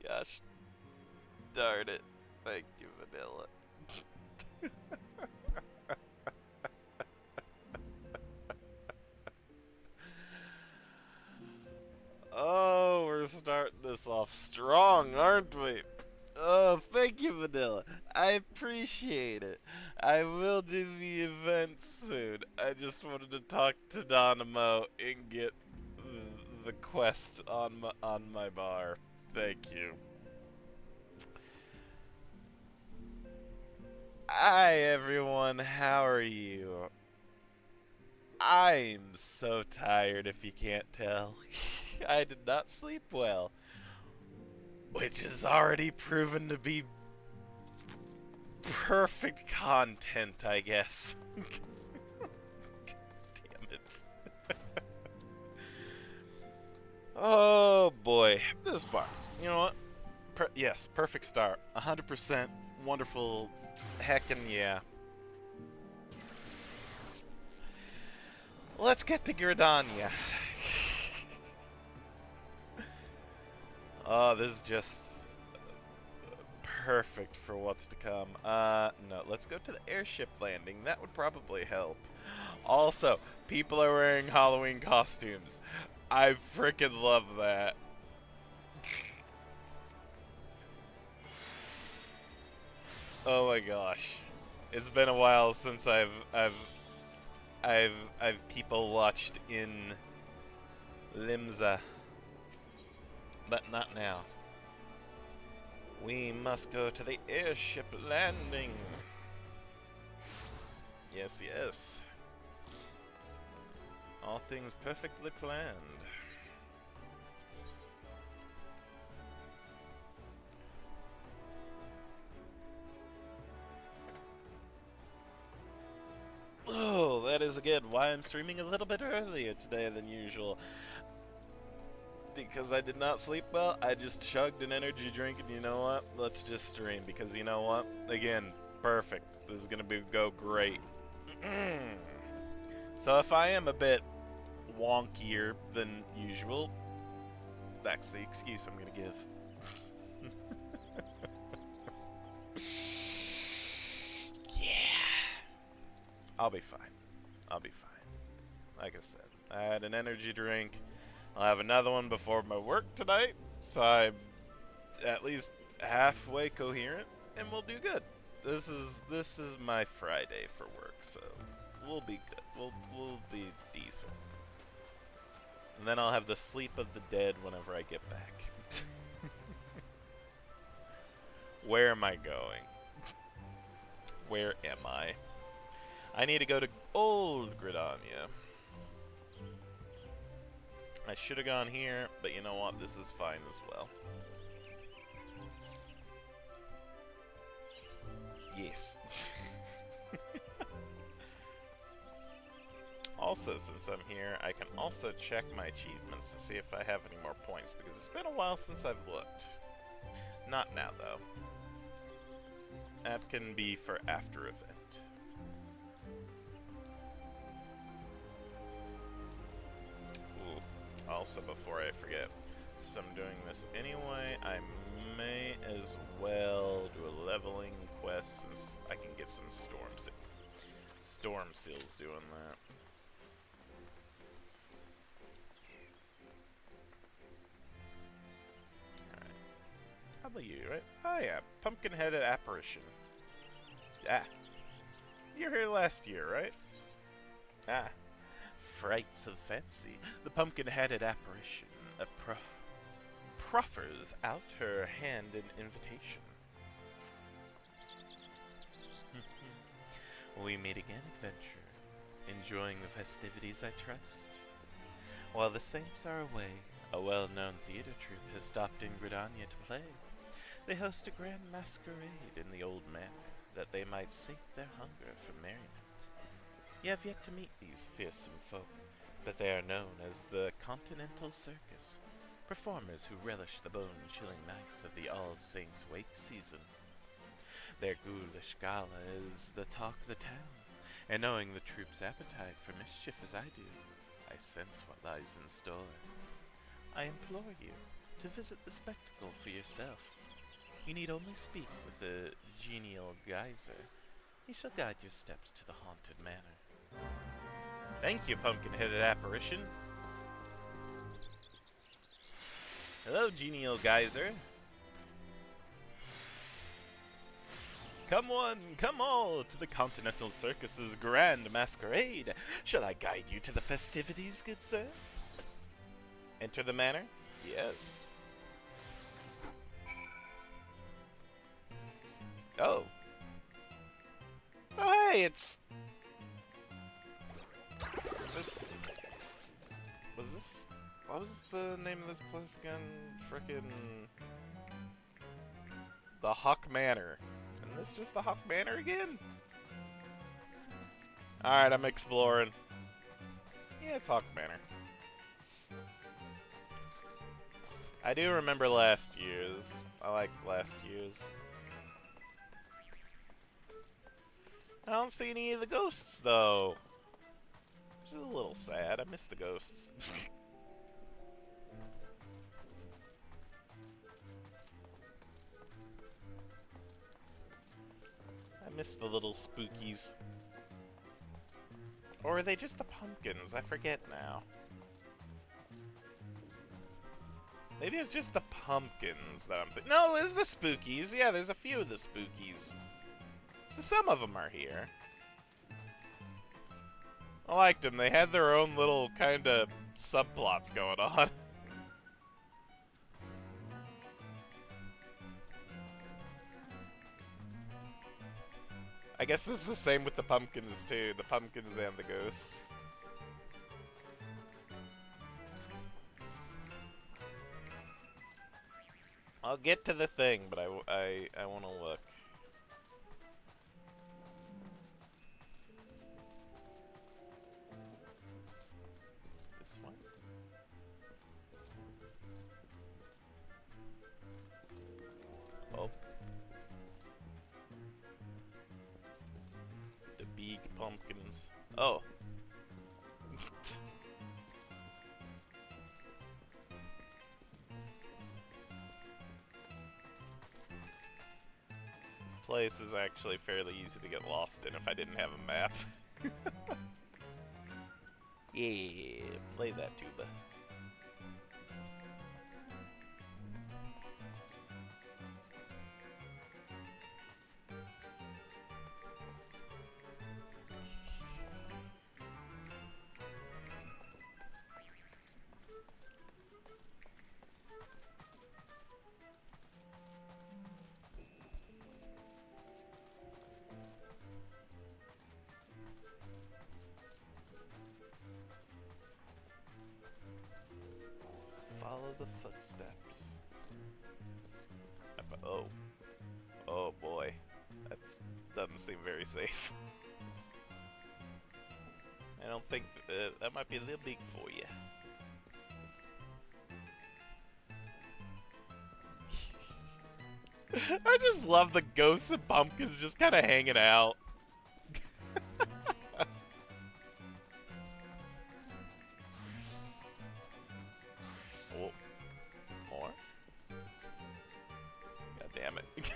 Gosh darn it. Thank you, Vanilla. Oh, we're starting this off strong, aren't we? Oh, thank you, Vanilla. I appreciate it. I will do the event soon. I just wanted to talk to Dynamo and get the quest on my bar. Thank you. Hi, everyone. How are you? I'm so tired, if you can't tell. I did not sleep well, which is already proven to be perfect content, I guess. Damn it. Oh boy, this is fun. You know what? Yes, perfect start. 100% wonderful. Heckin' yeah. Let's get to Gridania. Oh, this is just perfect for what's to come. No, let's go to the airship landing. That would probably help. Also, people are wearing Halloween costumes. I freaking love that. Oh my gosh. It's been a while since I've people watched in Limsa. But not now. We must go to the airship landing. Yes, yes. All things perfectly planned. Oh, that is again why I'm streaming a little bit earlier today than usual. Because I did not sleep well, I just chugged an energy drink, and you know what? Let's just stream, because you know what? Again, perfect. This is gonna go great. So if I am a bit wonkier than usual, that's the excuse I'm gonna give. Yeah. I'll be fine. I'll be fine. Like I said, I had an energy drink. I'll have another one before my work tonight, so I'm at least halfway coherent, and we'll do good. This is my Friday for work, so we'll be good. We'll be decent. And then I'll have the sleep of the dead whenever I get back. Where am I going? Where am I? I need to go to Old Gridania. I should have gone here, but you know what? This is fine as well. Yes. Also, since I'm here, I can also check my achievements to see if I have any more points, because it's been a while since I've looked. Not now, though. That can be for after event. Ooh. Also, before I forget, since I'm doing this anyway, I may as well do a leveling quest since I can get some storms in. Storm Seal's doing that. Alright. How about you, right? Oh yeah, Pumpkin-Headed Apparition. Ah. You were here last year, right? Ah. Frights of Fancy. The Pumpkin-Headed Apparition proffers out her hand in invitation. We meet again, adventurer. Enjoying the festivities, I trust? While the saints are away, a well-known theater troupe has stopped in Gridania to play. They host a grand masquerade in the old manor, that they might sate their hunger for merriment. You have yet to meet these fearsome folk, but they are known as the Continental Circus, performers who relish the bone-chilling nights of the All Saints' Wake season. Their ghoulish gala is the talk of the town, and knowing the troupe's appetite for mischief as I do, I sense what lies in store. I implore you to visit the spectacle for yourself. You need only speak with the genial geyser. He shall guide your steps to the haunted manor. Thank you, Pumpkin-Headed Apparition. Hello, genial geyser. Come one, come all, to the Continental Circus's grand masquerade. Shall I guide you to the festivities, good sir? Enter the manor? Yes. Oh. Oh, hey, it's... This... Was this... What was the name of this place again? Frickin'... The Hawk Manor. Isn't this just the Hawk Manor again? Alright, I'm exploring. Yeah, it's Hawk Manor. I do remember last year's. I like last year's. I don't see any of the ghosts, though. Which is a little sad. I miss the ghosts. I miss the little spookies. Or are they just the pumpkins? I forget now. Maybe it's just the pumpkins that I'm thinking. No, it's the spookies. Yeah, there's a few of the spookies. So some of them are here. I liked them. They had their own little kind of subplots going on. I guess this is the same with the pumpkins too. The pumpkins and the ghosts. I'll get to the thing, but I want to look. This one? Oh. The big pumpkins. Oh. Place is actually fairly easy to get lost in if I didn't have a map. Yeah, play that tuba. Follow the footsteps. Oh. Oh boy. That doesn't seem very safe. I don't think that might be a little big for you. I just love the ghosts and pumpkins just kind of hanging out. Oh, more? God damn it.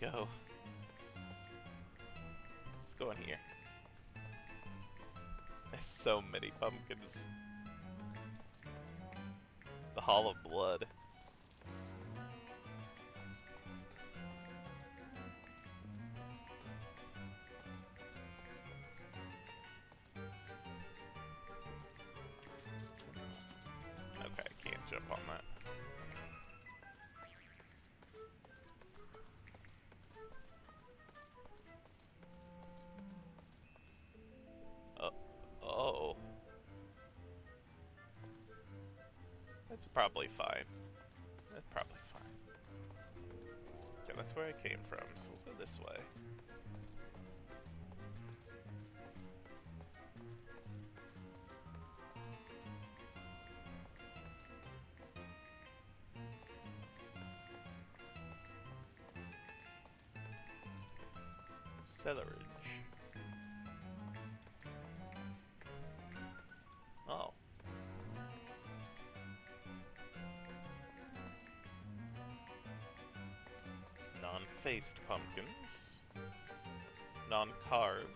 go. Let's go in here. There's so many pumpkins. The Hall of Blood. Okay, I can't jump on that. Oh. That's probably fine. That's probably fine. Okay, that's where I came from, so we'll go this way. Cellarage. Oh. Non-faced pumpkins. Non-carved.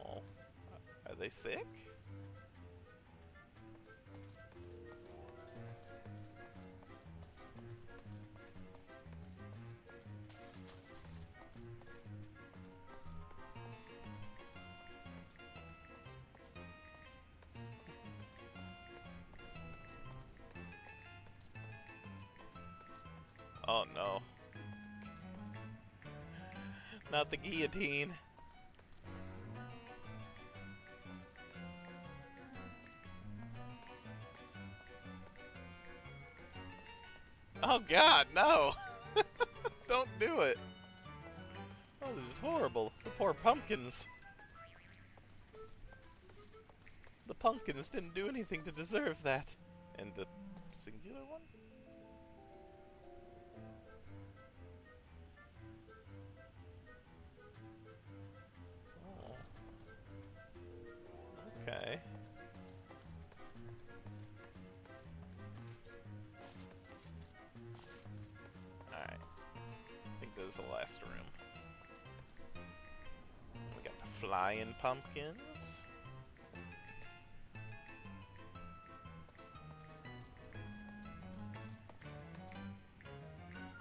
Oh. Are they sick? Oh no. Not the guillotine. Oh god, no! Don't do it! Oh, this is horrible. The poor pumpkins. The pumpkins didn't do anything to deserve that. And the singular one? Oh. Okay. Alright. I think this is the last room. We got the flying pumpkins.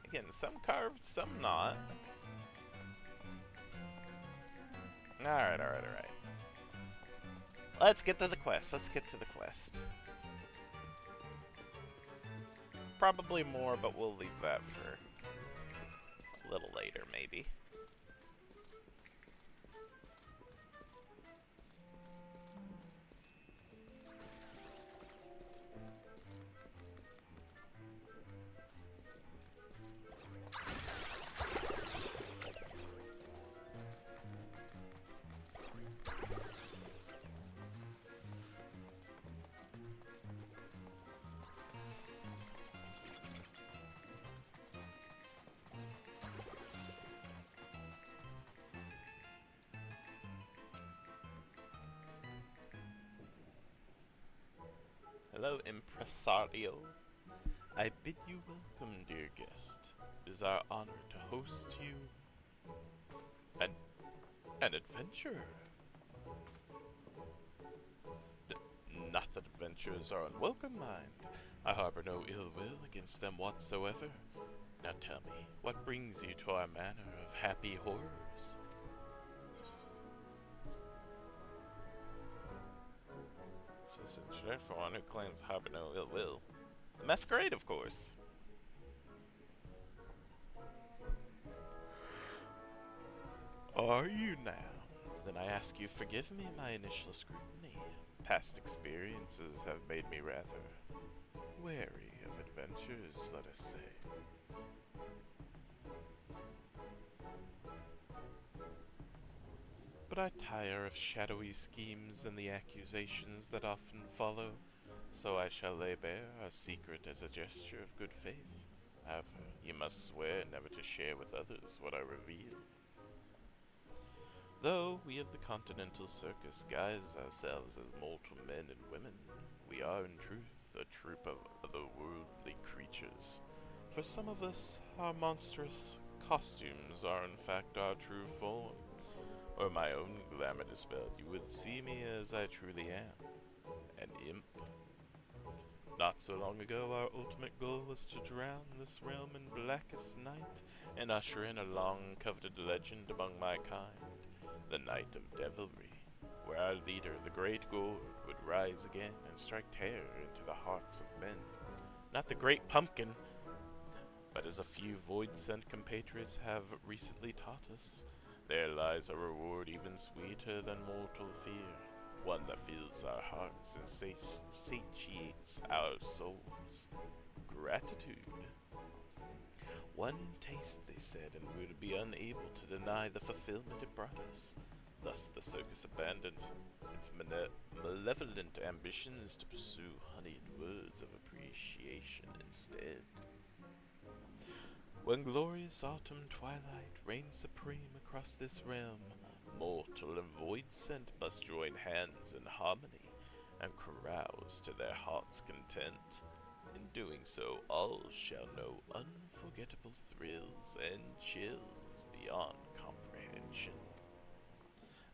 Again, some carved, some not. Alright, alright, alright. Let's get to the quest. Let's get to the quest. Probably more, but we'll leave that for a little later, maybe. Hello, Impresario. I bid you welcome, dear guest. It is our honor to host you. An adventurer. Not that adventurers are unwelcome, mind. I harbor no ill will against them whatsoever. Now tell me, what brings you to our manor of happy horrors? For one who claims harbor no ill will. The masquerade, of course. Are you now? Then I ask you forgive me my initial scrutiny. Past experiences have made me rather wary of adventures, let us say. But I tire of shadowy schemes and the accusations that often follow, so I shall lay bare our secret as a gesture of good faith. However, you must swear never to share with others what I reveal. Though we of the Continental Circus guise ourselves as mortal men and women, we are in truth a troop of otherworldly creatures. For some of us, our monstrous costumes are in fact our true form. Or my own glamour dispelled, you would see me as I truly am, an imp. Not so long ago, our ultimate goal was to drown this realm in blackest night and usher in a long-coveted legend among my kind, the Night of Devilry, where our leader, the Great Gourd, would rise again and strike terror into the hearts of men. Not the Great Pumpkin, but as a few void-sent compatriots have recently taught us, there lies a reward even sweeter than mortal fear. One that fills our hearts and satiates our souls. Gratitude. One taste, they said, and we would be unable to deny the fulfillment it brought us. Thus the circus abandons its malevolent ambitions to pursue honeyed words of appreciation instead. When glorious autumn twilight reigns supreme across this realm, mortal and void-sent must join hands in harmony and carouse to their heart's content. In doing so, all shall know unforgettable thrills and chills beyond comprehension.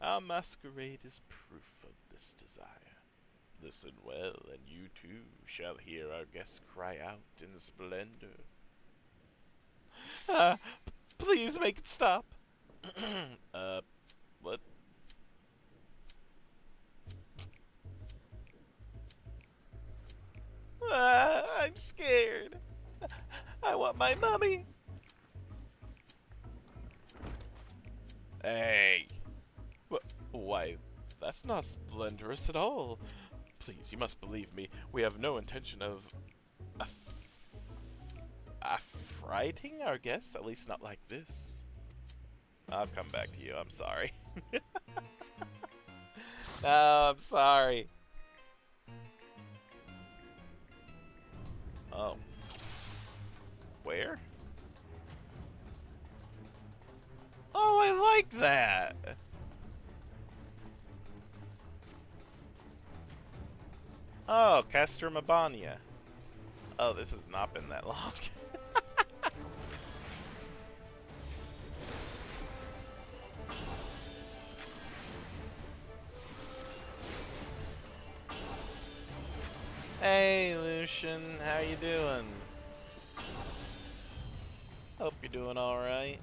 Our masquerade is proof of this desire. Listen well, and you too shall hear our guests cry out in splendor. Please make it stop. What? I'm scared. I want my mummy. Hey. Why, that's not splendorous at all. Please, you must believe me. We have no intention of affrighting our guests, at least not like this. I'll come back to you. I'm sorry. No, I'm sorry. Oh. Where? Oh, I like that! Oh, Castromabania. Oh, this has not been that long. Hey, Lucian, how you doing? Hope you're doing alright.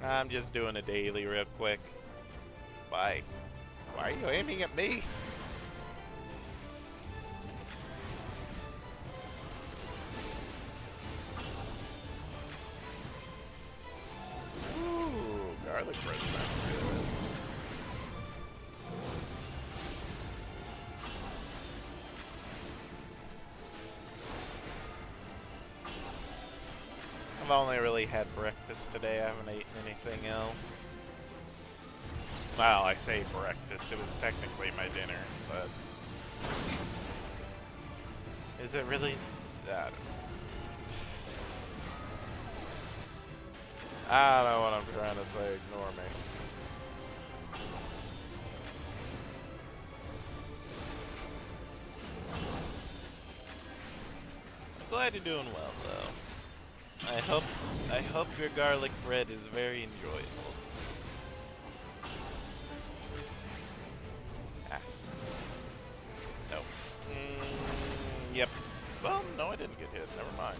I'm just doing a daily real quick. Why? Why are you aiming at me? Ooh, garlic bread sounds good. I've only really had breakfast today. I haven't eaten anything else. Well, I say breakfast. It was technically my dinner, but... Is it really? I don't know. I don't know what I'm trying to say. Ignore me. I'm glad you're doing well, though. I hope your garlic bread is very enjoyable. Ah. No. Yep. Well, no, I didn't get hit. Never mind.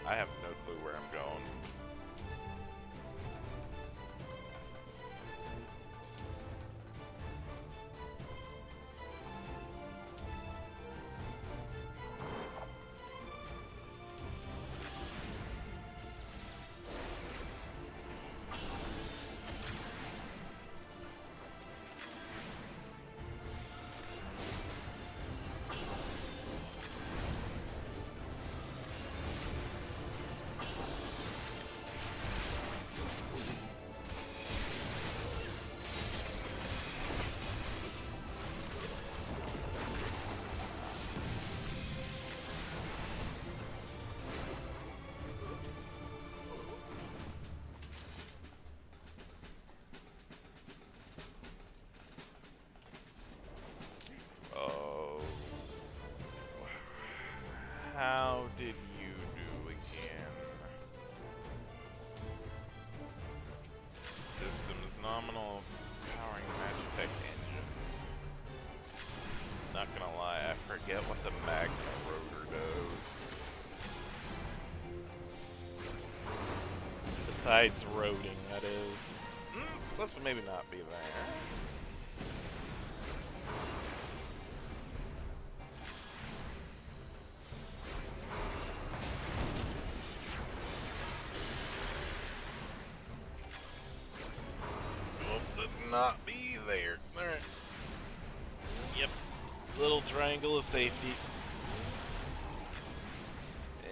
I have no clue where I'm going. forget what the magma rotor does. Besides roading, that is. Let's maybe not be there. Let's not be there. Alright. Yep. Little triangle of safety.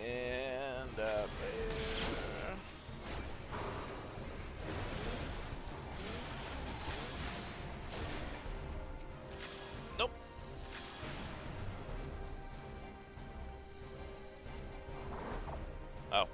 And there. Nope. Oh.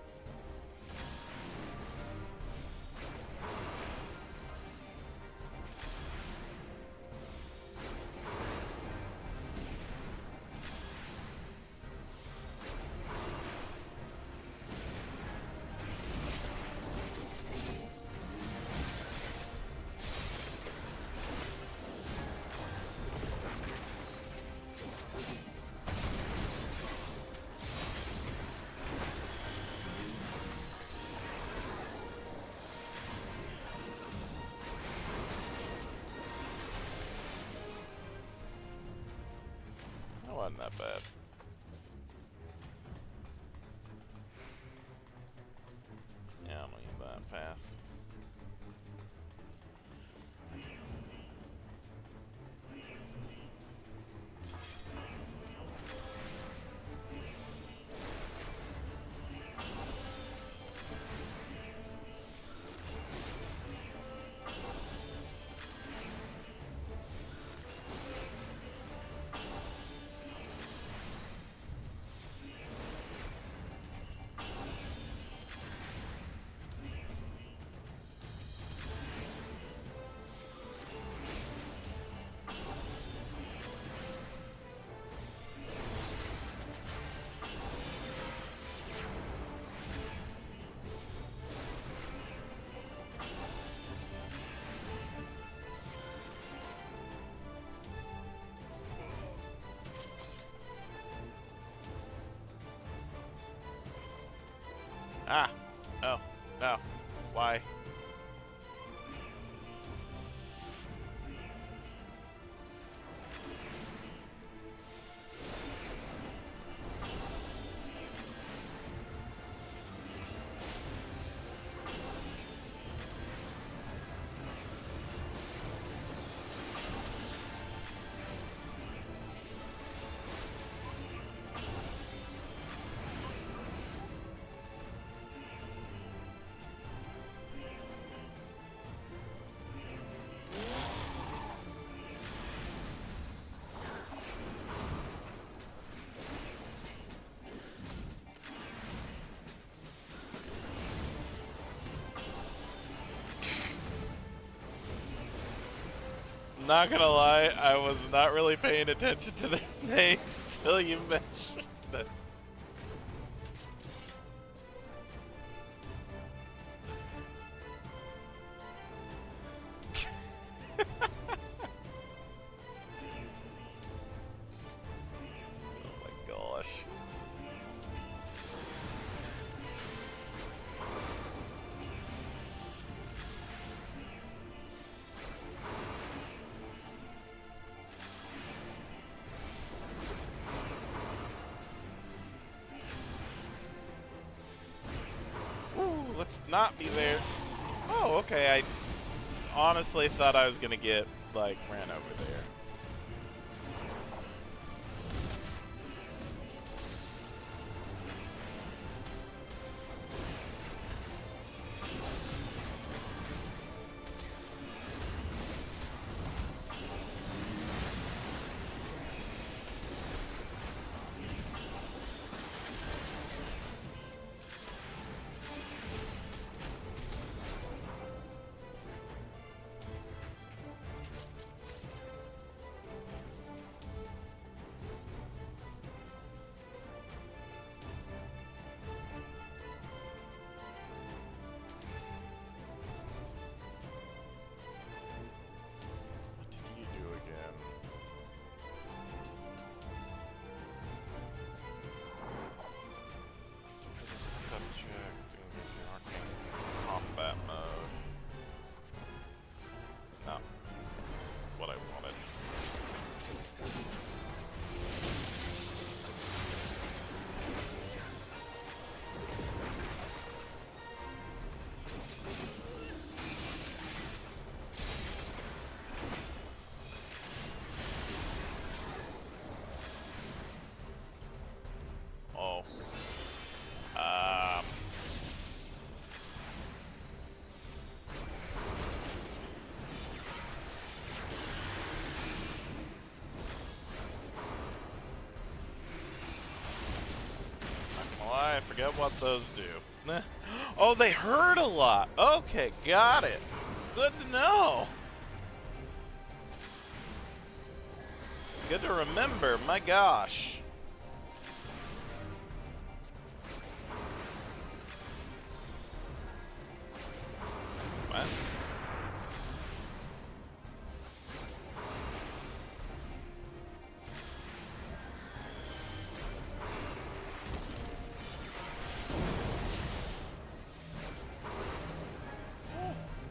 That wasn't that bad. Yeah, I'm gonna get that fast. Ah! Oh, no. Why? Not gonna lie, I was not really paying attention to their names till you mentioned it. Oh my gosh. Let's not be there. Oh, okay. I honestly thought I was gonna get, like, ran over there. what those do. Oh, they hurt a lot. Okay, got it. Good to know. Good to remember, my gosh. What?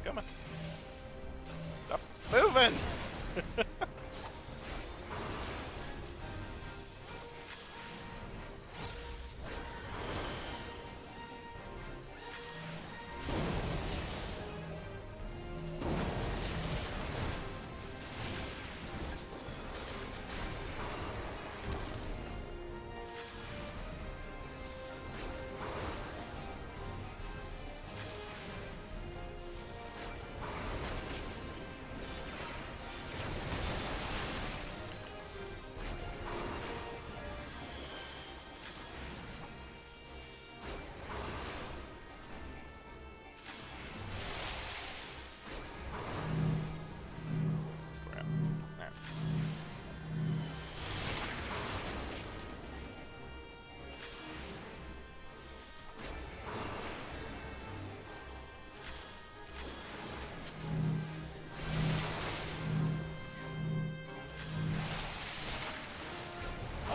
Come on. Stop moving!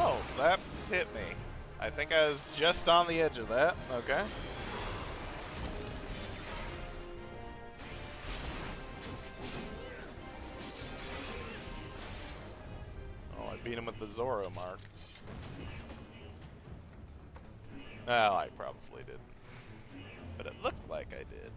Oh, that hit me. I think I was just on the edge of that. Okay. Oh, I beat him with the Zoro mark. Well, I probably didn't. But it looked like I did.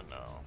no.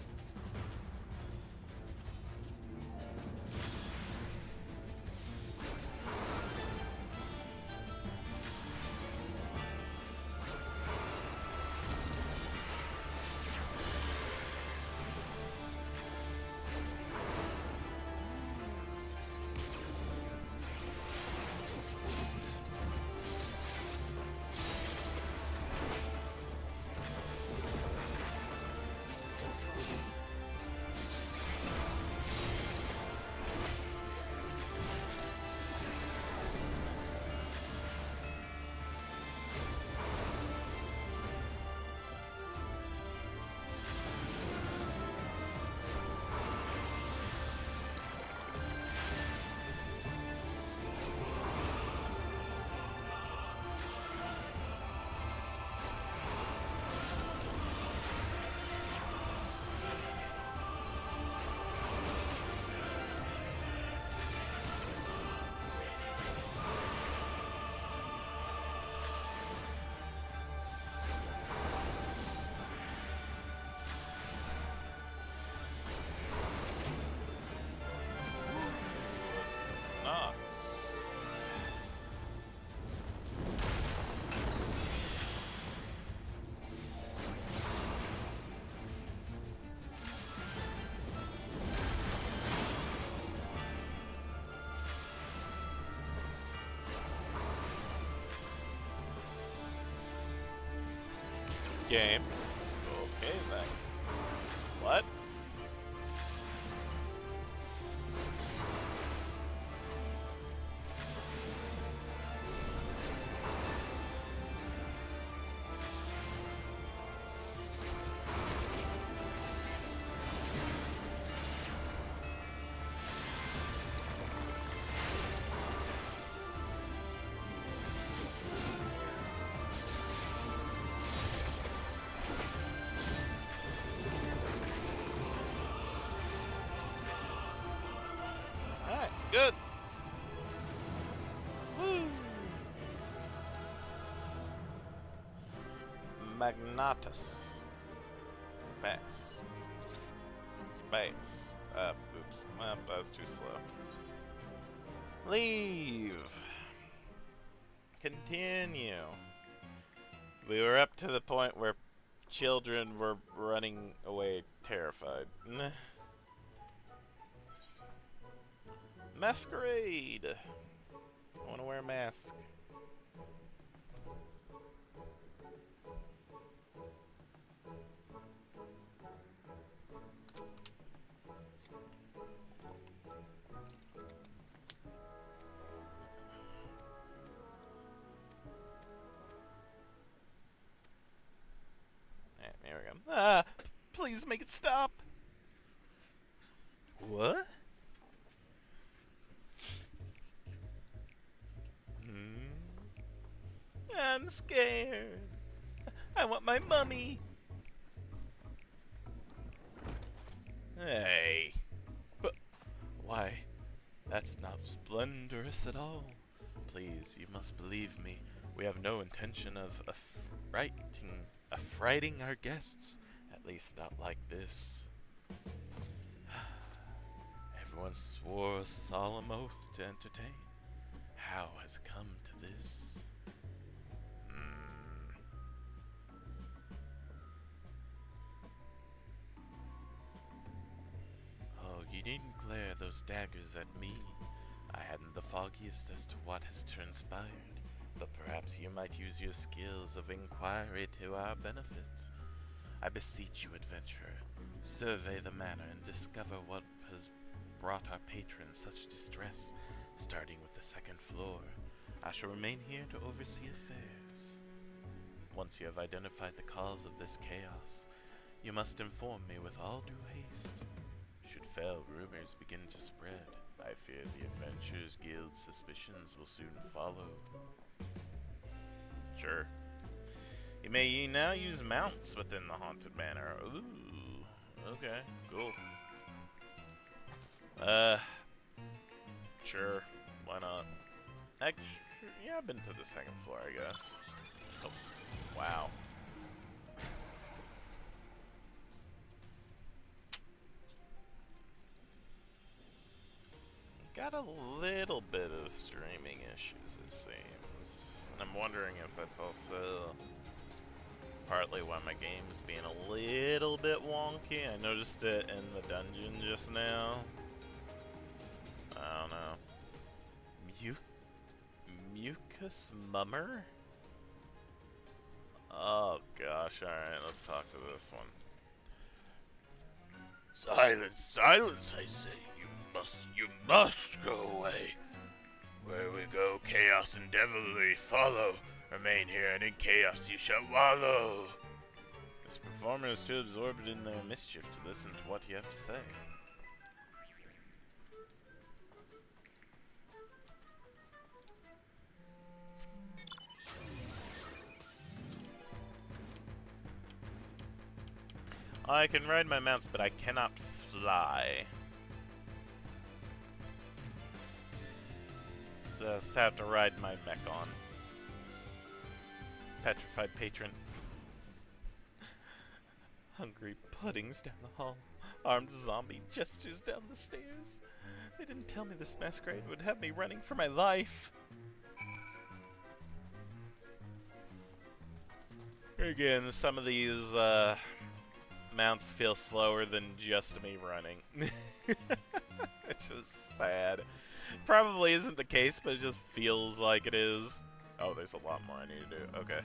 Not. Game. Okay then. What? Alright, good. Woo. Magnatus. Base. Base. Oops. That was too slow. Leave. Continue. We were up to the point where children were running away terrified. Masquerade. I want to wear a mask. Alright, there we go. Ah, please make it stop. What? I'm scared. I want my mummy. Hey. But why? That's not splendorous at all. Please, you must believe me. We have no intention of affrighting our guests. At least not like this. Everyone swore a solemn oath to entertain. How has it come to this? Oh, you needn't glare those daggers at me. I hadn't the foggiest as to what has transpired, but perhaps you might use your skills of inquiry to our benefit. I beseech you, adventurer, survey the manor and discover what has brought our patrons such distress, starting with the second floor. I shall remain here to oversee affairs. Once you have identified the cause of this chaos, you must inform me with all due haste. Should fell rumors begin to spread, I fear the Adventurers Guild's suspicions will soon follow. Sure. You may now use mounts within the haunted manor. Ooh. Okay, cool. Sure. Why not? Actually, yeah, I've been to the second floor, I guess. Oh, wow. got a little bit of streaming issues, it seems. And I'm wondering if that's also partly why my game's being a little bit wonky. I noticed it in the dungeon just now. I don't know. Mucus Mummer? Oh gosh, alright, let's talk to this one. Silence, silence, I say. You must go away. Where we go, chaos and devilry follow. Remain here, and in chaos you shall wallow. This performer is too absorbed in their mischief to listen to what you have to say. I can ride my mounts, but I cannot fly. Just have to ride my mech on. Petrified patron. Hungry puddings down the hall. Armed zombie gestures down the stairs. They didn't tell me this masquerade would have me running for my life. Again, some of these mounts feel slower than just me running. It's just sad. Probably isn't the case, but it just feels like it is. Oh, there's a lot more I need to do. Okay.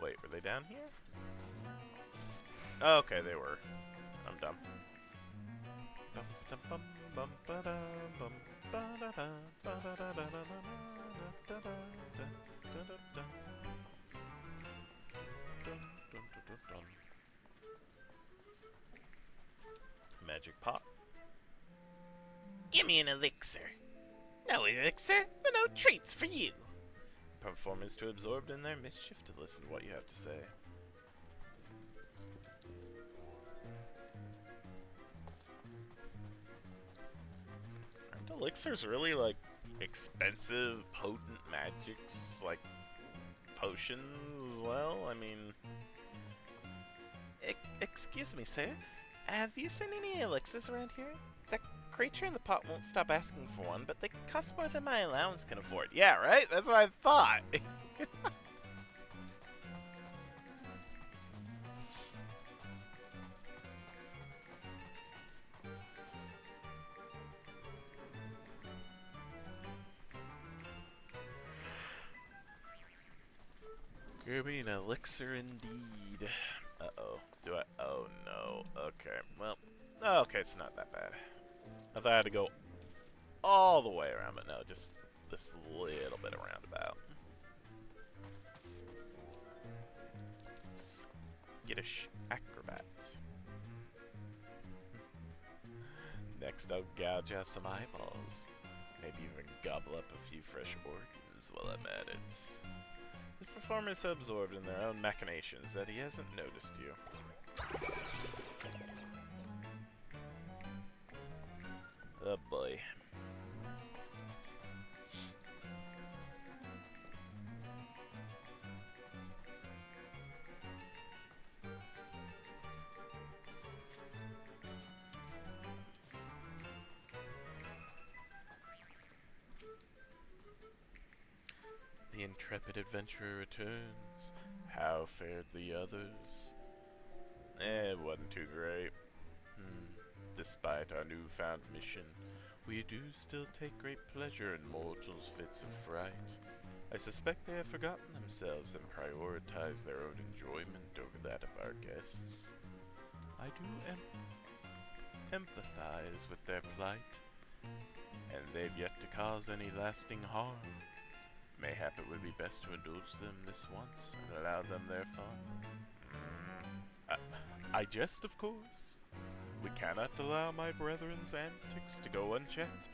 Wait, were they down here? Oh, okay, they were. I'm dumb. Magic pot. Give me an elixir. No elixir? Then no treats for you. Performers too absorbed in their mischief to listen to what you have to say. Aren't elixirs really, like, expensive, potent magics, like, potions as well? I mean... Excuse me, sir. Have you seen any elixirs around here? That creature in the pot won't stop asking for one, but they cost more than my allowance can afford. Yeah, right? That's what I thought. Give me an elixir indeed. Uh-oh. Do I? Oh, no. Okay. Well, okay, it's not that bad. I thought I had to go all the way around, but no, just this little bit of roundabout. Skittish acrobat. Next, I'll gouge out some eyeballs. Maybe even gobble up a few fresh organs while I'm at it. The performer is so absorbed in their own machinations that he hasn't noticed you. Oh boy. The intrepid adventurer returns. How fared the others? It wasn't too great. Despite our newfound mission, we do still take great pleasure in mortals' fits of fright. I suspect they have forgotten themselves and prioritize their own enjoyment over that of our guests. I do empathize with their plight, and they've yet to cause any lasting harm. Mayhap it would be best to indulge them this once and allow them their fun. I jest, of course. We cannot allow my brethren's antics to go unchecked,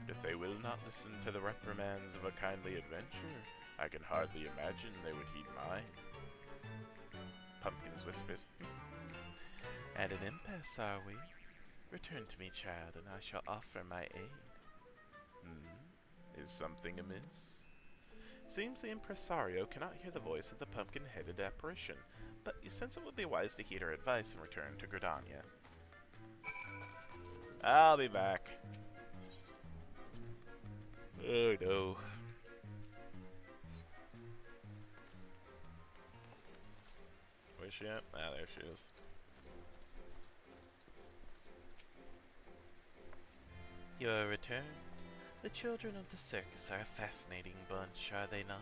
but if they will not listen to the reprimands of a kindly adventurer, I can hardly imagine they would heed mine. Pumpkin's whispers. At an impasse, are we? Return to me, child, and I shall offer my aid. Is something amiss? Seems the impresario cannot hear the voice of the pumpkin-headed apparition, but you sense it would be wise to heed her advice and return to Gridania. I'll be back. Oh no. Where's she at? Ah, there she is. Your return? The children of the circus are a fascinating bunch, are they not?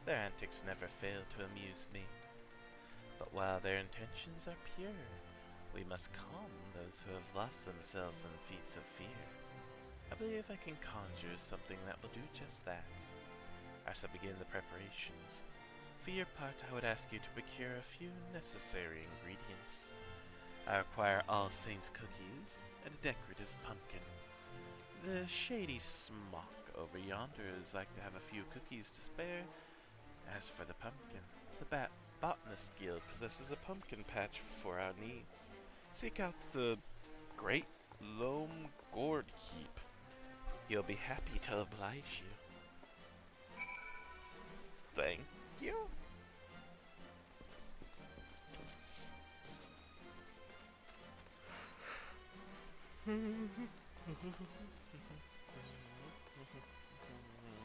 Their antics never fail to amuse me. But while their intentions are pure, we must calm those who have lost themselves in feats of fear. I believe I can conjure something that will do just that. I shall begin the preparations. For your part, I would ask you to procure a few necessary ingredients. I require All Saints cookies and a decorative pumpkin. The shady smock over yonder is like to have a few cookies to spare. As for the pumpkin, the Botanist Guild possesses a pumpkin patch for our needs. Seek out the Great Loam Gourd Heap. He'll be happy to oblige you. Thank you.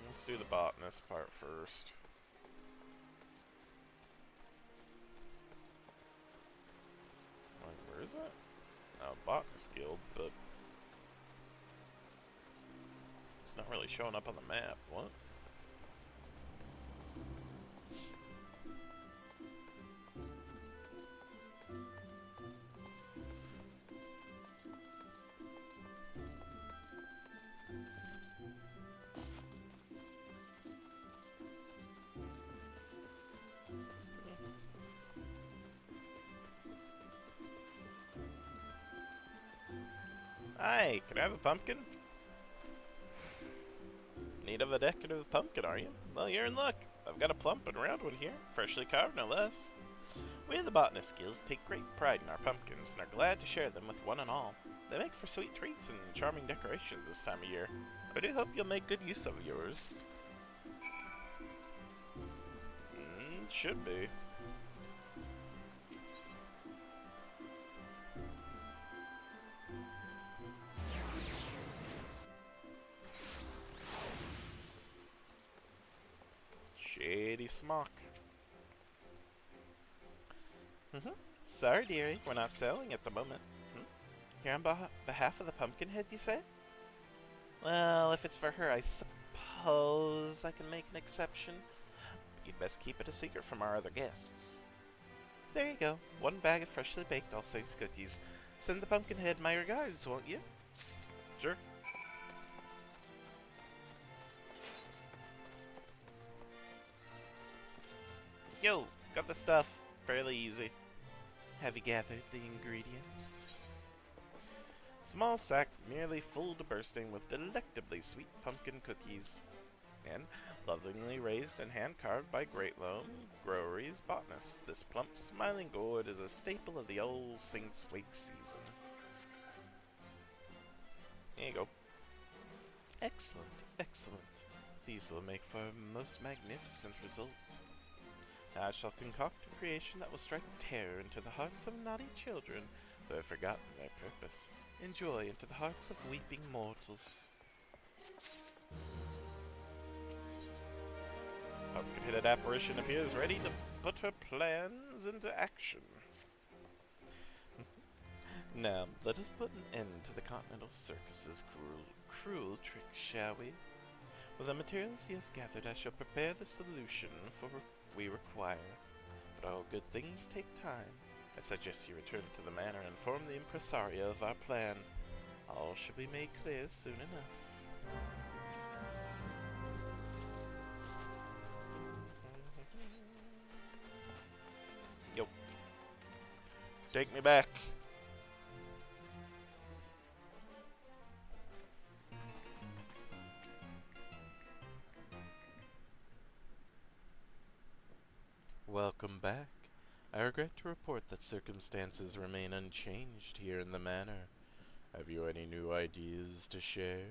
Let's do the botanist part first. Where is it? Oh, Botanist Guild, but it's not really showing up on the map. What? Hi, can I have a pumpkin? Need of a decorative pumpkin, are you? Well, you're in luck. I've got a plump and round one here, freshly carved no less. We of the Botanist Guilds take great pride in our pumpkins and are glad to share them with one and all. They make for sweet treats and charming decorations this time of year. I do hope you'll make good use of yours. Should be. Shady smock. Sorry, dearie, we're not selling at the moment. Here on behalf of the Pumpkinhead, you say? Well, if it's for her, I suppose I can make an exception. You'd best keep it a secret from our other guests. There you go. 1 bag of freshly baked All Saints cookies. Send the Pumpkinhead my regards, won't you? Sure. Yo, got the stuff. Fairly easy. Have you gathered the ingredients? Small sack merely full to bursting with delectably sweet pumpkin cookies. And, lovingly raised and hand-carved by Great Loam Growery's botanists, this plump, smiling gourd is a staple of the All Saints' wake season. There you go. Excellent, excellent. These will make for a most magnificent result. I shall concoct a creation that will strike terror into the hearts of naughty children who have forgotten their purpose, and joy into the hearts of weeping mortals. Pumpkin-headed apparition appears ready to put her plans into action. Now, let us put an end to the Continental Circus's cruel tricks, shall we? With the materials you have gathered, I shall prepare the solution we require. But all good things take time. I suggest you return to the manor and inform the impresario of our plan. All should be made clear soon enough. Yo. Take me back. Welcome back. I regret to report that circumstances remain unchanged here in the manor. Have you any new ideas to share?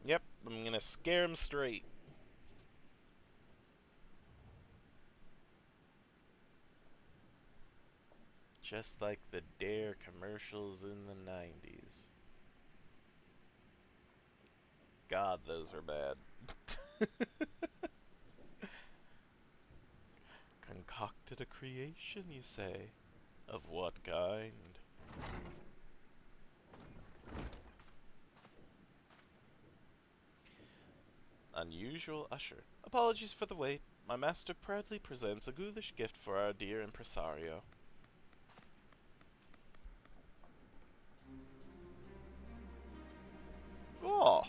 Yep, I'm gonna scare him straight. just like the Dare commercials in the 90s. God, those are bad. Concocted a creation, you say? Of what kind? Unusual usher. Apologies for the wait. My master proudly presents a ghoulish gift for our dear impresario. Oh!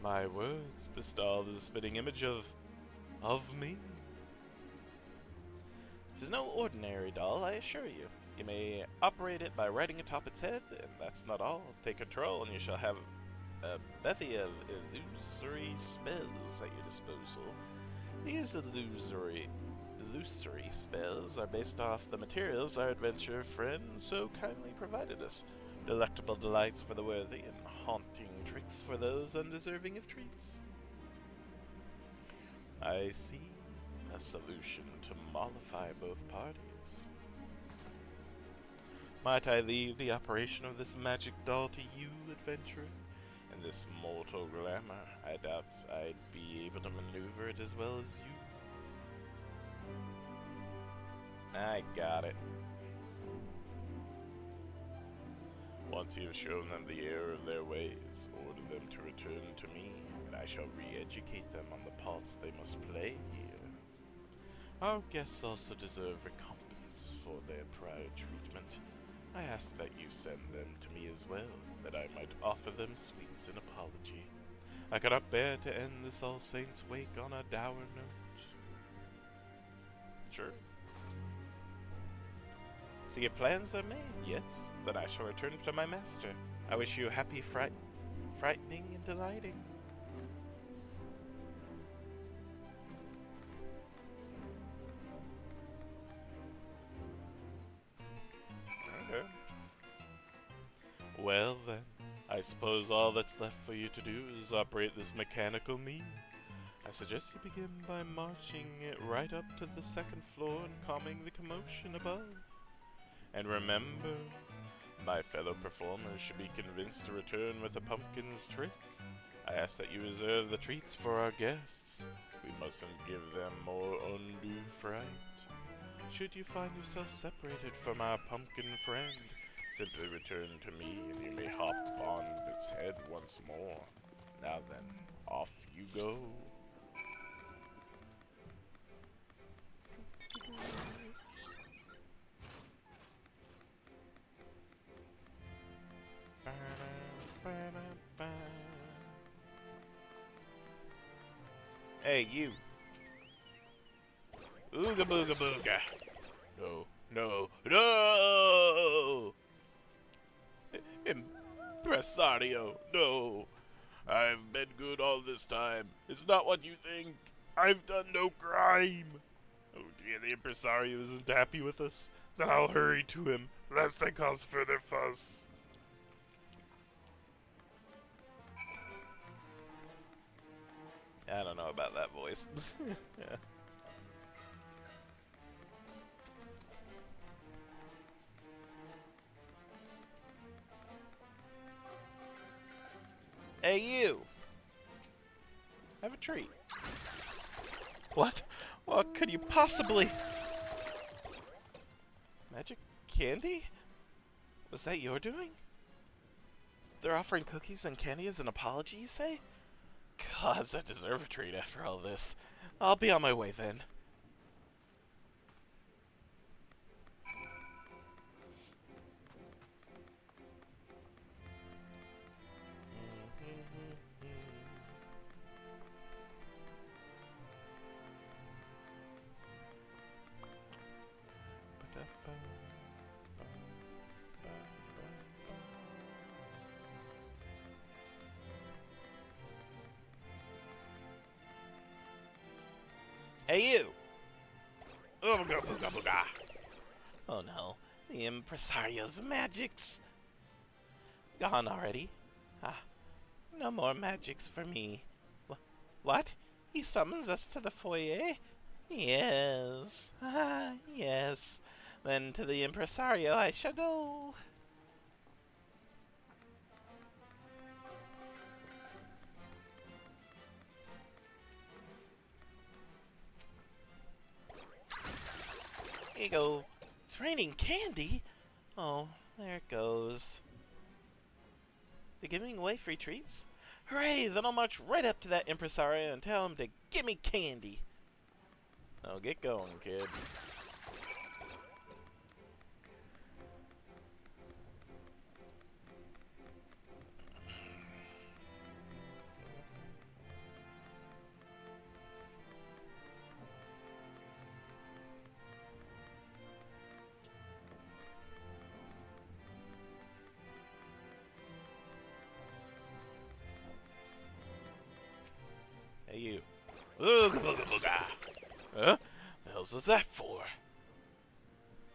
My words, this doll is a spitting image of me. This is no ordinary doll, I assure you. You may operate it by riding atop its head, and that's not all. Take control, and you shall have a bevy of illusory spells at your disposal. These illusory spells are based off the materials our adventurer friend so kindly provided us. Delectable delights for the worthy, and haunting tricks for those undeserving of treats. I see. A solution to mollify both parties. Might I leave the operation of this magic doll to you, adventurer? In this mortal glamour, I doubt I'd be able to maneuver it as well as you. I got it. Once you have shown them the error of their ways, order them to return to me, and I shall re-educate them on the parts they must play here. Our guests also deserve recompense for their prior treatment. I ask that you send them to me as well, that I might offer them sweets in apology. I cannot bear to end this All Saints' wake on a dour note. Sure. So your plans are made, yes? Then I shall return to my master. I wish you happy frightening and delighting. Okay. Well then, I suppose all that's left for you to do is operate this mechanical mean. I suggest you begin by marching it right up to the second floor and calming the commotion above. And remember, my fellow performers should be convinced to return with a pumpkin's trick. I ask that you reserve the treats for our guests. We mustn't give them more undue fright. Should you find yourself separated from our pumpkin friend, simply return to me and you may hop on its head once more. Now then, off you go. Hey, you. Ooga booga booga. No, no, no! Impresario, no. I've been good all this time. It's not what you think. I've done no crime. Oh dear, the impresario isn't happy with us. Then I'll hurry to him, lest I cause further fuss. I don't know about that voice. Yeah. Hey, you! Have a treat. What? What could you possibly... Magic candy? Was that your doing? They're offering cookies and candy as an apology, you say? Gods, I deserve a treat after all this. I'll be on my way then. Hey, you! Ooga booga booga! Oh no, the impresario's magics! Gone already? Ah, no more magics for me. What? He summons us to the foyer? Yes. Ah, yes. Then to the impresario I shall go. Here you go. It's raining candy? Oh, there it goes. They're giving away free treats? Hooray! Then I'll march right up to that impresario and tell him to give me candy. Oh, get going, kid. Hey, you. Ooga booga booga. Huh? The hell's was that for?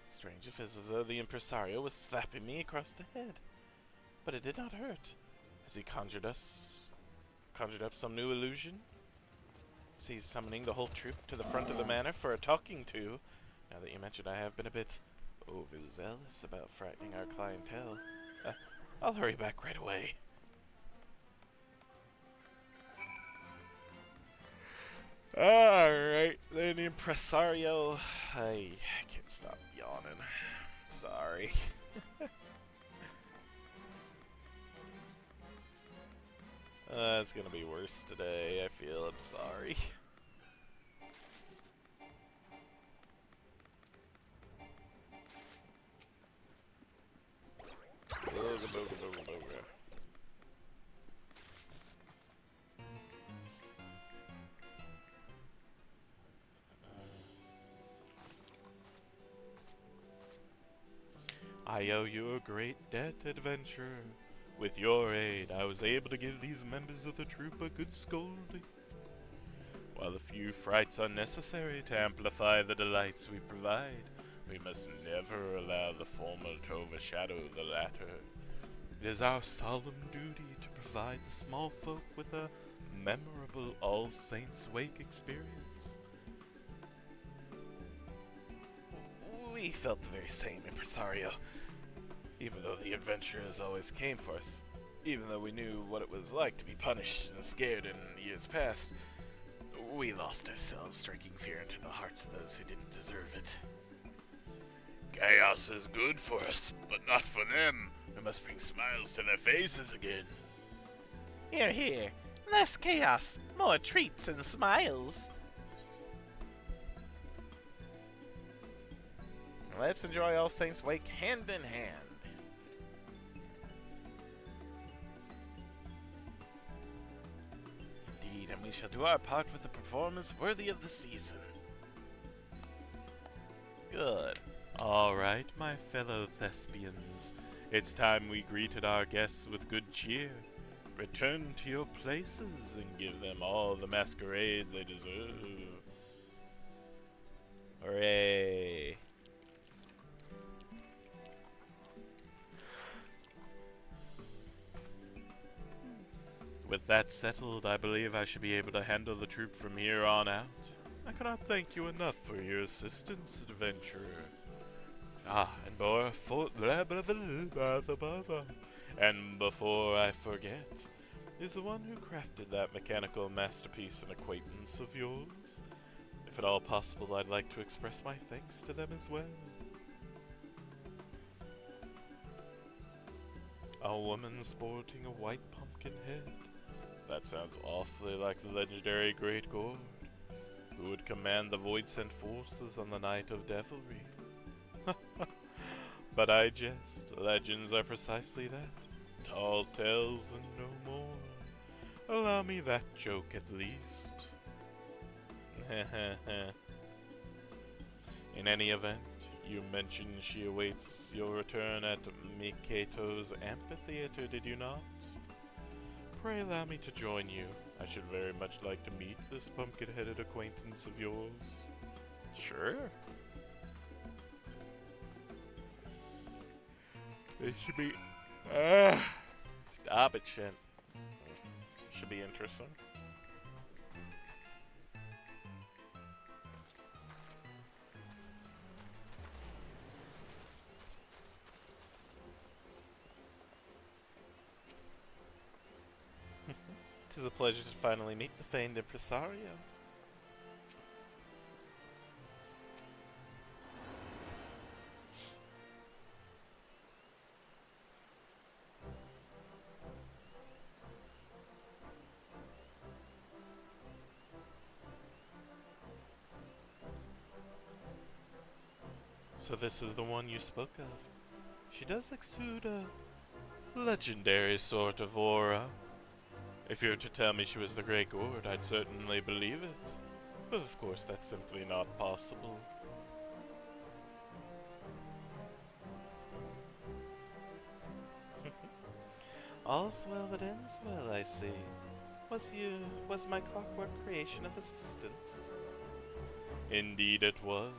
Strange if as though the impresario was slapping me across the head. But it did not hurt. Has he conjured up some new illusion? Is he summoning the whole troop to the front of the manor for a talking to? Now that you mentioned, I have been a bit overzealous about frightening our clientele. I'll hurry back right away. Alright, then impresario. I can't stop yawning. Sorry. It's gonna be worse today, I feel. I'm sorry. Booga booga booga booga. I owe you a great debt, adventurer. With your aid, I was able to give these members of the troop a good scolding. While a few frights are necessary to amplify the delights we provide, we must never allow the former to overshadow the latter. It is our solemn duty to provide the small folk with a memorable All Saints' Wake experience. We felt the very same, impresario. Even though the adventurers always came for us, even though we knew what it was like to be punished and scared in years past, we lost ourselves, striking fear into the hearts of those who didn't deserve it. Chaos is good for us, but not for them. We must bring smiles to their faces again. Here, here. Less chaos, more treats and smiles. Let's enjoy All Saints' Wake hand in hand. Indeed, and we shall do our part with a performance worthy of the season. Good. All right, my fellow thespians. It's time we greeted our guests with good cheer. Return to your places and give them all the masquerade they deserve. Hooray! With that settled, I believe I should be able to handle the troop from here on out. I cannot thank you enough for your assistance, adventurer. And before I forget, is the one who crafted that mechanical masterpiece an acquaintance of yours? If at all possible, I'd like to express my thanks to them as well. A woman sporting a white pumpkin head. That sounds awfully like the legendary Great Gourd, who would command the Void-Sent forces on the night of devilry. But I jest. Legends are precisely that. Tall tales and no more. Allow me that joke at least. In any event, you mentioned she awaits your return at Mikato's amphitheater, did you not? Pray allow me to join you. I should very much like to meet this pumpkin-headed acquaintance of yours. Sure. It should be... Stop it, Shen. Should be interesting. pleasure to finally meet the famed impresario. So this is the one you spoke of. She does exude a legendary sort of aura. If you were to tell me she was the Grey Gourd, I'd certainly believe it. But of course, that's simply not possible. All's well that ends well, I see. Was my clockwork creation of assistance? Indeed it was.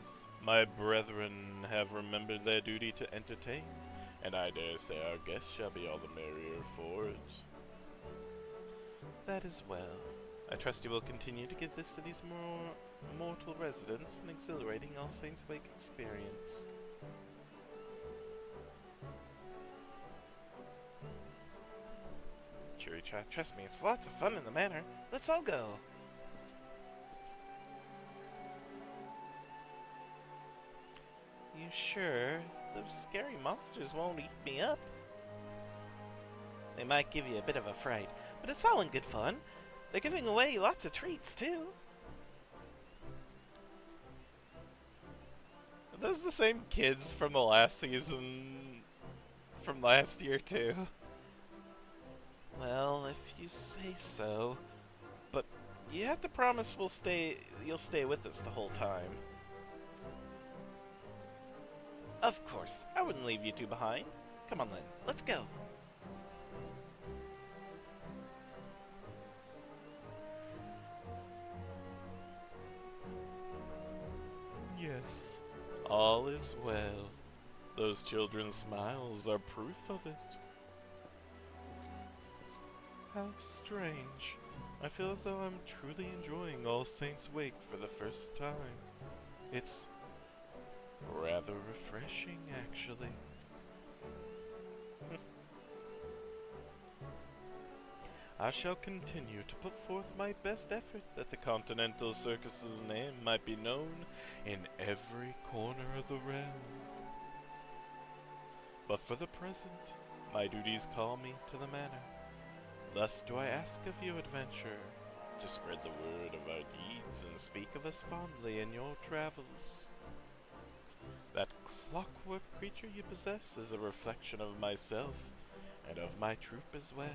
My brethren have remembered their duty to entertain, and I dare say our guests shall be all the merrier for it. That is well. I trust you will continue to give this city's mortal residents an exhilarating All Saints' Wake experience. Cheery chat, trust me, it's lots of fun in the manor. Let's all go. You sure? Those scary monsters won't eat me up. They might give you a bit of a fright, but it's all in good fun. They're giving away lots of treats, too. Are those the same kids from the last season? From last year, too? Well, if you say so. But you have to promise you'll stay with us the whole time. Of course, I wouldn't leave you two behind. Come on then, let's go. Yes, all is well. Those children's smiles are proof of it. How strange. I feel as though I'm truly enjoying All Saints' Wake for the first time. It's rather refreshing, actually. I shall continue to put forth my best effort that the Continental Circus's name might be known in every corner of the realm. But for the present, my duties call me to the manor. Thus do I ask of you, adventurer, to spread the word of our deeds and speak of us fondly in your travels. That clockwork creature you possess is a reflection of myself, and of my troop as well.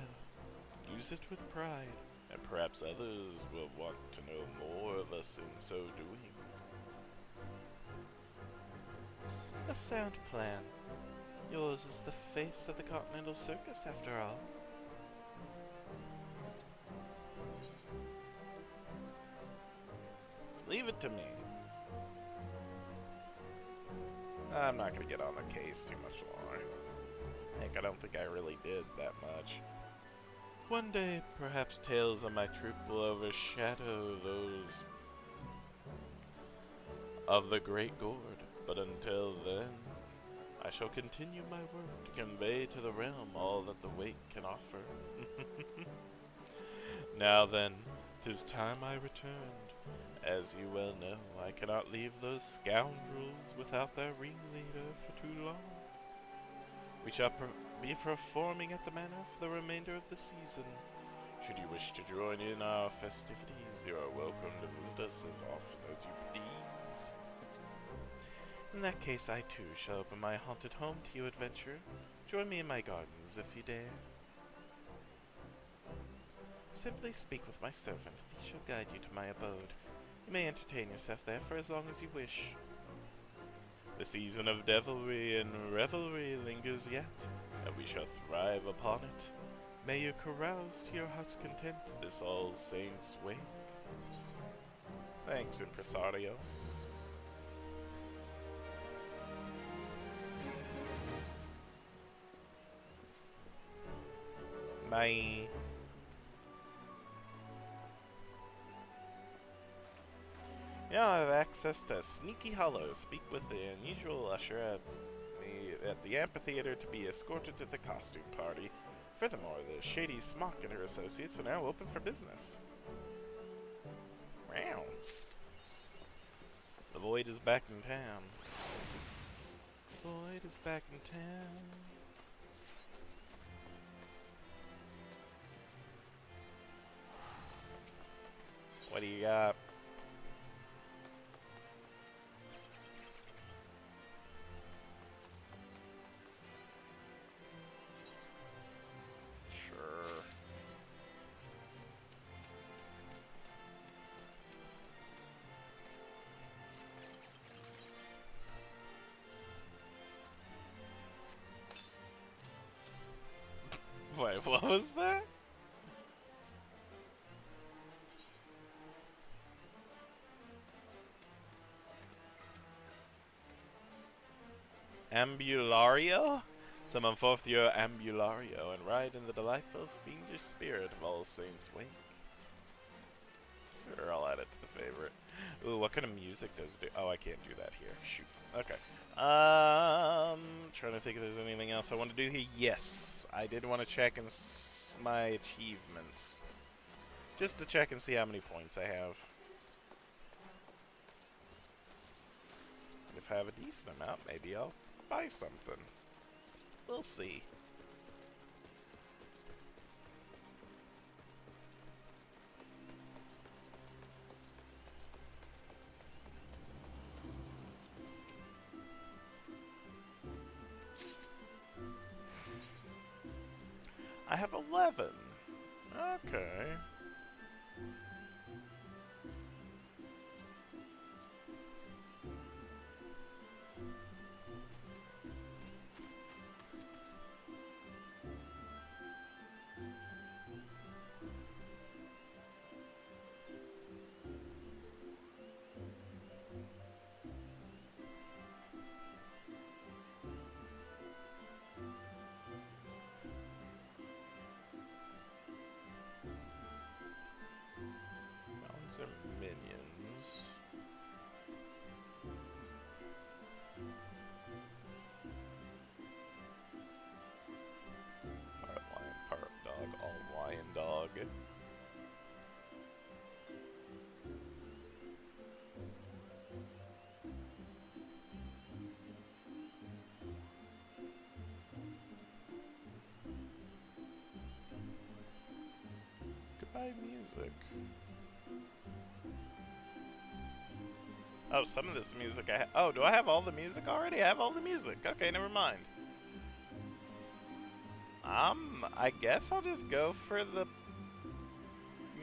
Use it with pride, and perhaps others will want to know more of us in so doing. A sound plan. Yours is the face of the Continental Circus, after all. Leave it to me. I'm not gonna get on the case too much longer. Heck, I don't think I really did that much. One day, perhaps tales of my troop will overshadow those of the Great Gourd, but until then, I shall continue my work to convey to the realm all that the Wake can offer. Now then, 'tis time I returned. As you well know, I cannot leave those scoundrels without their ringleader for too long. We shall be performing at the manor for the remainder of the season. Should you wish to join in our festivities, you are welcome to visit us as often as you please. In that case, I too shall open my haunted home to you, adventurer. Join me in my gardens if you dare. Simply speak with my servant, and he shall guide you to my abode. You may entertain yourself there for as long as you wish. The season of devilry and revelry lingers yet, and we shall thrive upon it. May you carouse to your heart's content this All Saints' Wake. Thanks, impresario. Bye. Now I have access to Sneaky Hollow. Speak with the unusual usher at the amphitheater to be escorted to the costume party. Furthermore, the shady Smock and her associates are now open for business. Wow. The Void is back in town. The Void is back in town. What do you got? Sure. Wait, what was that? Ambulario? Summon forth your Ambulario and ride in the delightful fiendish spirit of All Saints' Wake. Sure, I'll add it to the favorite. Ooh, what kind of music does it do? Oh, I can't do that here. Shoot. Okay. Trying to think if there's anything else I want to do here. Yes, I did want to check my achievements. Just to check and see how many points I have. If I have a decent amount, maybe I'll buy something. We'll see. I have 11. Okay. These are minions. Part lion, part dog, all lion dog. Goodbye, music. Oh, some of this music I oh, do I have all the music already? I have all the music. Okay, never mind. I guess I'll just go for the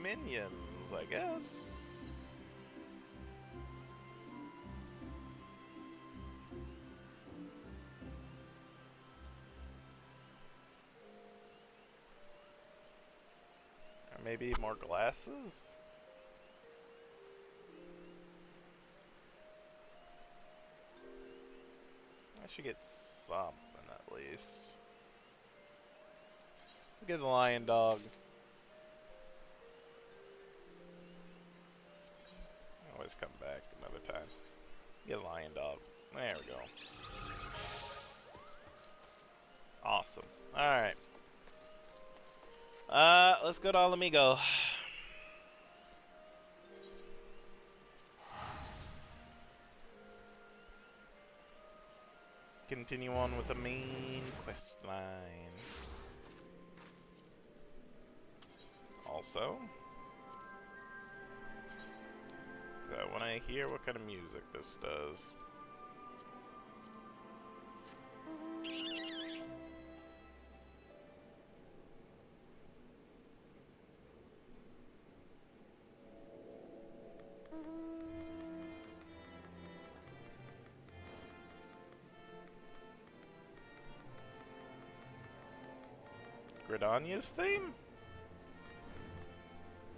minions, I guess. Or maybe more glasses? I should get something at least. Get the lion dog. Always come back another time. Get a lion dog. There we go. Awesome. Alright. Let's go to Alamigo. Continue on with the main quest line. Also, when I hear what kind of music this does. Gridania's theme?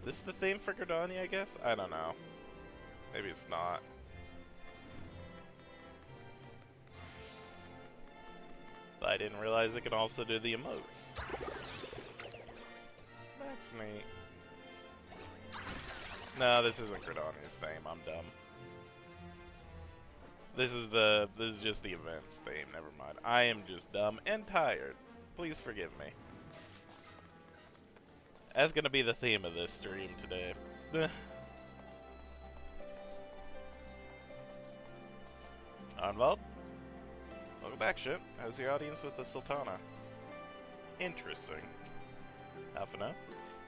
This is the theme for Gridania, I guess? I don't know. Maybe it's not. But I didn't realize it could also do the emotes. That's neat. No, this isn't Gridania's theme. I'm dumb. This is just the events theme. Never mind. I am just dumb and tired. Please forgive me. That's gonna be the theme of this stream today. Arnvald? Welcome back, Shit. How's your audience with the Sultana? Interesting. Alphina?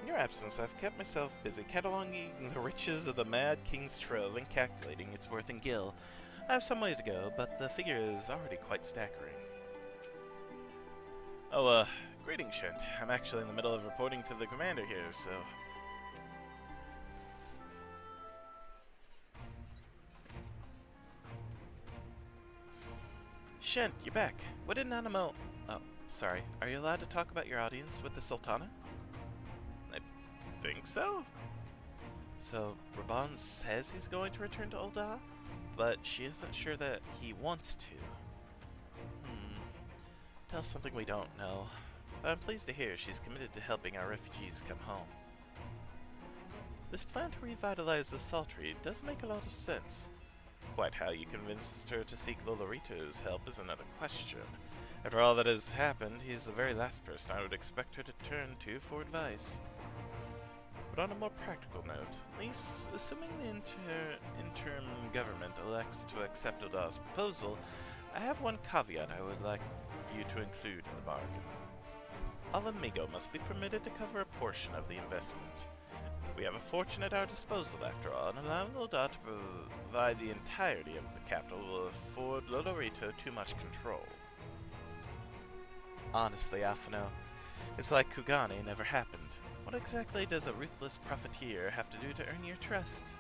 In your absence, I've kept myself busy cataloging the riches of the Mad King's trove and calculating its worth in gil. I have some way to go, but the figure is already quite staggering. Oh, greetings, Shent. I'm actually in the middle of reporting to the commander here, so... Shent, you're back. What did Nanamo... Oh, sorry. Are you allowed to talk about your audience with the Sultana? I think so. So, Raban says he's going to return to Ul'dah, but she isn't sure that he wants to. Tell us something we don't know. But I'm pleased to hear she's committed to helping our refugees come home. This plan to revitalize the Saltery does make a lot of sense. Quite how you convinced her to seek Lolorito's help is another question. After all that has happened, he's the very last person I would expect her to turn to for advice. But on a more practical note, at least assuming the interim government elects to accept Uldah's proposal, I have one caveat I would like you to include in the bargain. All Amigo must be permitted to cover a portion of the investment. We have a fortune at our disposal, after all, and allowing Ul'dah to provide the entirety of the capital will afford Lolorito too much control. Honestly, Alphino, it's like Kugane never happened. What exactly does a ruthless profiteer have to do to earn your trust?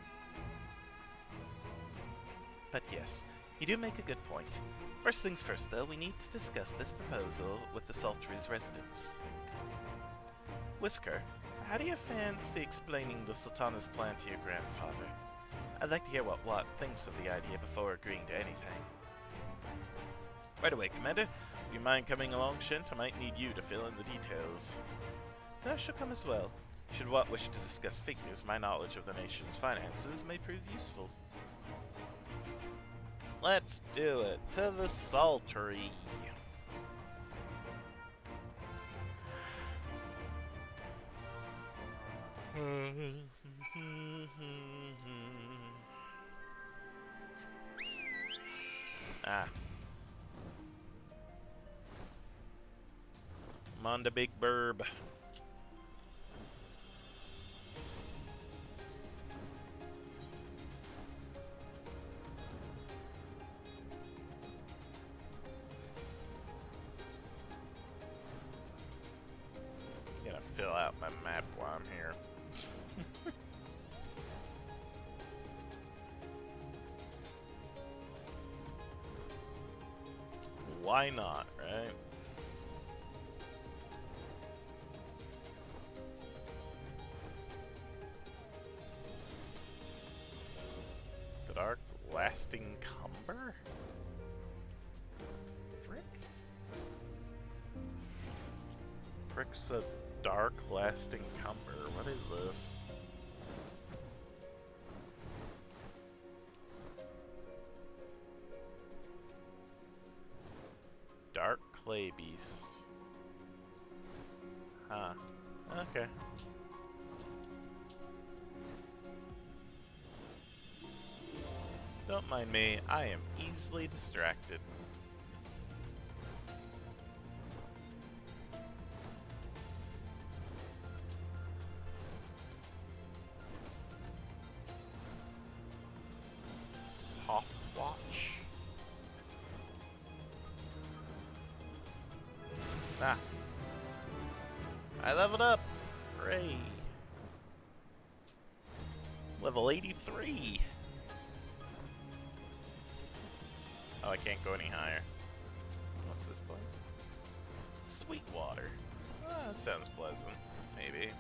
But yes, you do make a good point. First things first, though, we need to discuss this proposal with the Saltery's residents. Whisker, how do you fancy explaining the Sultana's plan to your grandfather? I'd like to hear what Watt thinks of the idea before agreeing to anything. Right away, Commander. Would you mind coming along, Shent? I might need you to fill in the details. No, she'll come as well. Should Watt wish to discuss figures, my knowledge of the nation's finances may prove useful. Let's do it. To the Saltery. Ah. I'm on the big burb. I'm gonna fill out my map while I'm here. Why not, right? The Dark Lasting Cumber? Frick? Frick's a Dark Lasting Cumber. What is this? Dark Clay Beast. Huh. Okay. Don't mind me, I am easily distracted. Softwatch? Ah. I leveled up! Hooray! Level 83! Oh, I can't go any higher. What's this place? Sweetwater. Ah, that sounds pleasant. Maybe.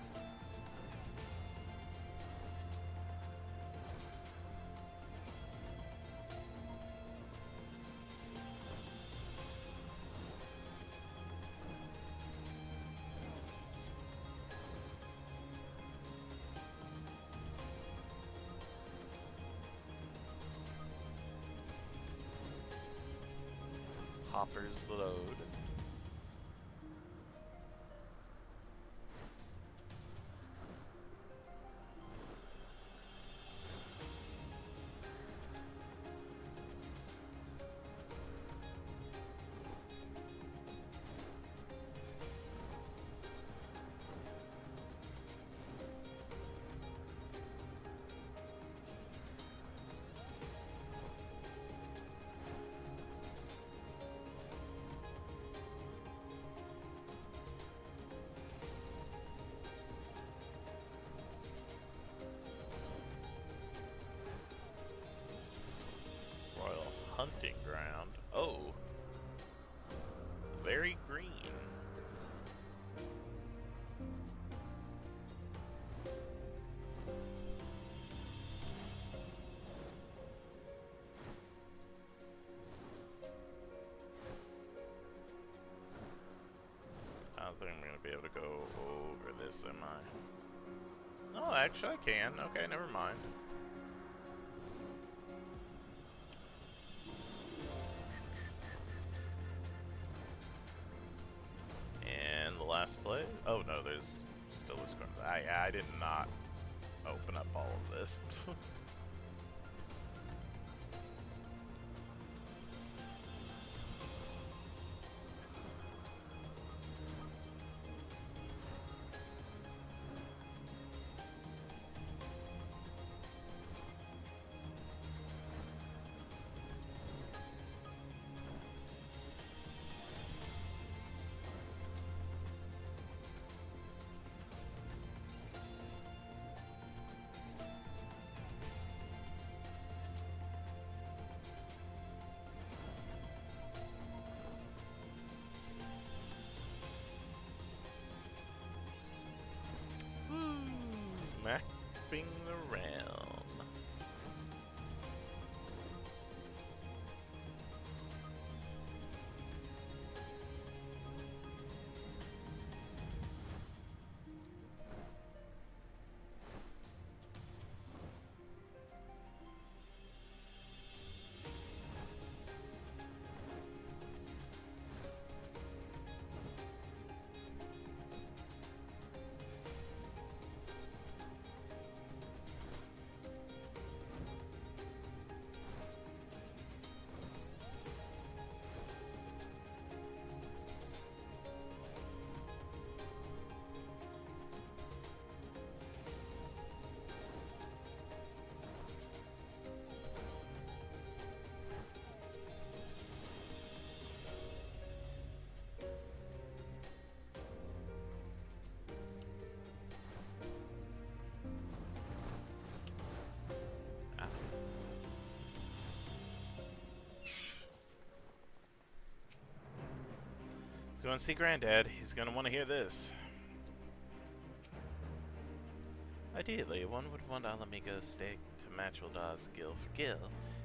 Hopper's Load. hunting ground. Oh. Very green. I don't think I'm gonna be able to go over this, am I? Oh, actually I can. Okay, never mind. And the last play. Oh no, there's still this card. I did not open up all of this. Mapping the realm. Go and see Granddad. He's gonna want to hear this. Ideally, one would want Alamigo's stake to match Ulda's gill for gill,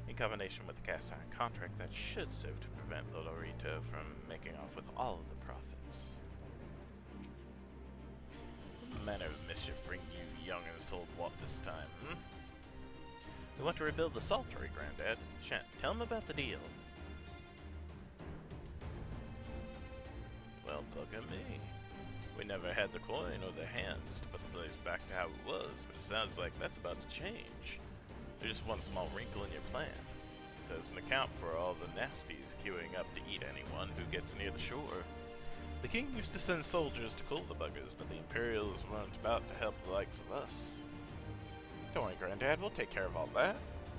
in combination with a cast iron contract that should serve to prevent Lolorito from making off with all of the profits. What manner of mischief bring you young'uns told what this time, hmm? We want to rebuild the Saltery, Granddad. Shan't, tell him about the deal. Well, bugger me. We never had the coin or the hands to put the place back to how it was, but it sounds like that's about to change. There's just one small wrinkle in your plan. So it's an account for all the nasties queuing up to eat anyone who gets near the shore. The king used to send soldiers to kill the buggers, but the Imperials weren't about to help the likes of us. Don't worry, Granddad, we'll take care of all that.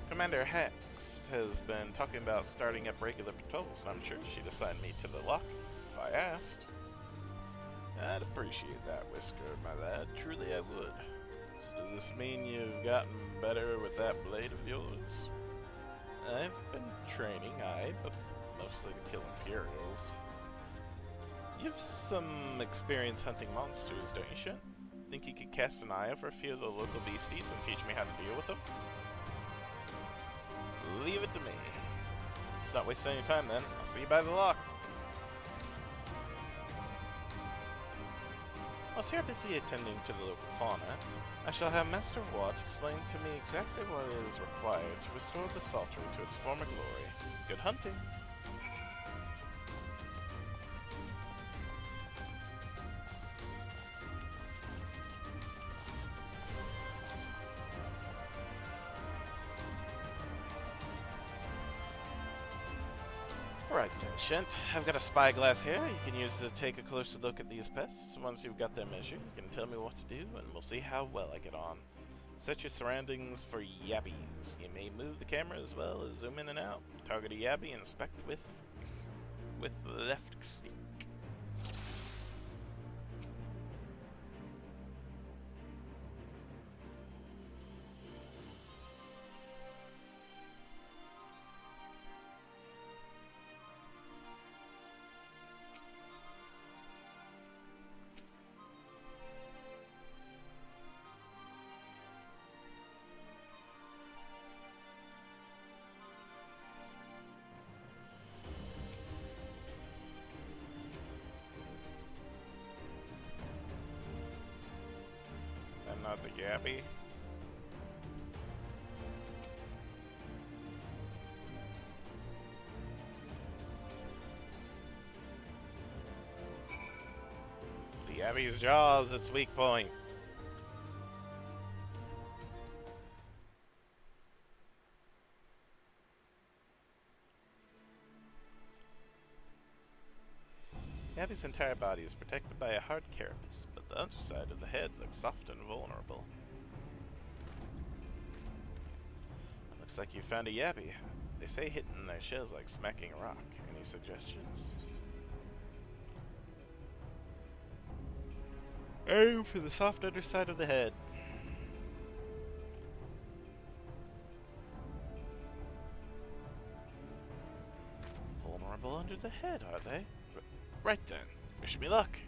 Commander Hex has been talking about starting up regular patrols, and I'm sure she'd assign me to the lock if I asked. I'd appreciate that, Whisker, my lad. Truly I would. So does this mean you've gotten better with that blade of yours? I've been training, aye, but mostly to kill Imperials. You've some experience hunting monsters, don't you, Shen? Think you could cast an eye over a few of the local beasties and teach me how to deal with them? Leave it to me. Let's not waste any time then. I'll see you by the lock. Whilst you're busy attending to the local fauna, I shall have Master Watt explain to me exactly what is required to restore the Saltery to its former glory. Good hunting! Alright then, Shent. I've got a spyglass here you can use to take a closer look at these pests. Once you've got them measured, you can tell me what to do, and we'll see how well I get on. Set your surroundings for yabbies. You may move the camera as well as zoom in and out. Target a yabby and inspect with the left click. not the Yabby. The Yabby's jaws, its weak point. Yabby's entire body is protected by a hard carapace, but the underside of the head looks soft and vulnerable. It looks like you found a Yabby. They say hitting their shells like smacking a rock. Any suggestions? Aim for the soft underside of the head. Vulnerable under the head, are they? Right then. Wish me luck.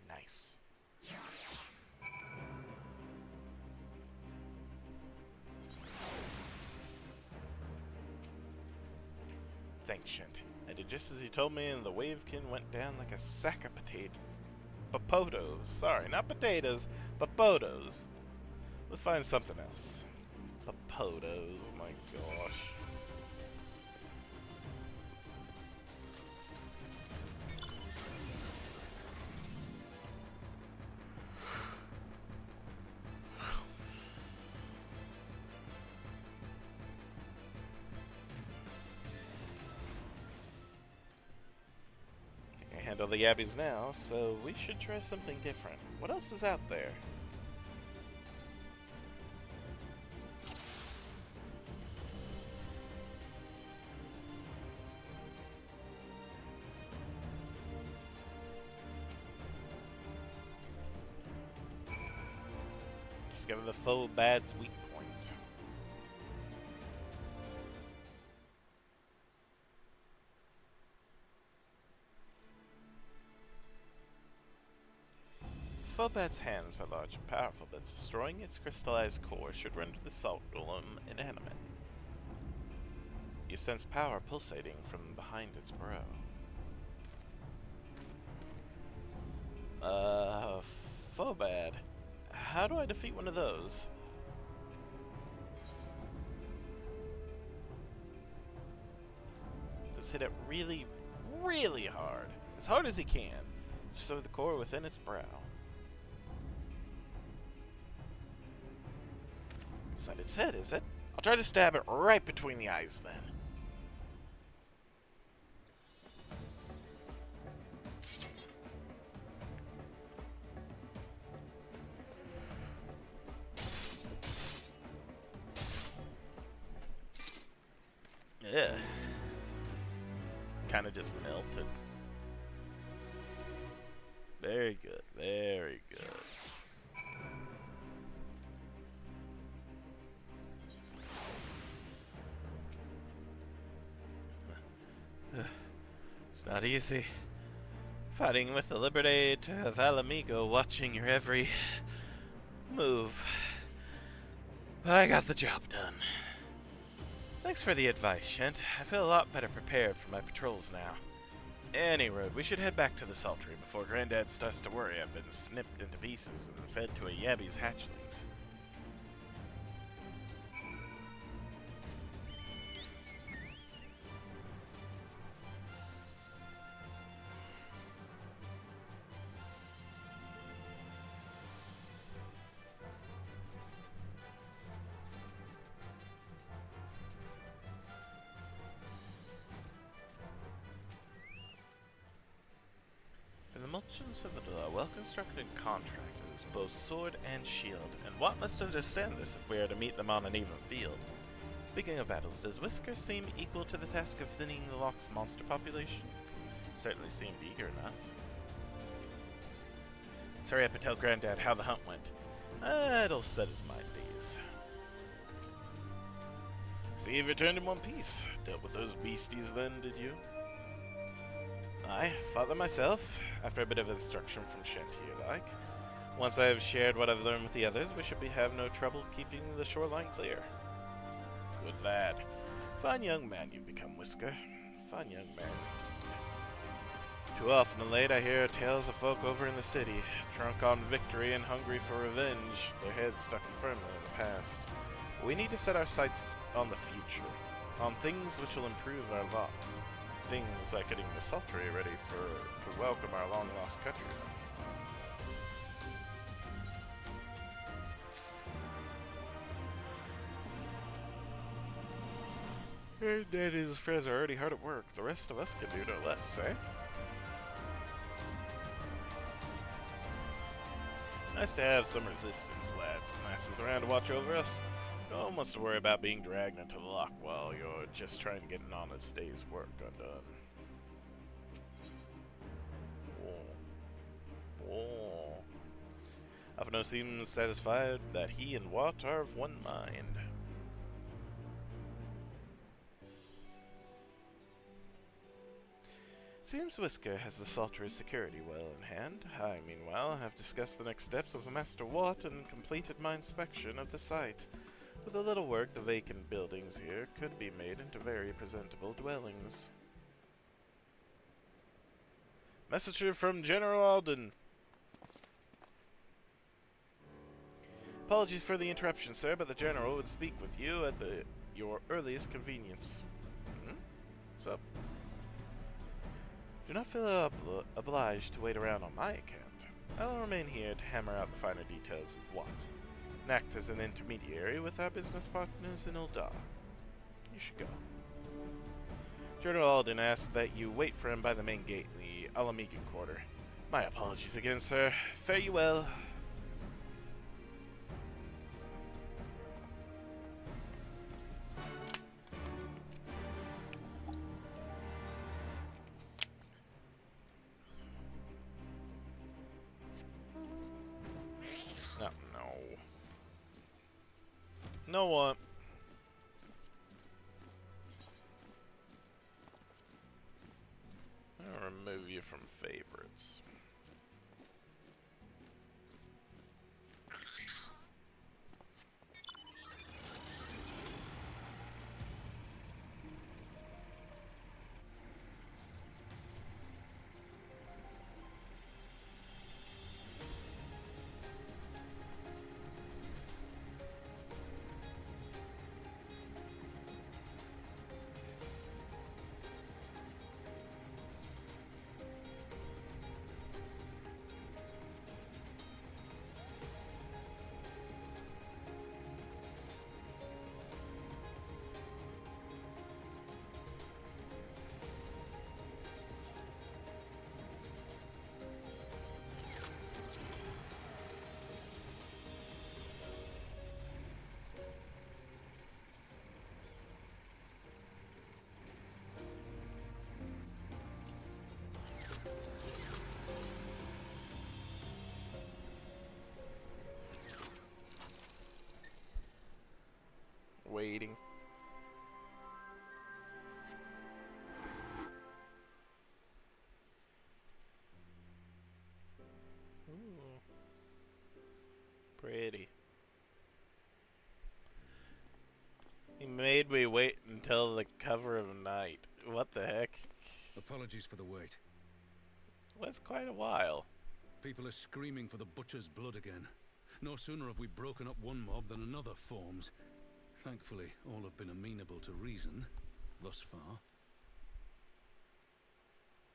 Nice. Thanks, Shint. I did just as he told me, and the wavekin went down like a sack of potatoes. Sorry, not potatoes, popotos. We'll find something else. Popotos, oh my gosh. Handle the Yabbies now, so we should try something different. What else is out there? Discover the foe bad's weak point. Fobat's hands are large and powerful, but destroying its crystallized core should render the salt golem inanimate. You sense power pulsating from behind its brow. Fobat. How do I defeat one of those? Just hit it really, really hard. As hard as he can. Just over the core within its brow. Inside its head, is it? I'll try to stab it right between the eyes then. Yeah. Kind of just melted. Very good, very good. It's not easy. Fighting with the Liberty to Valamigo, watching your every move. But I got the job done. Thanks for the advice, Shint. I feel a lot better prepared for my patrols now. Any road, we should head back to the Sultry before Granddad starts to worry I've been snipped into pieces and fed to a Yabby's hatchlings. The merchants of the well-constructed contractors, both sword and shield, and Watt must understand this if we are to meet them on an even field. Speaking of battles, does Whisker seem equal to the task of thinning the Loch's monster population? Certainly seemed eager enough. Let's hurry up and tell Granddad how the hunt went. It'll set his mind at ease. See, you returned in one piece. Dealt with those beasties then, did you? I fought them myself, after a bit of instruction from Shantier like. Once I have shared what I've learned with the others, we should have no trouble keeping the shoreline clear. Good lad. Fine young man you've become, Whisker. Fine young man. Too often of late I hear tales of folk over in the city, drunk on victory and hungry for revenge, their heads stuck firmly in the past. We need to set our sights on the future, on things which will improve our lot. Things like getting the Sultry ready to welcome our long-lost country. And his friends are already hard at work. The rest of us can do no less, eh? Nice to have some resistance, lads and lasses around to watch over us. No one wants to worry about being dragged into the lock while you're just trying to get an honest day's work undone. Avno seems satisfied that he and Watt are of one mind. Seems Whisker has the Sultry's security well in hand. I, meanwhile, have discussed the next steps with Master Watt and completed my inspection of the site. With a little work, the vacant buildings here could be made into very presentable dwellings. Messenger from General Alden. Apologies for the interruption, sir, but the General would speak with you at your earliest convenience. What's up? Do not feel obliged to wait around on my account. I'll remain here to hammer out the finer details with Watt, and act as an intermediary with our business partners in Uldar. You should go. General Alden asked that you wait for him by the main gate in the Alamigan quarter. My apologies again, sir. Fare you well. Know what? I'll remove you from favorites. Waiting. Ooh. Pretty. He made me wait until the cover of night. What the heck? Apologies for the wait. Well, it's quite a while. People are screaming for the butcher's blood again. No sooner have we broken up one mob than another forms. Thankfully, all have been amenable to reason, thus far.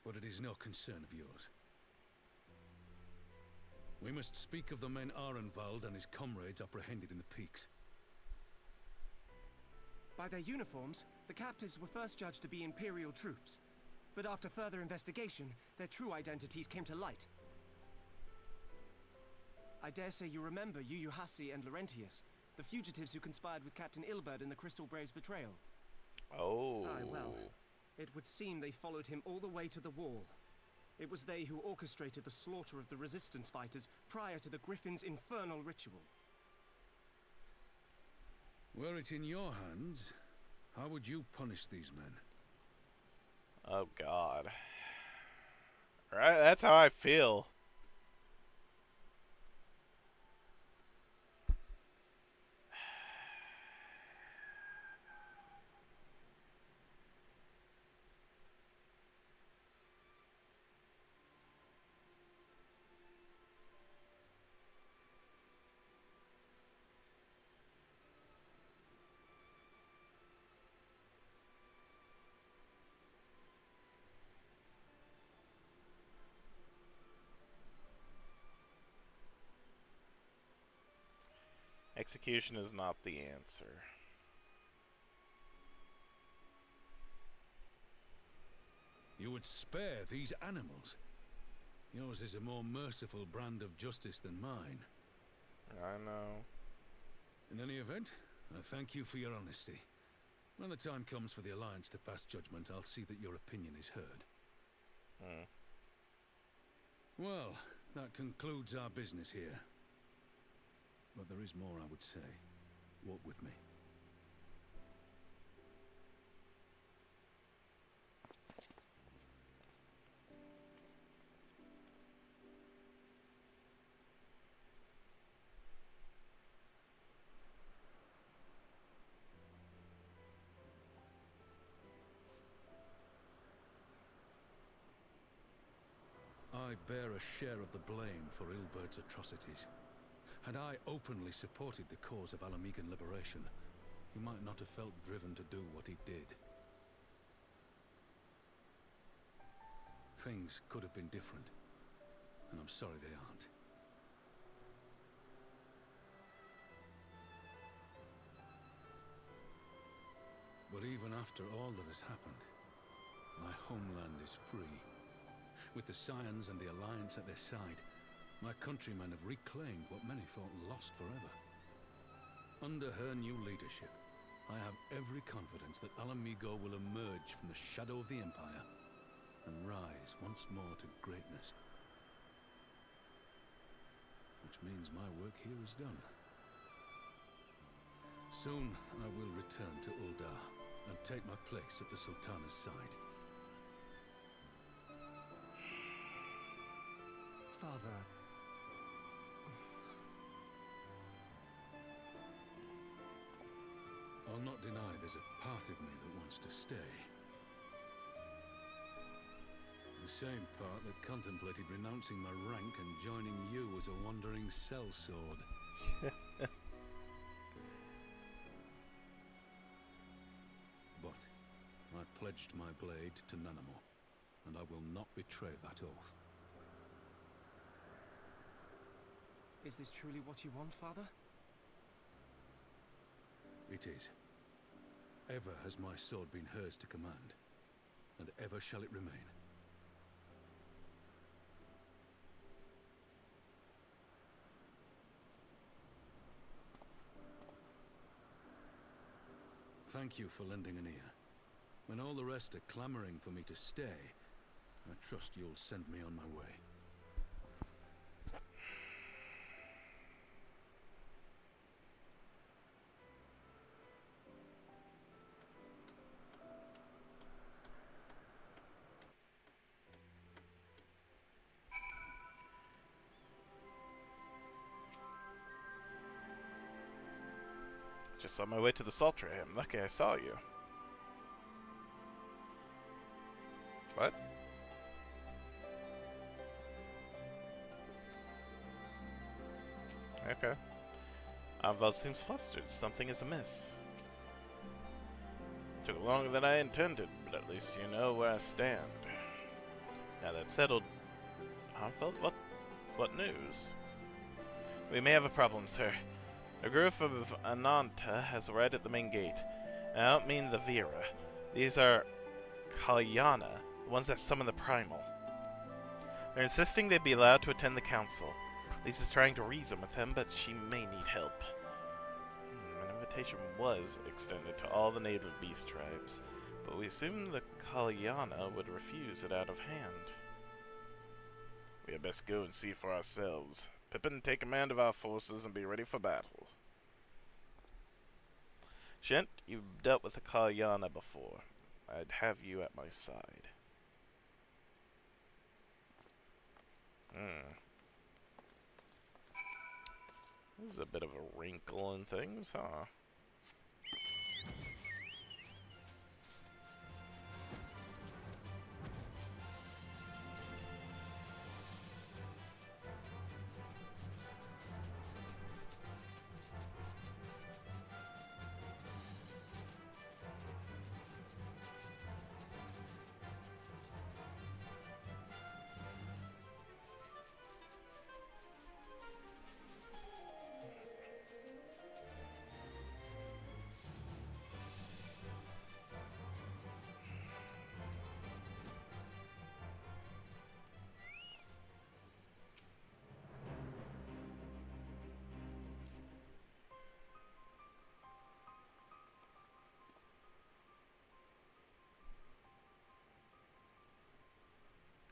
But it is no concern of yours. We must speak of the men Arenvald and his comrades apprehended in the peaks. By their uniforms, the captives were first judged to be Imperial troops. But after further investigation, their true identities came to light. I dare say you remember Yuyuhasi and Laurentius, the fugitives who conspired with Captain Ilberd in the Crystal Brave's betrayal. Oh. Aye, well, it would seem they followed him all the way to the wall. It was they who orchestrated the slaughter of the resistance fighters prior to the Griffin's infernal ritual. Were it in your hands, how would you punish these men? Oh, God. Right? That's how I feel. Execution is not the answer. You would spare these animals. Yours is a more merciful brand of justice than mine. I know. In any event, I thank you for your honesty. When the time comes for the Alliance to pass judgment, I'll see that your opinion is heard. Well, that concludes our business here. But there is more I would say. Walk with me. I bear a share of the blame for Ilbert's atrocities. Had I openly supported the cause of Alamegan liberation, he might not have felt driven to do what he did. Things could have been different, and I'm sorry they aren't. But even after all that has happened, my homeland is free. With the Scions and the Alliance at their side, my countrymen have reclaimed what many thought lost forever. Under her new leadership, I have every confidence that Alamigo will emerge from the shadow of the Empire and rise once more to greatness. Which means my work here is done. Soon I will return to Uldar and take my place at the Sultana's side. Father... I'll not deny there's a part of me that wants to stay. The same part that contemplated renouncing my rank and joining you as a wandering sellsword. But I pledged my blade to Nanamo, and I will not betray that oath. Is this truly what you want, Father? It is. Ever has my sword been hers to command, and ever shall it remain. Thank you for lending an ear. When all the rest are clamoring for me to stay, I trust you'll send me on my way. Just on my way to the Sultry. I'm lucky I saw you. What? Okay. Alval seems flustered. Something is amiss. It took longer than I intended, but at least you know where I stand. Now that's settled, Alval, what news? We may have a problem, sir. A group of Ananta has arrived at the main gate. And I don't mean the Vera. These are Kalyana, the ones that summon the Primal. They're insisting they be allowed to attend the council. Lisa's trying to reason with them, but she may need help. An invitation was extended to all the native beast tribes, but we assumed the Kalyana would refuse it out of hand. We had best go and see for ourselves. Pippin, take command of our forces and be ready for battle. Shent, you've dealt with the Kalyana before. I'd have you at my side. Hmm. This is a bit of a wrinkle in things, huh?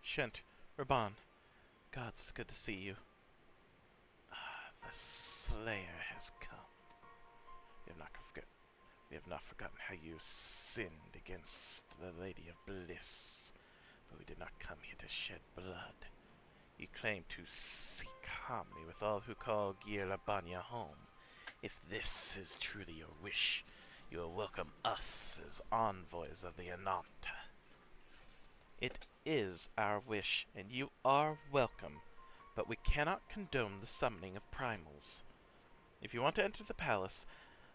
Shent, Raban, God, it's good to see you. The Slayer has come. We have not forgotten how you sinned against the Lady of Bliss, but we did not come here to shed blood. You claim to seek harmony with all who call Gyr Labanya home. If this is truly your wish, you will welcome us as envoys of the Ananta. It is our wish, and you are welcome, but we cannot condone the summoning of primals. If you want to enter the palace,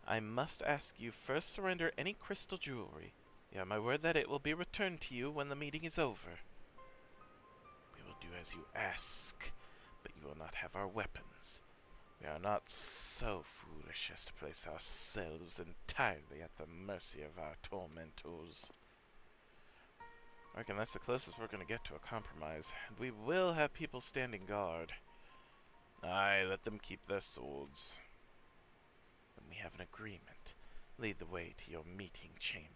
I must ask you first surrender any crystal jewelry. You have my word that it will be returned to you when the meeting is over. We will do as you ask, but you will not have our weapons. We are not so foolish as to place ourselves entirely at the mercy of our tormentors. I reckon that's the closest we're going to get to a compromise, and we will have people standing guard. Aye, let them keep their swords. When we have an agreement, lead the way to your meeting chamber.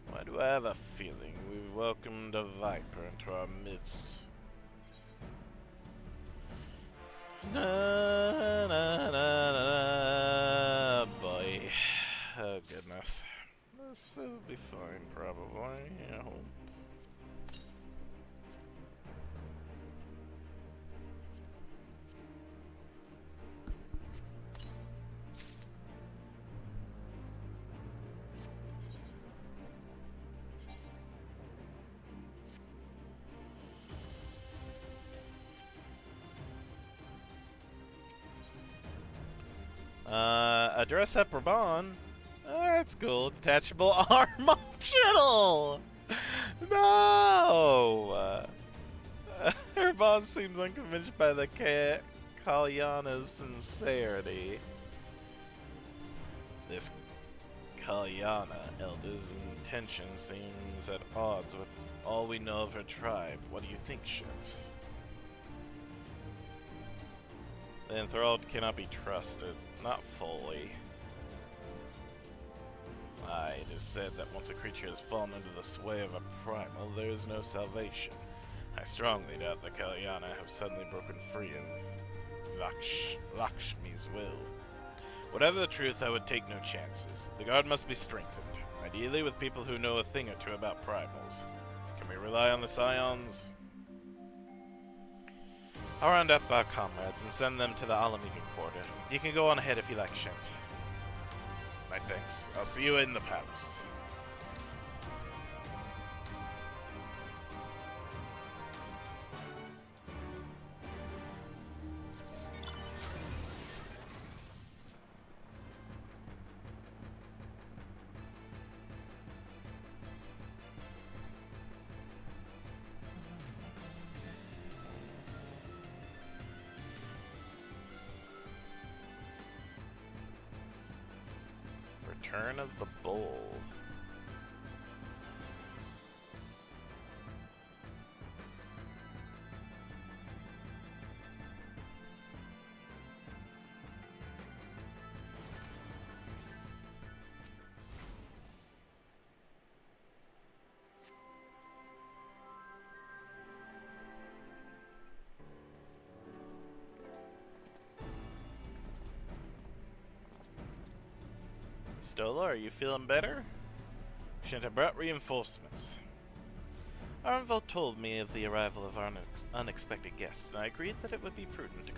Why do I have a feeling we've welcomed a viper into our midst? Na, na, na, na, boy. Oh, goodness. This will be fine, probably. I hope. Address up Raban. That's cool. Detachable arm optional! No! Raban seems unconvinced by the Kalyana's sincerity. This Kalyana Elder's intention seems at odds with all we know of her tribe. What do you think, Shit? The enthralled cannot be trusted. Not fully. Aye, it is said that once a creature has fallen under the sway of a primal, there is no salvation. I strongly doubt the Kalyana have suddenly broken free of Lakshmi's will. Whatever the truth, I would take no chances. The guard must be strengthened, ideally with people who know a thing or two about primals. Can we rely on the Scions? I'll round up our comrades and send them to the Alamigan quarter. You can go on ahead if you like, Shent. My thanks. I'll see you in the palace. Return of the Bull. Stola, are you feeling better? Shouldn't have brought reinforcements. Arnvold told me of the arrival of our unexpected guests, and I agreed that it would be prudent to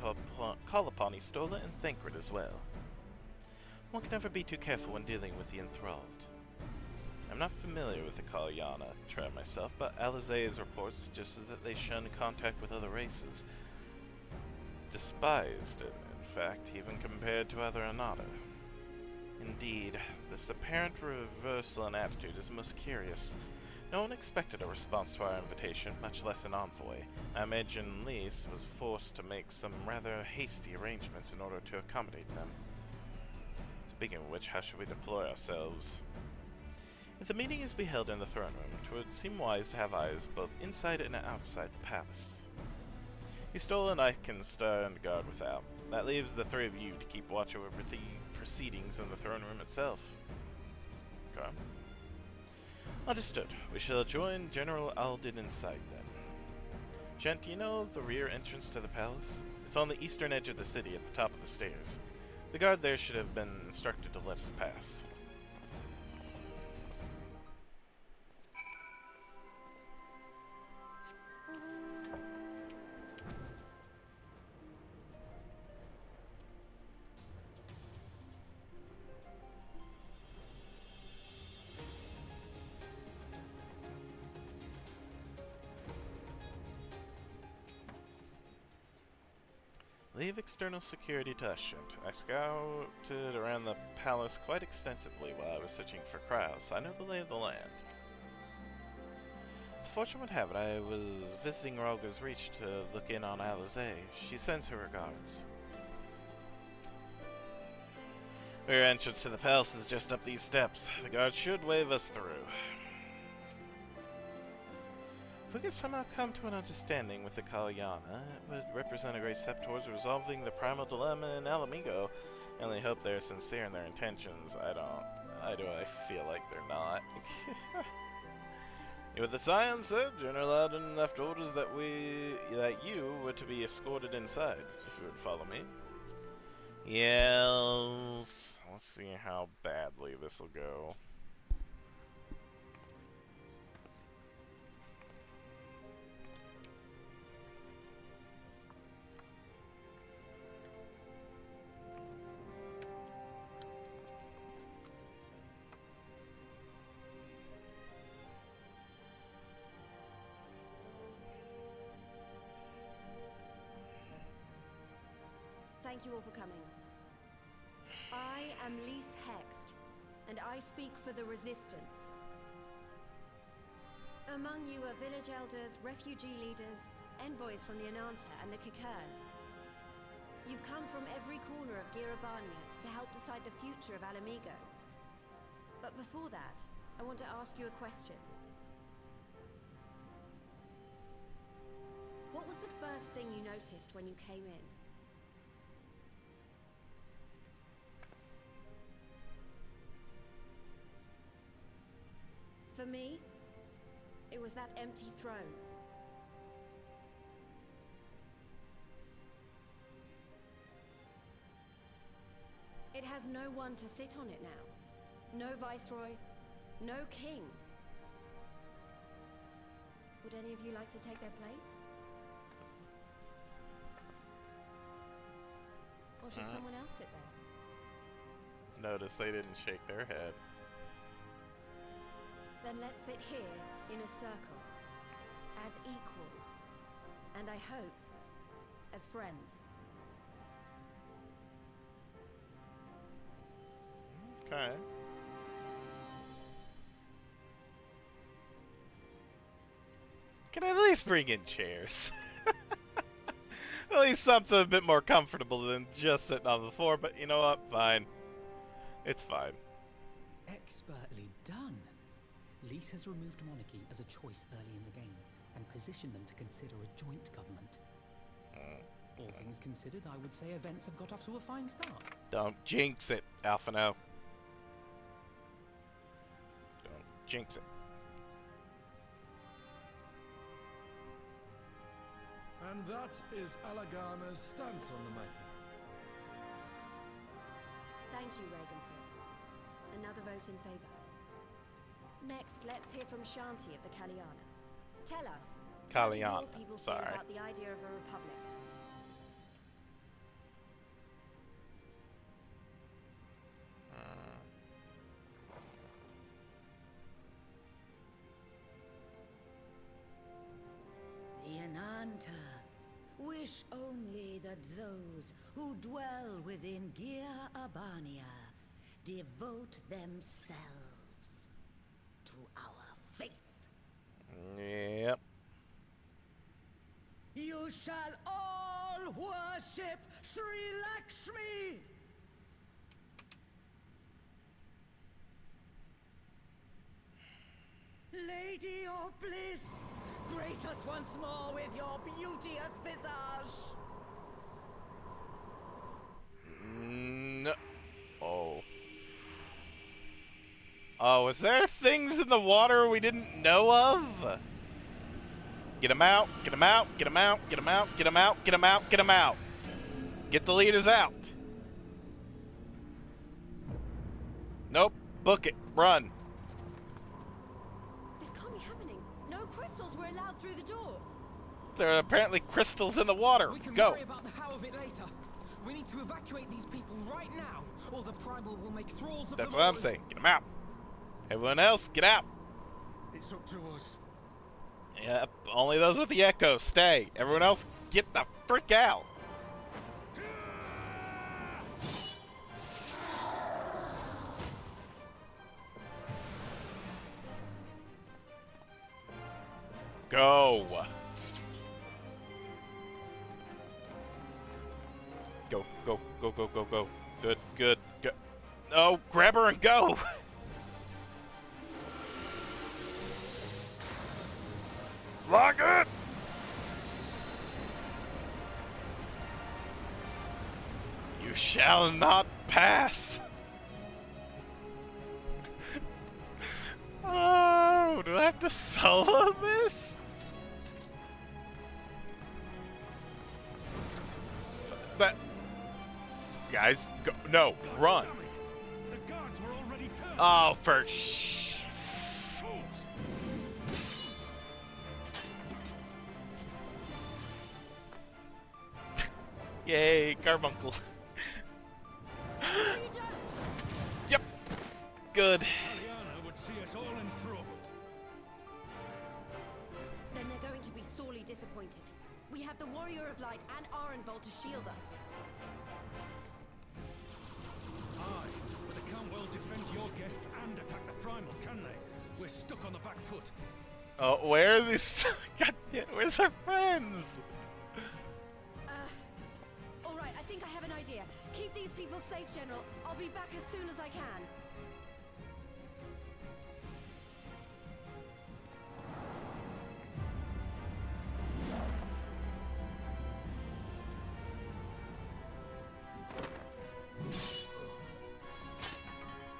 call upon Istola and Thancred as well. One can never be too careful when dealing with the enthralled. I'm not familiar with the Kalyana tribe myself, but Alizé's reports suggested that they shun contact with other races. Despised it, in fact, even compared to other Anata. Indeed, this apparent reversal in attitude is most curious. No one expected a response to our invitation, much less an envoy. I imagine Lys was forced to make some rather hasty arrangements in order to accommodate them. Speaking of which, how should we deploy ourselves? If the meeting is to be held in the throne room, it would seem wise to have eyes both inside and outside the palace. Istola and I can stand guard without. That leaves the three of you to keep watch over the proceedings in the throne room itself. Okay. Understood. We shall join General Aldin inside then. Gent, do you know the rear entrance to the palace? It's on the eastern edge of the city at the top of the stairs. The guard there should have been instructed to let us pass. Leave external security to Ushant. I scouted around the palace quite extensively while I was searching for Krauss, so I know the lay of the land. As fortune would have it, I was visiting Ralga's Reach to look in on Alizé. She sends her regards. Rear entrance to the palace is just up these steps. The guard should wave us through. If we could somehow come to an understanding with the Kalyana, it would represent a great step towards resolving the primal dilemma in Alamigo. I only hope they're sincere in their intentions. I feel like they're not. With the science, sir, General Alden left orders that you were to be escorted inside, if you would follow me. Yes. Let's see how badly this will go. Thank you all for coming. I am Lys Hext, and I speak for the Resistance. Among you are village elders, refugee leaders, envoys from the Ananta and the Kikern. You've come from every corner of Girabania to help decide the future of Alamigo. But before that, I want to ask you a question. What was the first thing you noticed when you came in? For me, it was that empty throne. It has no one to sit on it now. No viceroy, no king. Would any of you like to take their place? Or should someone else sit there? Notice they didn't shake their head. Then let's sit here in a circle, as equals, and I hope, as friends. Okay. Can I at least bring in chairs? At least something a bit more comfortable than just sitting on the floor, but you know what? Fine. It's fine. Expertly done. Lys has removed monarchy as a choice early in the game, and positioned them to consider a joint government. All things considered, I would say events have got off to a fine start. Don't jinx it, Alphino. Don't jinx it. And that is Alagana's stance on the matter. Thank you, Ragenford. another vote in favor. Next, let's hear from Shanti of the Kalyana. Tell us, how do Kalyana, your people feel sorry. about the idea of a republic? The Ananta wish only that those who dwell within Gir Abania devote themselves to our faith. Yep. You shall all worship Sri Lakshmi! Lady of bliss, grace us once more with your beauteous visage! No. Oh. Oh, is there things in the water we didn't know of? Get them out, get them out, get them out, get them out, get them out, get them out, get them out. Get the leaders out. Nope, book it, run. This can't be happening. No crystals were allowed through the door. There are apparently crystals in the water. We can Go. worry about the how of it later. We need to evacuate these people right now, or the Primal will make thralls of That's them what I'm all. saying. Get them out. Everyone else, get out. It's up to us. Yep, only those with the echo stay. Everyone else, get the frick out. Go. Go, go, go, go, go, go. Good, good, go. Oh, grab her and go. Lock it! You shall not pass. Oh, do I have to solo this? That guys, go, no, Guards, run! damn it. The guards were already turned. Oh, for Fools. yay, carbuncle. No, you don't. Yep, good. Kalyana would see us all enthralled. Then they're going to be sorely disappointed. We have the Warrior of Light and Arenvald to shield us. Aye, but they can't well defend your guests and attack the Primal, can they? We're stuck on the back foot. Oh, where is he? God damn, where's our friends? All right, I think I have an idea. Keep these people safe, General. I'll be back as soon as I can.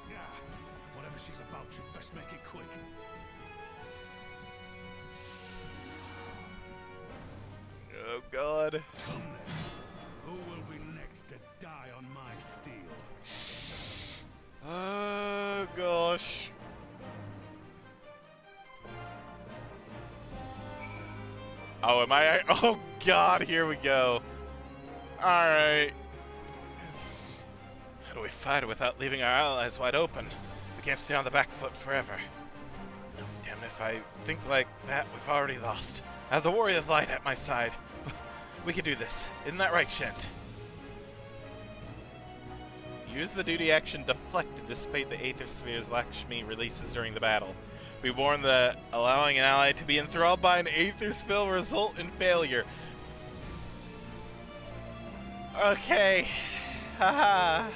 Yeah, whatever she's about, you'd best make it quick. Oh God. Come then. Who will be next to die on my steel? Oh gosh. Oh, am I? Oh God, here we go. All right. How do we fight without leaving our allies wide open? We can't stay on the back foot forever. Damn, if I think like that, we've already lost. I have the Warrior of Light at my side. We can do this. Isn't that right, Shent? Use the duty action Deflect to dissipate the Aether Sphere's Lakshmi releases during the battle. Be warned that allowing an ally to be enthralled by an Aether Sphere will result in failure. Okay. Haha.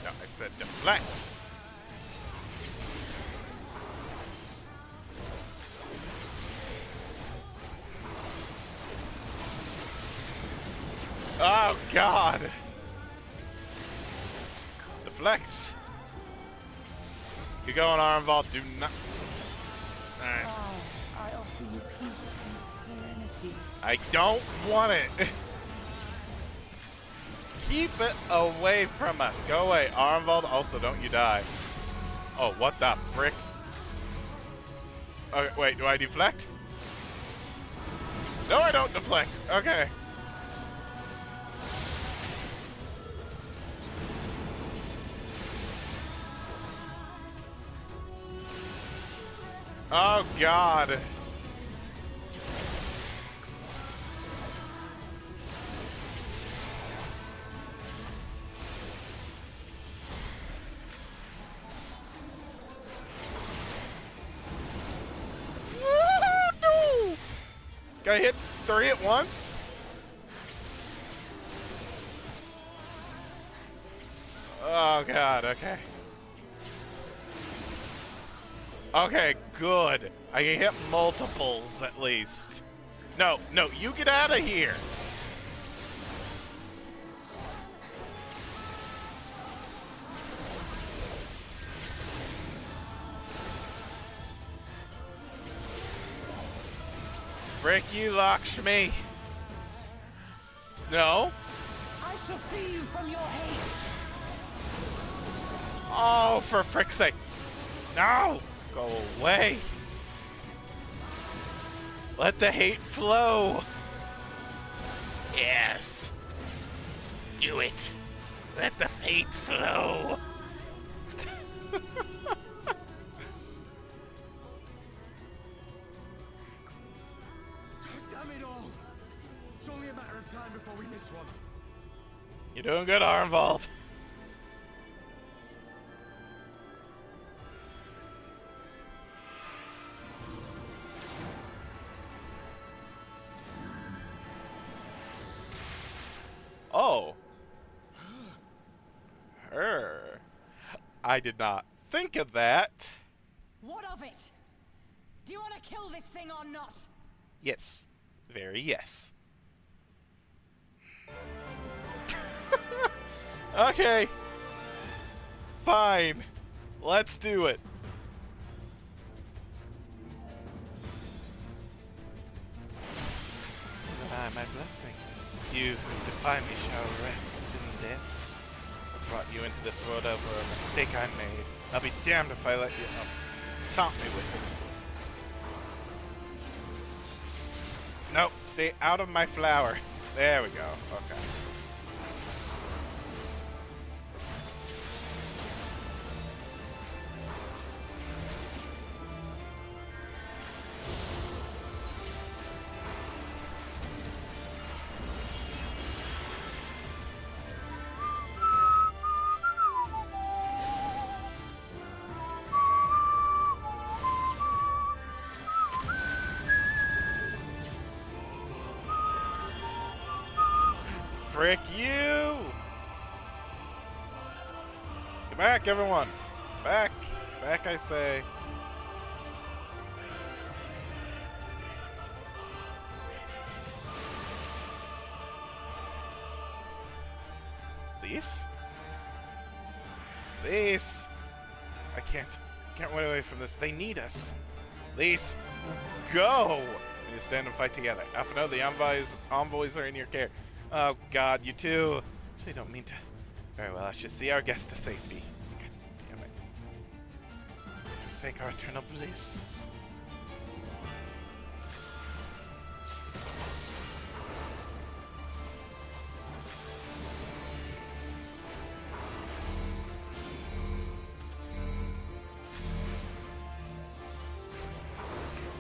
No, I said deflect. God! Deflect! You're going, Armvault. Do not. Alright. I offer you peace and serenity. I don't want it. Keep it away from us. Go away. Armvault, also don't you die. Oh, what the frick? Okay, wait, do I deflect? No, I don't deflect. Okay. Oh, God. No! Got hit 3 at once? Oh, God, okay. Okay, good. I can hit multiples at least. No, no, you get out of here. Frick you, Lakshmi. No. I shall free you from your hate. Oh, for frick's sake. No. Go away. Let the hate flow. Yes. Do it. Let the fate flow. Damn it all! It's only a matter of time before we miss one. You're doing good, Armvault. Oh. Her. I did not think of that. What of it? Do you want to kill this thing or not? Yes. Very yes. Okay. Fine. Let's do it. Ah, my blessing. You who defy me shall rest in death. I brought you into this world over a mistake I made. I'll be damned if I let you taunt me with it. Nope, stay out of my flower. There we go. Okay. Frick you! Get back, everyone! Back! Back, I say. These? These! I can't run away from this. They need us. These, go! We need to stand and fight together. Alphino, the envoys are in your care. Oh God, you two. Actually, don't mean to. Very well, I should see our guest to safety. God damn it. Forsake our eternal bliss.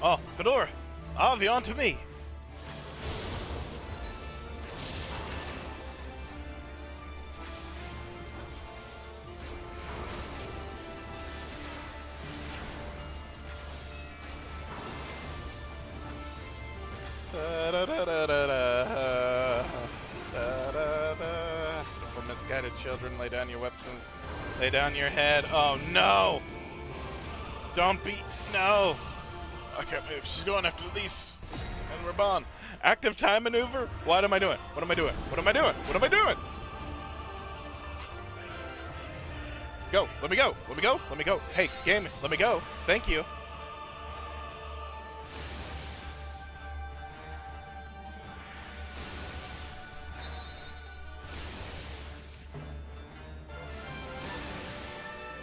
Oh, Fedora! Avi, on to me! For misguided children, lay down your weapons. Lay down your head. Oh no! Don't be. No! I can't move. She's going after Lise and Raban. Active time maneuver? What am I doing? What am I doing? What am I doing? What am I doing? Go. Let me go. Let me go. Let me go. Hey, game. Let me go. Thank you.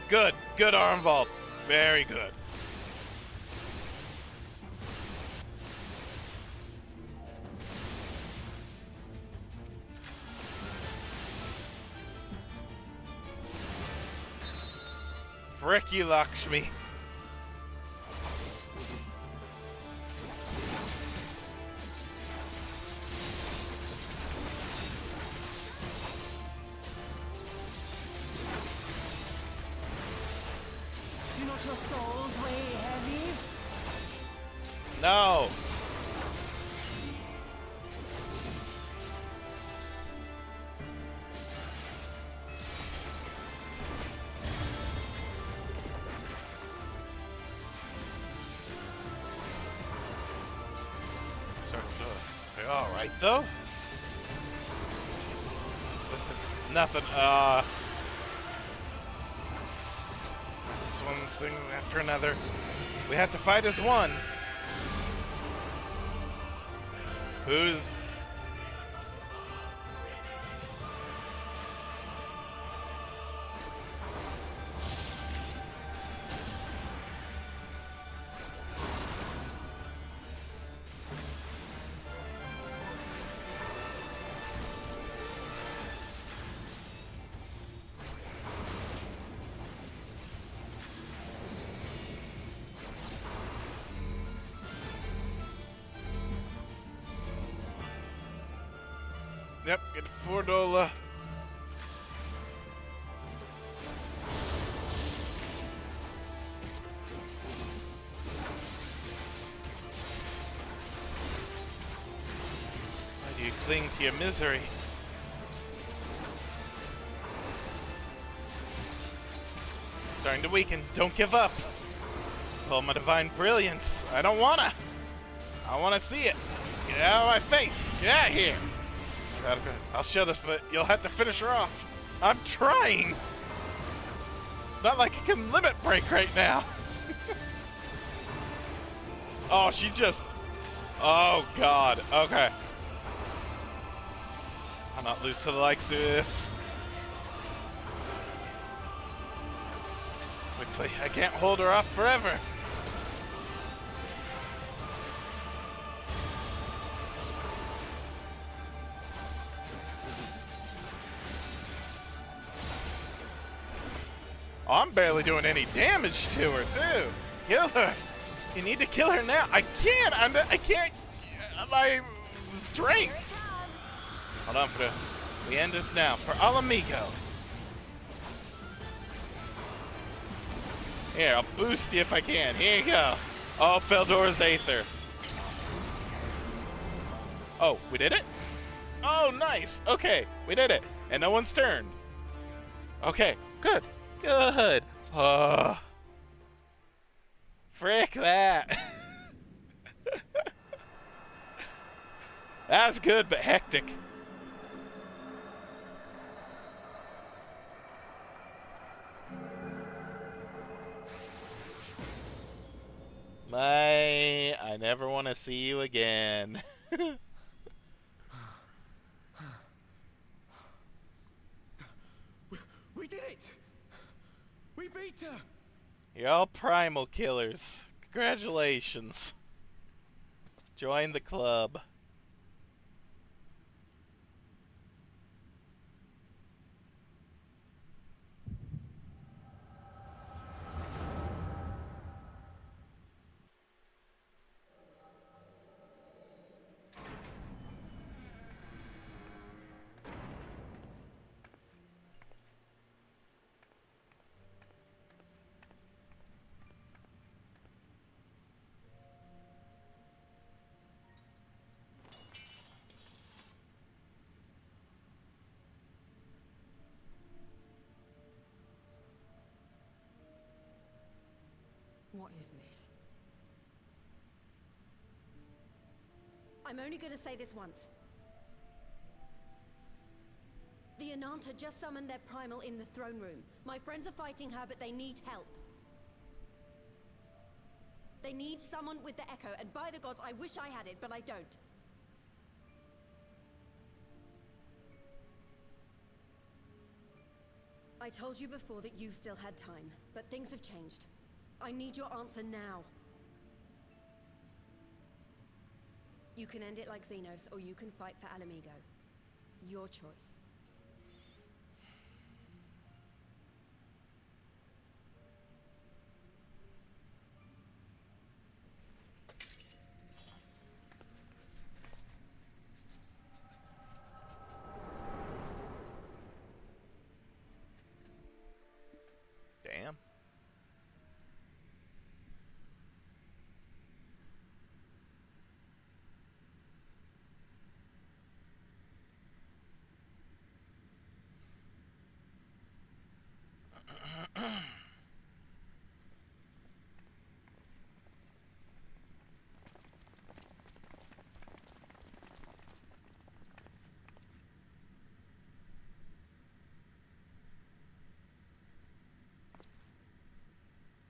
Good. Good arm vault. Very good. Frick you, Lakshmi. Do not your souls weigh heavy? No. All right, though. This is nothing. This one thing after another. We have to fight as one. Who's... Yep, get Fordola. Why do you cling to your misery? Starting to weaken. Don't give up. Pull my divine brilliance. I don't wanna. I wanna see it. Get out of my face. Get out of here. I'll show this, but you'll have to finish her off. I'm trying. Not like I can limit break right now. Oh, she just... Oh, God. Okay. I'm not lose to the likes of this. Quickly. I can't hold her off forever. Oh, I'm barely doing any damage to her, too. Kill her. You need to kill her now. I can't. I can't. My strength. Hold on, we end this now. For Alamigo. Here, I'll boost you if I can. Here you go. Oh, Feldora's Aether. Oh, we did it? Oh, nice. Okay, we did it. And no one's turned. Okay, good. Good. Frick that. That's good, but hectic. I never want to see you again. We did it! We beat her! You're all primal killers. Congratulations. Join the club. What is this? I'm only gonna say this once. The Ananta just summoned their primal in the throne room. My friends are fighting her, but they need help. They need someone with the Echo, and by the gods, I wish I had it, but I don't. I told you before that you still had time, but things have changed. I need your answer now. You can end it like Xenos, or you can fight for Alamigo. Your choice. Damn.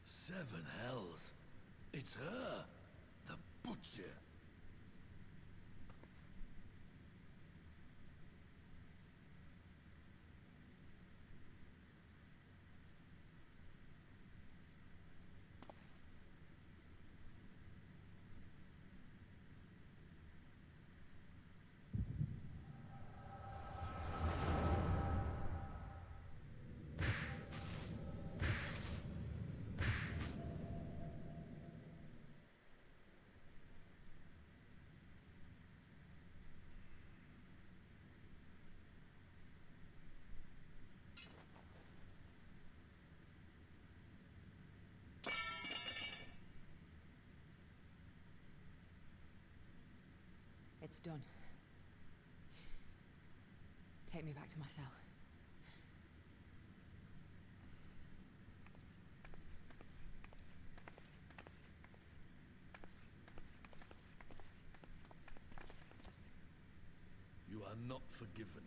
Seven hells. It's her. The Butcher. It's done. Take me back to my cell. You are not forgiven.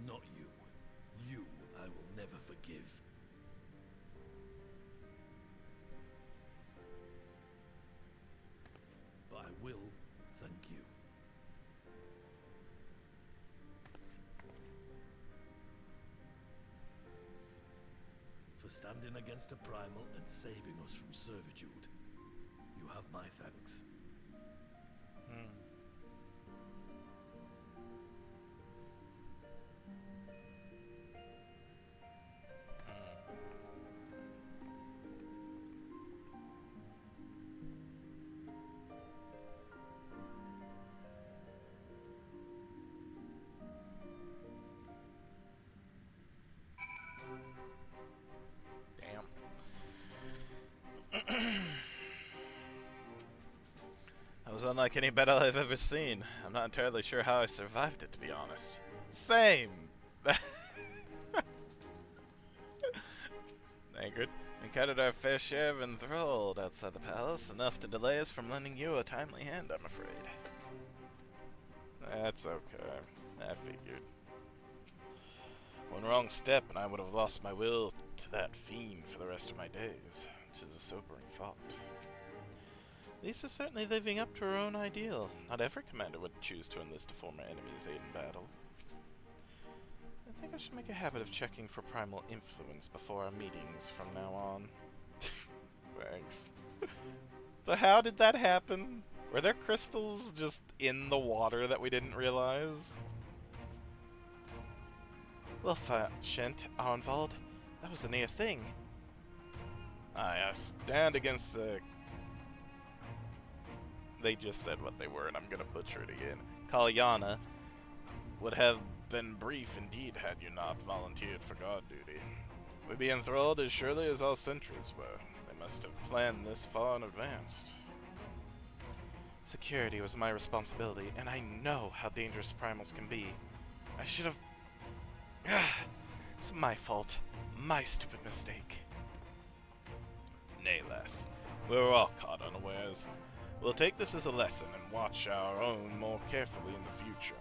Not you. You I will never forgive. But I will thank you. For standing against a primal and saving us from servitude. You have my thanks. Damn. That was unlike any battle I've ever seen. I'm not entirely sure how I survived it, to be honest. Same! Angered, we encountered our fair share of enthralled outside the palace, enough to delay us from lending you a timely hand, I'm afraid. That's okay. I figured. One wrong step and I would have lost my will to that fiend for the rest of my days, which is a sobering thought. Lisa's certainly living up to her own ideal. Not every commander would choose to enlist a former enemy's aid in battle. I think I should make a habit of checking for primal influence before our meetings from now on. Thanks. So how did that happen? Were there crystals just in the water that we didn't realize? Well, Shent, Arnvald, that was a near thing. I stand against they just said what they were, and I'm gonna butcher it again. Kalyana would have been brief indeed had you not volunteered for guard duty. We'd be enthralled as surely as all sentries were. They must have planned this far in advance. Security was my responsibility, and I know how dangerous primals can be. I should have... It's my fault. My stupid mistake. Nay, lass. We were all caught unawares. We'll take this as a lesson and watch our own more carefully in the future.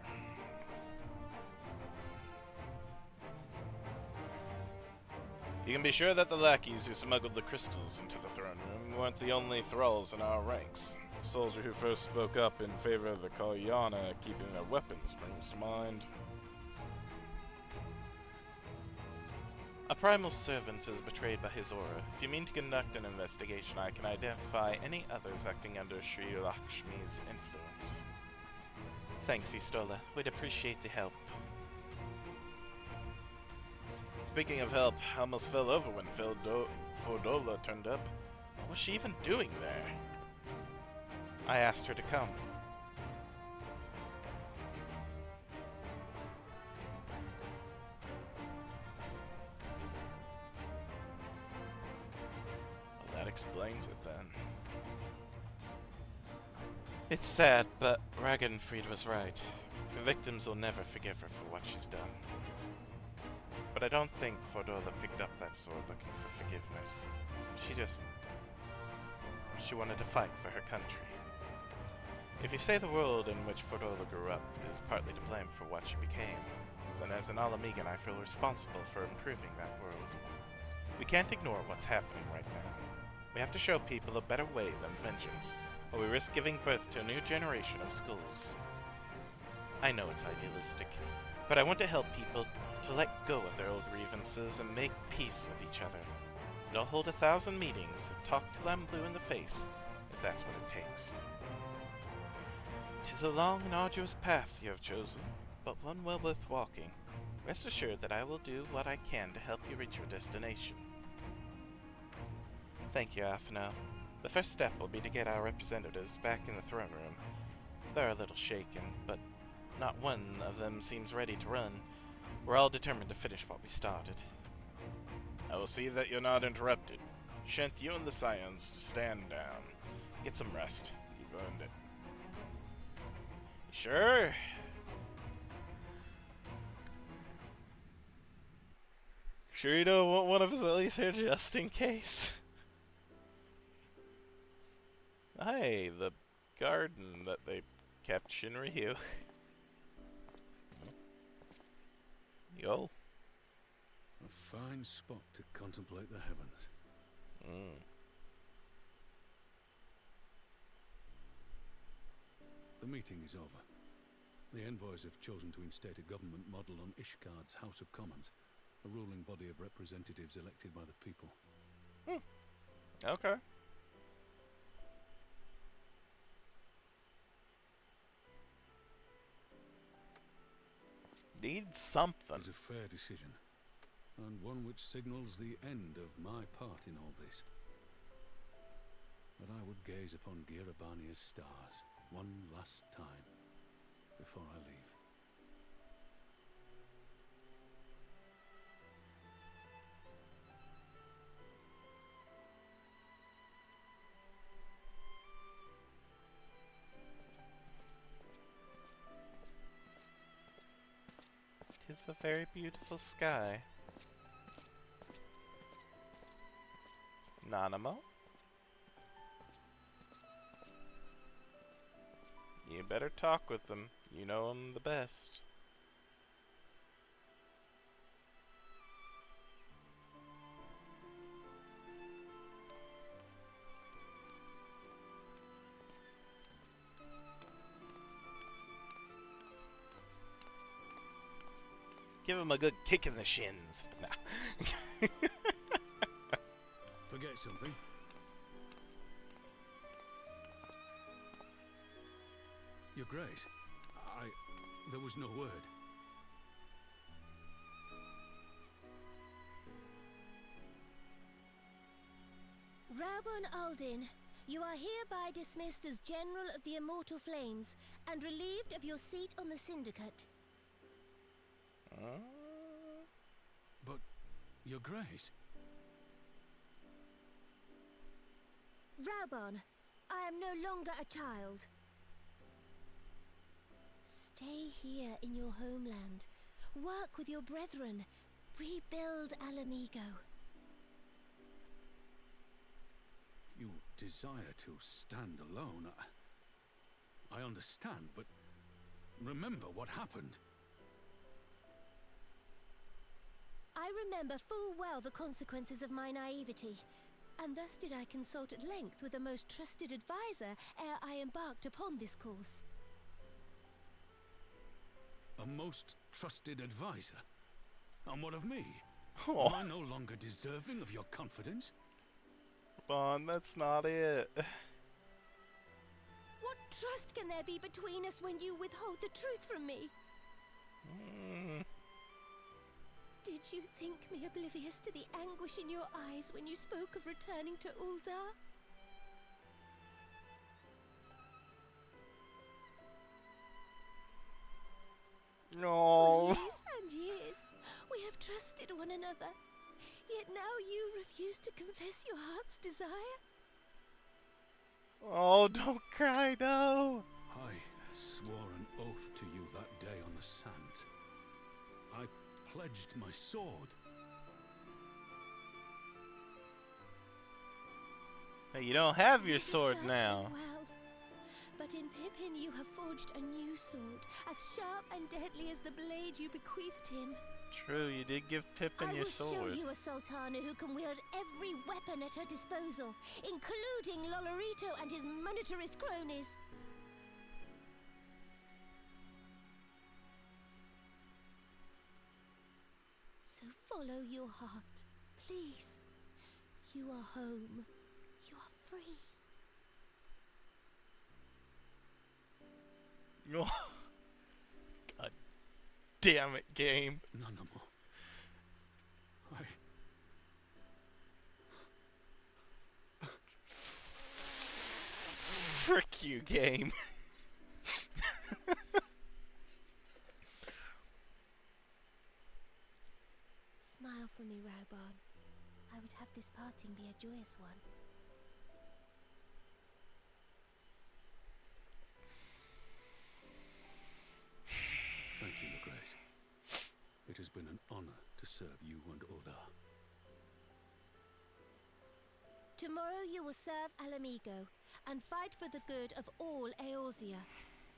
You can be sure that the lackeys who smuggled the crystals into the throne room weren't the only thralls in our ranks. The soldier who first spoke up in favor of the Kalyana keeping their weapons springs to mind. A primal servant is betrayed by his aura. If you mean to conduct an investigation, I can identify any others acting under Sri Lakshmi's influence. Thanks, Istola. We'd appreciate the help. Speaking of help, I almost fell over when Fordola turned up. What was she even doing there? I asked her to come. Well, that explains it then. It's sad, but Ragnfried was right. The victims will never forgive her for what she's done. But I don't think Fordola picked up that sword looking for forgiveness. She wanted to fight for her country. If you say the world in which Fordola grew up is partly to blame for what she became, then as an Alamegan I feel responsible for improving that world. We can't ignore what's happening right now. We have to show people a better way than vengeance, or we risk giving birth to a new generation of skulls. I know it's idealistic, but I want to help people to let go of their old grievances and make peace with each other. And I'll hold 1,000 meetings and talk till I'm blue in the face, if that's what it takes. 'Tis a long and arduous path you have chosen, but one well worth walking. Rest assured that I will do what I can to help you reach your destination. Thank you, Aphno. The first step will be to get our representatives back in the throne room. They're a little shaken, but not one of them seems ready to run. We're all determined to finish what we started. I will see that you're not interrupted. Shent, you and the Scions stand down. Get some rest. You've earned it. Sure. Sure you don't want one of us at least here just in case? Hey, the garden that they kept Shinryu. Yo. A fine spot to contemplate the heavens. The meeting is over. The envoys have chosen to instate a government model on Ishgard's House of Commons, a ruling body of representatives elected by the people. Okay. Need something. It's a fair decision, and one which signals the end of my part in all this. That I would gaze upon Girabania's stars one last time before I leave. It's a very beautiful sky. Nanamo? You better talk with them. You know them the best. Give him a good kick in the shins. Nah. Forget something? Your Grace, there was no word. Rabon Aldin, you are hereby dismissed as General of the Immortal Flames and relieved of your seat on the Syndicate. But, Your Grace... Rabon, I am no longer a child. Stay here in your homeland. Work with your brethren. rebuild Alamigo. You desire to stand alone. I understand, but remember what happened. I remember full well the consequences of my naivety, and thus did I consult at length with a most trusted advisor ere I embarked upon this course. A most trusted advisor? And what of me? Oh. Am I no longer deserving of your confidence? Bond, that's not it. What trust can there be between us when you withhold the truth from me? Did you think me oblivious to the anguish in your eyes when you spoke of returning to Uldar? No. For years and years, we have trusted one another. Yet now you refuse to confess your heart's desire? Oh, don't cry, no. I swore an oath to you that day on the sands. I pledged my sword. Hey, you don't have your You sword served now. me well, but in Pippin you have forged a new sword, as sharp and deadly as the blade you bequeathed him. True, you did give Pippin your I will show sword. you a sultana who can wield every weapon at her disposal, including Lolorito and his monetarist cronies. So follow your heart, please. You are home. You are free. Oh. God damn it, game. No more. Frick you, game. Smile for me, Raubon. I would have this parting be a joyous one. Thank you, Your Grace. It has been an honor to serve you and Uldar. Tomorrow you will serve Alamigo and fight for the good of all Eorzea.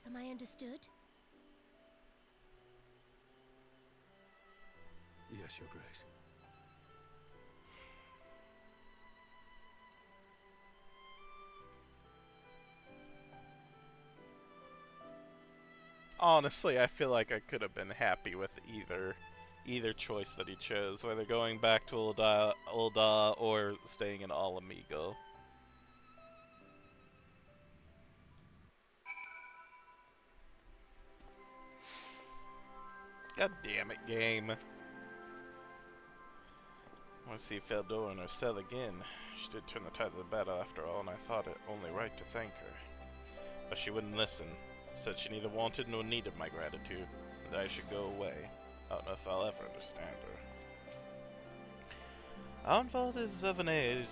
Am I understood? Yes, Your Grace. Honestly, I feel like I could have been happy with either choice that he chose, whether going back to Ul'dah or staying in Alamigo. God damn it, game. I want to see Feldor in her cell again. She did turn the tide of the battle after all, and I thought it only right to thank her. But she wouldn't listen. Said she neither wanted nor needed my gratitude, that I should go away. I don't know if I'll ever understand her. Arnvald is of an age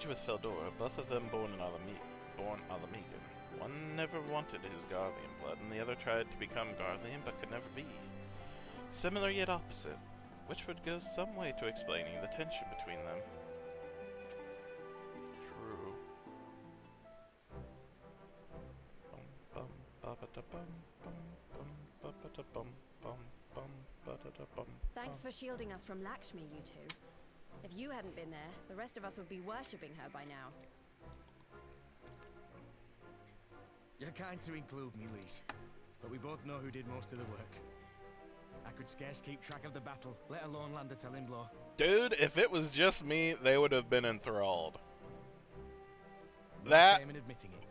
with Feldor, both of them born Alamigan. One never wanted his Garlean blood, and the other tried to become Garlean, but could never be. Similar yet opposite, which would go some way to explaining the tension between them. True. Thanks for shielding us from Lakshmi, you two. If you hadn't been there, the rest of us would be worshipping her by now. You're kind to include me, Lise, but we both know who did most of the work. I could scarce keep track of the battle, let alone land a telling blow. Dude, if it was just me, they would have been enthralled. No That shame in admitting it.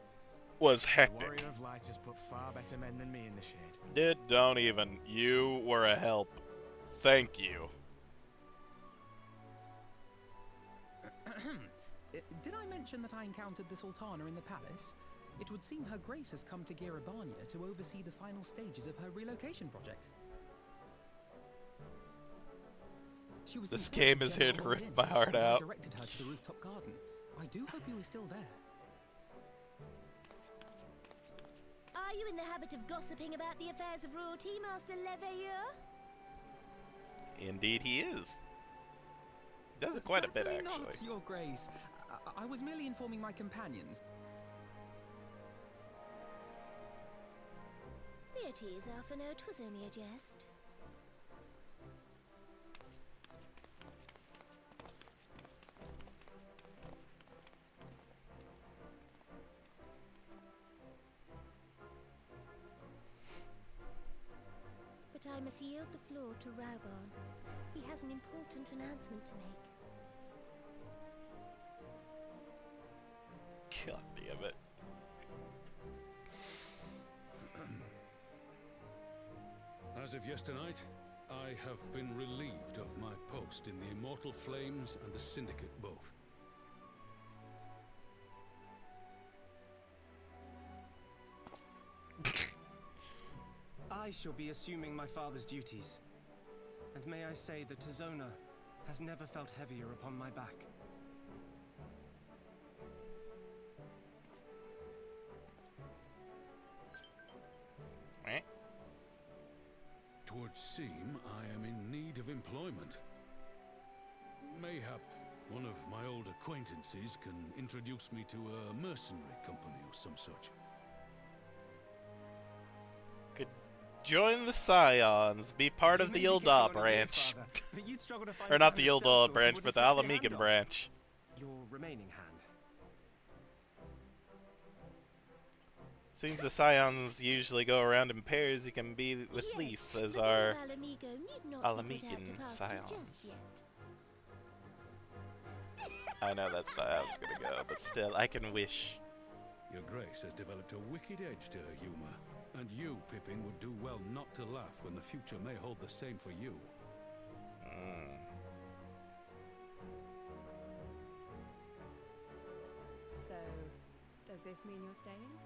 was The hectic. Warrior of Light has put far better men than me in the shade. Dude, don't even. You were a help. Thank you. Did I mention that I encountered the Sultana in the palace? It would seem Her Grace has come to Girabania to oversee the final stages of her relocation project. She was This in search game of is here to General rip Lin, my heart and I out. directed her to the rooftop garden. I do hope he was still there. Are you in the habit of gossiping about the affairs of royalty, Master Leveilleur? Indeed he is. He does it But quite a bit, certainly actually. not, Your Grace. I was merely informing my companions. Be at ease, Alphino. 'Twas only a jest. But I must yield the floor to Raubarn. He has an important announcement to make. God damn it. As of yesternight, I have been relieved of my post in the Immortal Flames and the Syndicate both. I shall be assuming my father's duties. And may I say that Tizona has never felt heavier upon my back. Right? Twould seem I am in need of employment. Mayhap one of my old acquaintances can introduce me to a mercenary company or some such. Could join the Scions, be part of the Ildar branch. Or not the Ildar branch, but the Alamegan branch. Your remaining hand. Seems the Scions usually go around in pairs. You can be with Lise as our Alamegan Scions. I know that's not how it's gonna go, but still, I can wish. Your Grace has developed a wicked edge to her humor, and you, Pippin, would do well not to laugh when the future may hold the same for you. So, does this mean you're staying?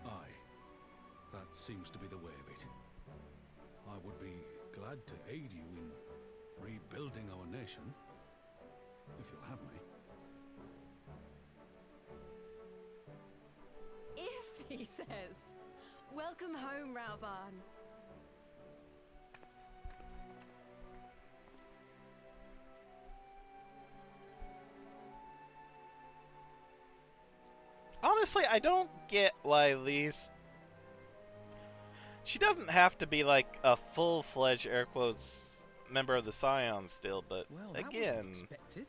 Aye, that seems to be the way of it. I would be glad to aid you in rebuilding our nation, if you'll have me. If, he says. Welcome home, Raubarn. Honestly, I don't get why Lise... She doesn't have to be like a full-fledged, air quotes, member of the Scions still, but Well, that again, wasn't expected.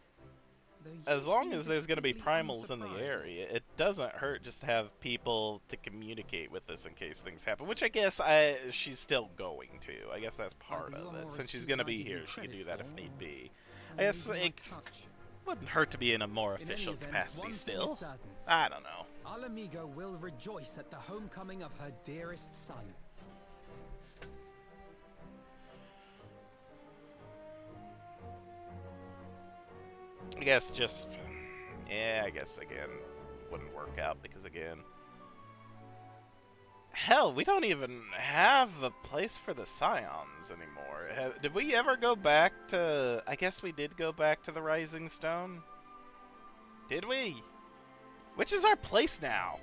Though you as long seem as there's going to be distinctly primals in the unsurprised. area, it doesn't hurt just to have people to communicate with us in case things happen, which I guess she's still going to. I guess that's part Either of you're it. more Since she's astute going to than I be give you here, she can credit do that if for, need be. or I guess maybe my it touch. wouldn't hurt to be in a more In any official event, capacity one thing still. is certain. I don't know. Alamigo will rejoice at the homecoming of her dearest son. I guess just... Yeah, I guess, again, wouldn't work out because, again... Hell, we don't even have a place for the Scions anymore. Did we ever go back to... I guess we did go back to the Rising Stone? Did we? Which is our place now?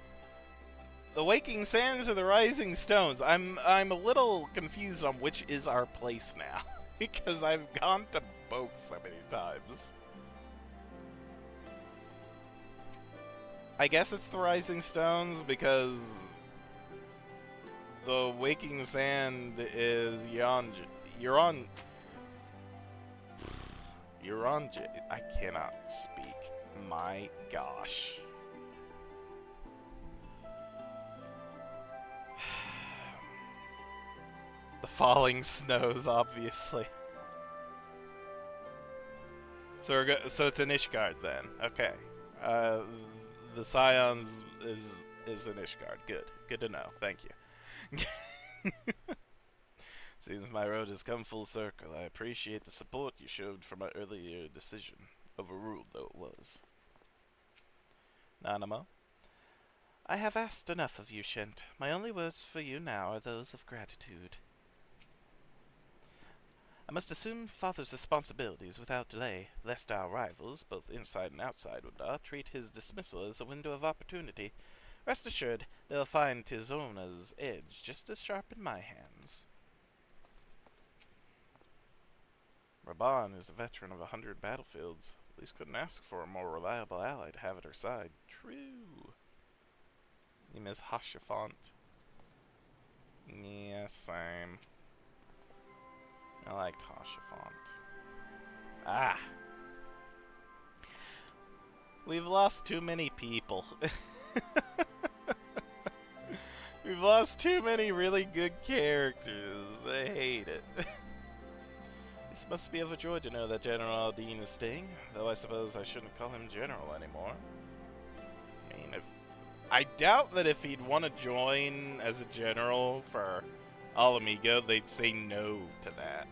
The Waking Sands or the Rising Stones? I'm a little confused on which is our place now. Because I've gone to both so many times. I guess it's the Rising Stones because the Waking Sand is Euronj. I cannot speak. My gosh. The falling snows, obviously. So it's an Ishgard then. Okay. The Scions is an Ishgard. Good to know. Thank you. Seems my road has come full circle. I appreciate the support you showed for my earlier decision, overruled though it was. Nanamo? I have asked enough of you, Shent. My only words for you now are those of gratitude. I must assume Father's responsibilities without delay, lest our rivals, both inside and outside Undar, treat his dismissal as a window of opportunity. Rest assured, they'll find Tizona's edge just as sharp in my hands. Raban is a veteran of 100 battlefields. Lise couldn't ask for a more reliable ally to have at her side. True. You miss Hashafont. Yeah, same. I liked Hashafont. Ah! We've lost too many people. We've lost too many really good characters. I hate it. This must be overjoyed to know that General Aldine is staying, though I suppose I shouldn't call him General anymore. I mean, I doubt that if he'd want to join as a general for Alamigo, they'd say no to that.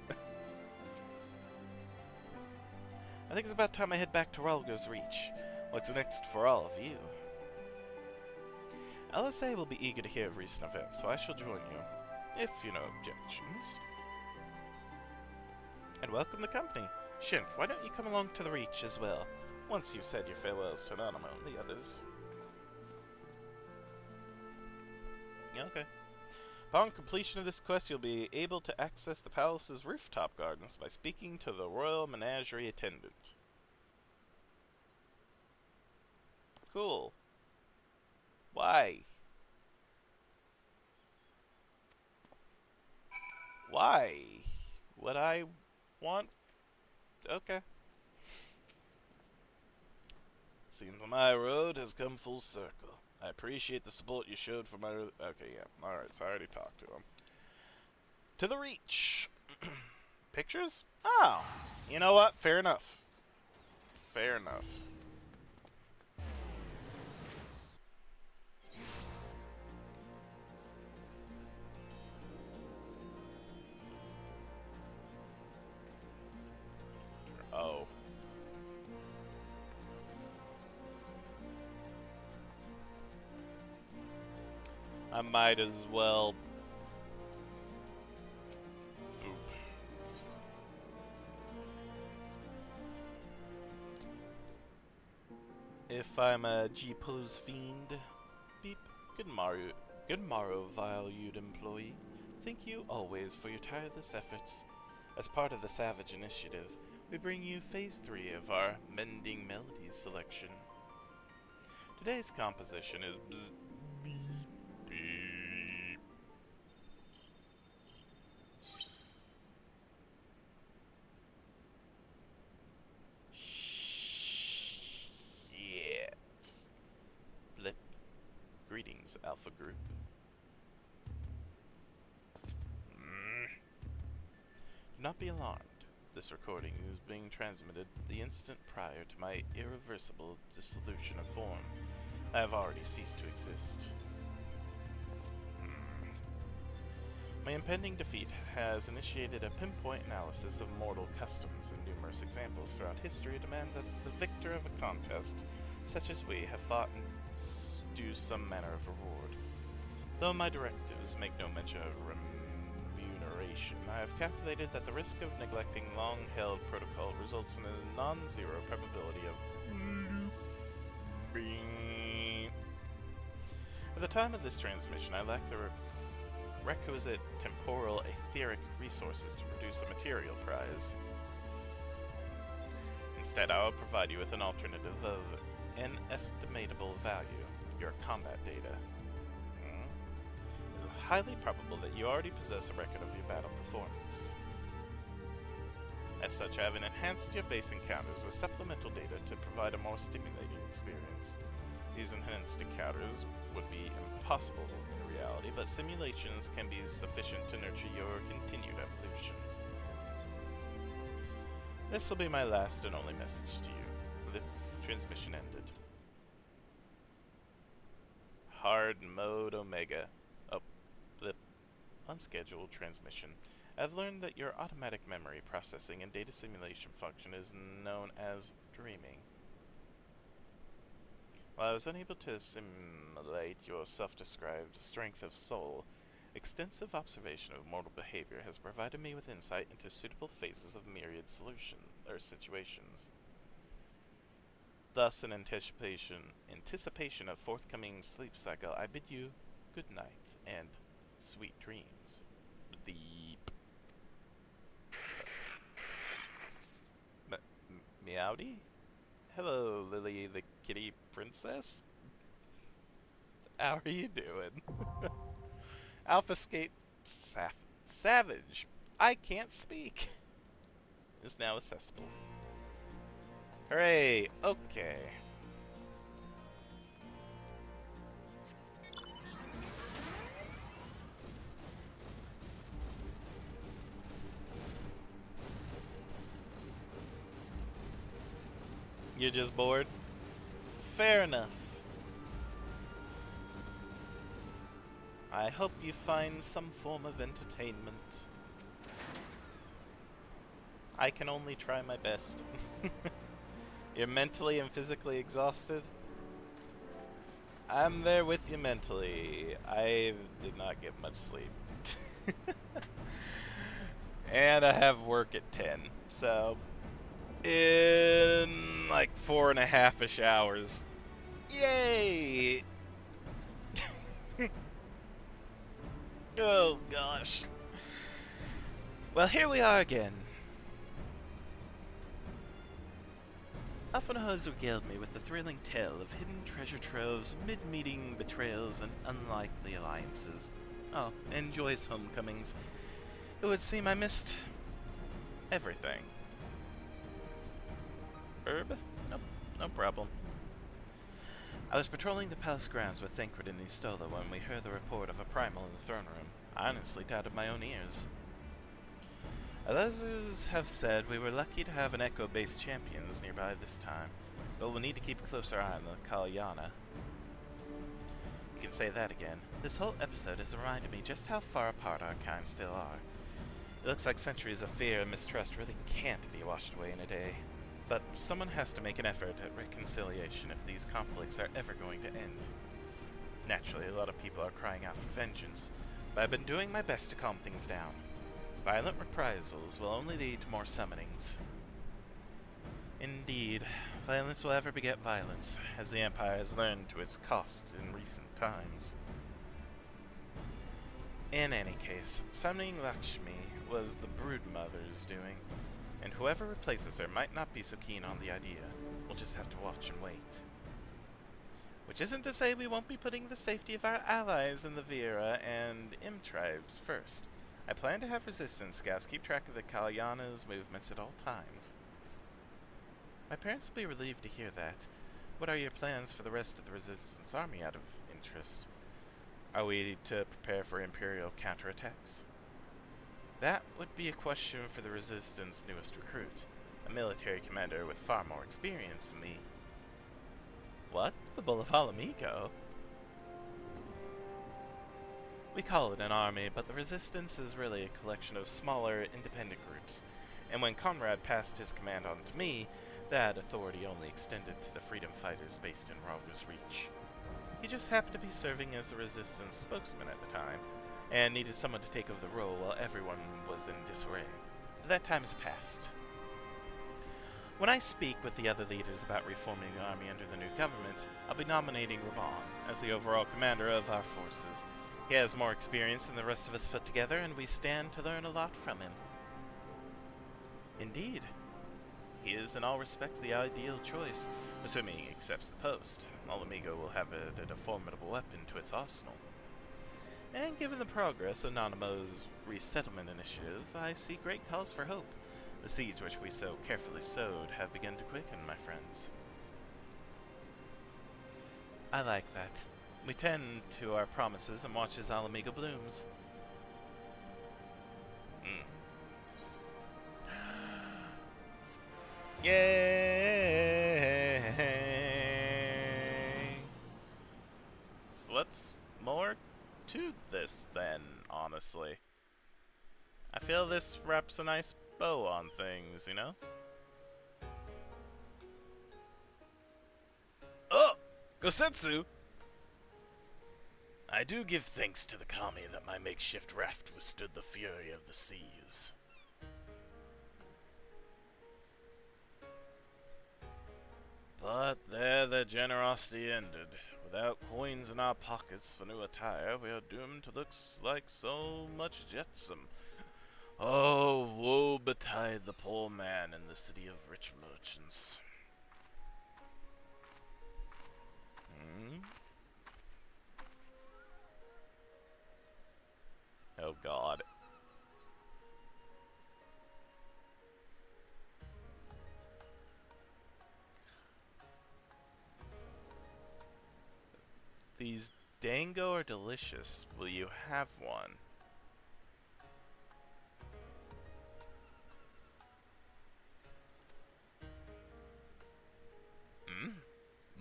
I think it's about time I head back to Ralga's Reach. What's next for all of you? LSA will be eager to hear of recent events, so I shall join you, if you no objections. And welcome the company. Shinf, why don't you come along to the Reach as well, once you've said your farewells to Nanamo and the others. Yeah, okay. Upon completion of this quest, you'll be able to access the palace's rooftop gardens by speaking to the Royal Menagerie attendant. Cool. Why? Why would I want... Okay. Seems my road has come full circle. I appreciate the support you showed for my... Okay, yeah. Alright, so I already talked to him. To the Reach. Pictures? Oh. You know what? Fair enough. Fair enough. Oh. I might as well... Boop. If I'm a G-pose fiend... Beep. Good morrow, valued employee. Thank you always for your tireless efforts. As part of the Savage Initiative, we bring you Phase 3 of our Mending Melodies selection. Today's composition is bzz, beep, beep. Shit. Blip. Greetings, Alpha Group. Do not be alarmed. This recording is being transmitted the instant prior to my irreversible dissolution of form. I have already ceased to exist. My impending defeat has initiated a pinpoint analysis of mortal customs, and numerous examples throughout history demand that the victor of a contest, such as we, have fought and due some manner of reward. Though my directives make no mention of remuneration, I have calculated that the risk of neglecting long-held protocol results in a non-zero probability of being. At the time of this transmission, I lack the requisite temporal etheric resources to produce a material prize. Instead, I will provide you with an alternative of inestimable value, your combat data. It is highly probable that you already possess a record of your battle performance. As such, I have enhanced your base encounters with supplemental data to provide a more stimulating experience. These enhanced encounters would be impossible in reality, but simulations can be sufficient to nurture your continued evolution. This will be my last and only message to you. The transmission ended. Hard mode Omega. Oh, blip. Unscheduled transmission. I've learned that your automatic memory processing and data simulation function is known as dreaming. While I was unable to simulate your self-described strength of soul, extensive observation of mortal behavior has provided me with insight into suitable phases of myriad situations. Thus, in anticipation of forthcoming sleep cycle, I bid you good night and sweet dreams. Deep. Meowdy? Hello, Lily the kitty princess. How are you doing? Alphascape Savage. I can't speak. Is now accessible. Hooray! Okay. You're just bored? Fair enough. I hope you find some form of entertainment. I can only try my best. You're mentally and physically exhausted? I'm there with you mentally. I did not get much sleep. And I have work at 10, so in like 4.5-ish hours. Yay! Oh gosh. Well, here we are again. Often has regaled me with the thrilling tale of hidden treasure troves, mid-meeting betrayals, and unlikely alliances. Oh, and joyous homecomings. It would seem I missed everything. Herb? Nope, no problem. I was patrolling the palace grounds with Thancred and Istola when we heard the report of a primal in the throne room. I honestly doubted my own ears. Others have said we were lucky to have an Echo-based champions nearby this time, but we'll need to keep a closer eye on the Kalyana. You can say that again. This whole episode has reminded me just how far apart our kind still are. It looks like centuries of fear and mistrust really can't be washed away in a day. But someone has to make an effort at reconciliation if these conflicts are ever going to end. Naturally, a lot of people are crying out for vengeance, but I've been doing my best to calm things down. Violent reprisals will only lead to more summonings. Indeed, violence will ever beget violence, as the Empire has learned to its cost in recent times. In any case, summoning Lakshmi was the Broodmother's doing, and whoever replaces her might not be so keen on the idea. We'll just have to watch and wait. Which isn't to say we won't be putting the safety of our allies in the Vera and Im tribes first. I plan to have resistance scouts keep track of the Kalyana's movements at all times. My parents will be relieved to hear that. What are your plans for the rest of the resistance army out of interest? Are we to prepare for Imperial counterattacks? That would be a question for the resistance newest recruit, a military commander with far more experience than me. What? The Bull of Alamigo? We call it an army, but the resistance is really a collection of smaller, independent groups, and when Conrad passed his command on to me, that authority only extended to the freedom fighters based in Rauger's Reach. He just happened to be serving as the resistance spokesman at the time, and needed someone to take over the role while everyone was in disarray. That time has passed. When I speak with the other leaders about reforming the army under the new government, I'll be nominating Raban as the overall commander of our forces. He has more experience than the rest of us put together, and we stand to learn a lot from him. Indeed. He is in all respects the ideal choice, assuming he accepts the post. Alamigo will have added a formidable weapon to its arsenal. And given the progress of Nanamo's resettlement initiative, I see great cause for hope. The seeds which we so carefully sowed have begun to quicken, my friends. I like that. We tend to our promises and watch as Alamigo blooms. Yay! So let's more to this then, honestly. I feel this wraps a nice bow on things, you know? Oh! Gosetsu! I do give thanks to the kami that my makeshift raft withstood the fury of the seas. But there their generosity ended. Without coins in our pockets for new attire, we are doomed to look like so much jetsam. Oh, woe betide the poor man in the city of rich merchants. Oh God. These dango are delicious. Will you have one?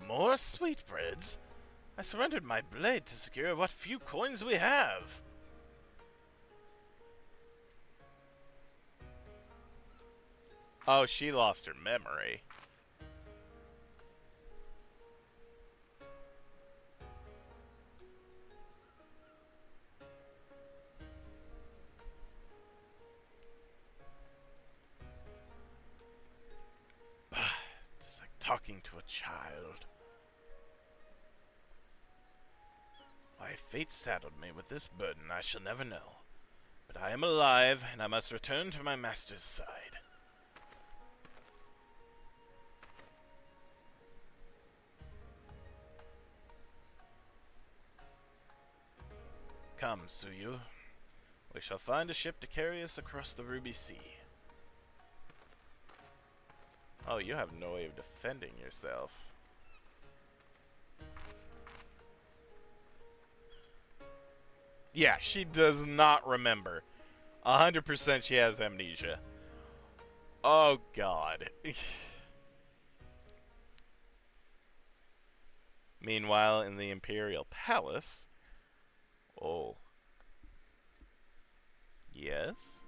More sweetbreads? I surrendered my blade to secure what few coins we have. Oh, she lost her memory. It's like talking to a child. Why fate saddled me with this burden I shall never know. But I am alive, and I must return to my master's side. Come, Suyu. We shall find a ship to carry us across the Ruby Sea. Oh, you have no way of defending yourself. Yeah, she does not remember. 100% she has amnesia. Oh, God. Meanwhile, in the Imperial Palace... Oh. Yes?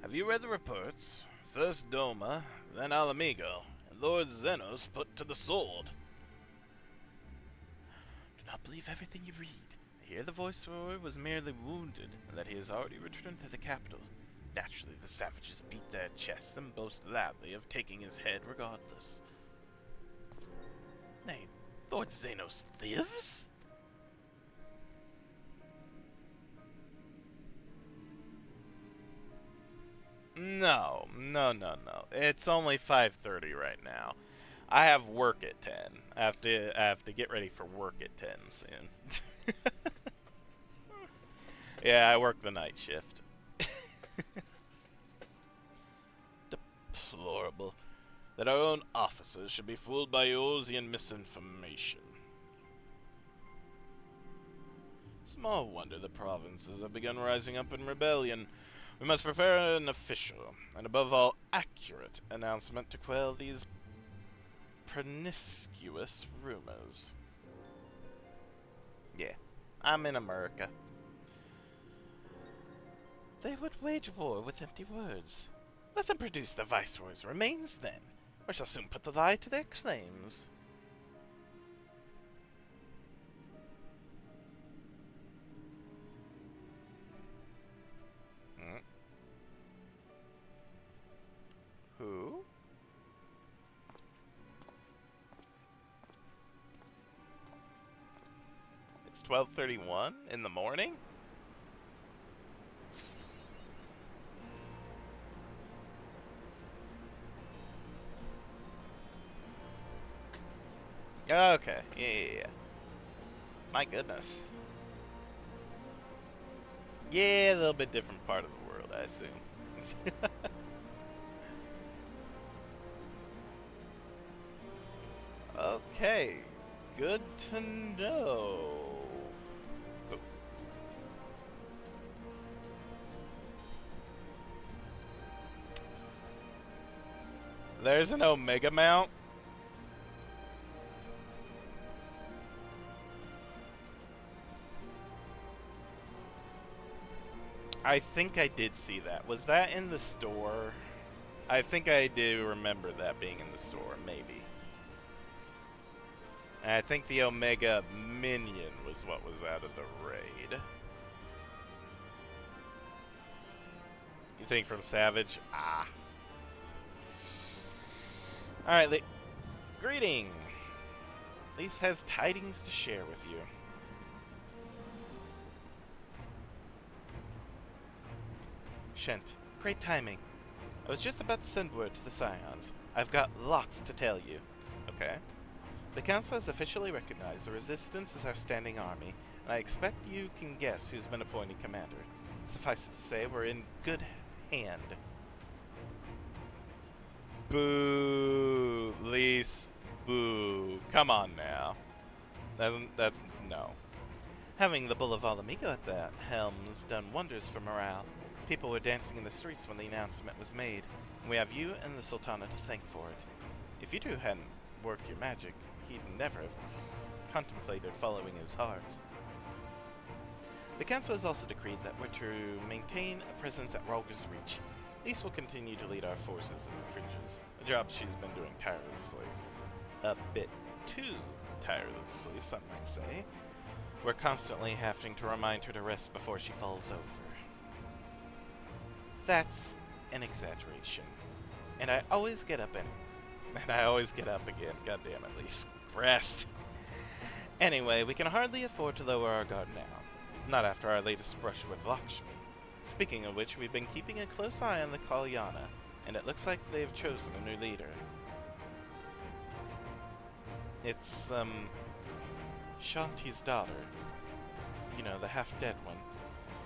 Have you read the reports? First Doma, then Alamigo, and Lord Zenos put to the sword. Do not believe everything you read. I hear the Viceroy was merely wounded, and that he has already returned to the capital. Naturally, the savages beat their chests and boast loudly of taking his head regardless. Nay, Lord Zenos lives? No. It's only 5:30 right now. I have work at 10. I have to get ready for work at 10 soon. Yeah, I work the night shift. Deplorable that our own officers should be fooled by Eorzean misinformation. Small wonder the provinces have begun rising up in rebellion. We must prepare an official, and above all, accurate announcement to quell these promiscuous rumors. Yeah, I'm in America. They would wage war with empty words. Let them produce the Viceroy's remains, then. We shall soon put the lie to their claims. Who? It's 12:31 in the morning? Okay, yeah. My goodness. Yeah, a little bit different part of the world, I assume. Okay, good to know. Oh. There's an Omega mount. I think I did see that. Was that in the store? I think I do remember that being in the store, maybe. And I think the Omega minion was what was out of the raid. You think from Savage? Ah. Alright, Greeting! Lise has tidings to share with you. Shent, great timing. I was just about to send word to the Scions. I've got lots to tell you. Okay. The Council has officially recognized the Resistance as our standing army, and I expect you can guess who's been appointed commander. Suffice it to say, we're in good hand. Boo! Lise. Boo. Come on now. That's no. Having the Bull of Alamigo at the helm's done wonders for morale. People were dancing in the streets when the announcement was made, and we have you and the Sultana to thank for it. If you two hadn't worked your magic, he'd never have contemplated following his heart. The Council has also decreed that we're to maintain a presence at Rolger's Reach. Lise will continue to lead our forces in the fringes, a job she's been doing tirelessly. A bit too tirelessly, some might say. We're constantly having to remind her to rest before she falls over. That's an exaggeration. And I always get up and I always get up again. God damn it, Lise. Rest. Anyway, we can hardly afford to lower our guard now. Not after our latest brush with Lakshmi. Speaking of which, we've been keeping a close eye on the Kalyana, and it looks like they've chosen a new leader. It's, Shanti's daughter. You know, the half-dead one.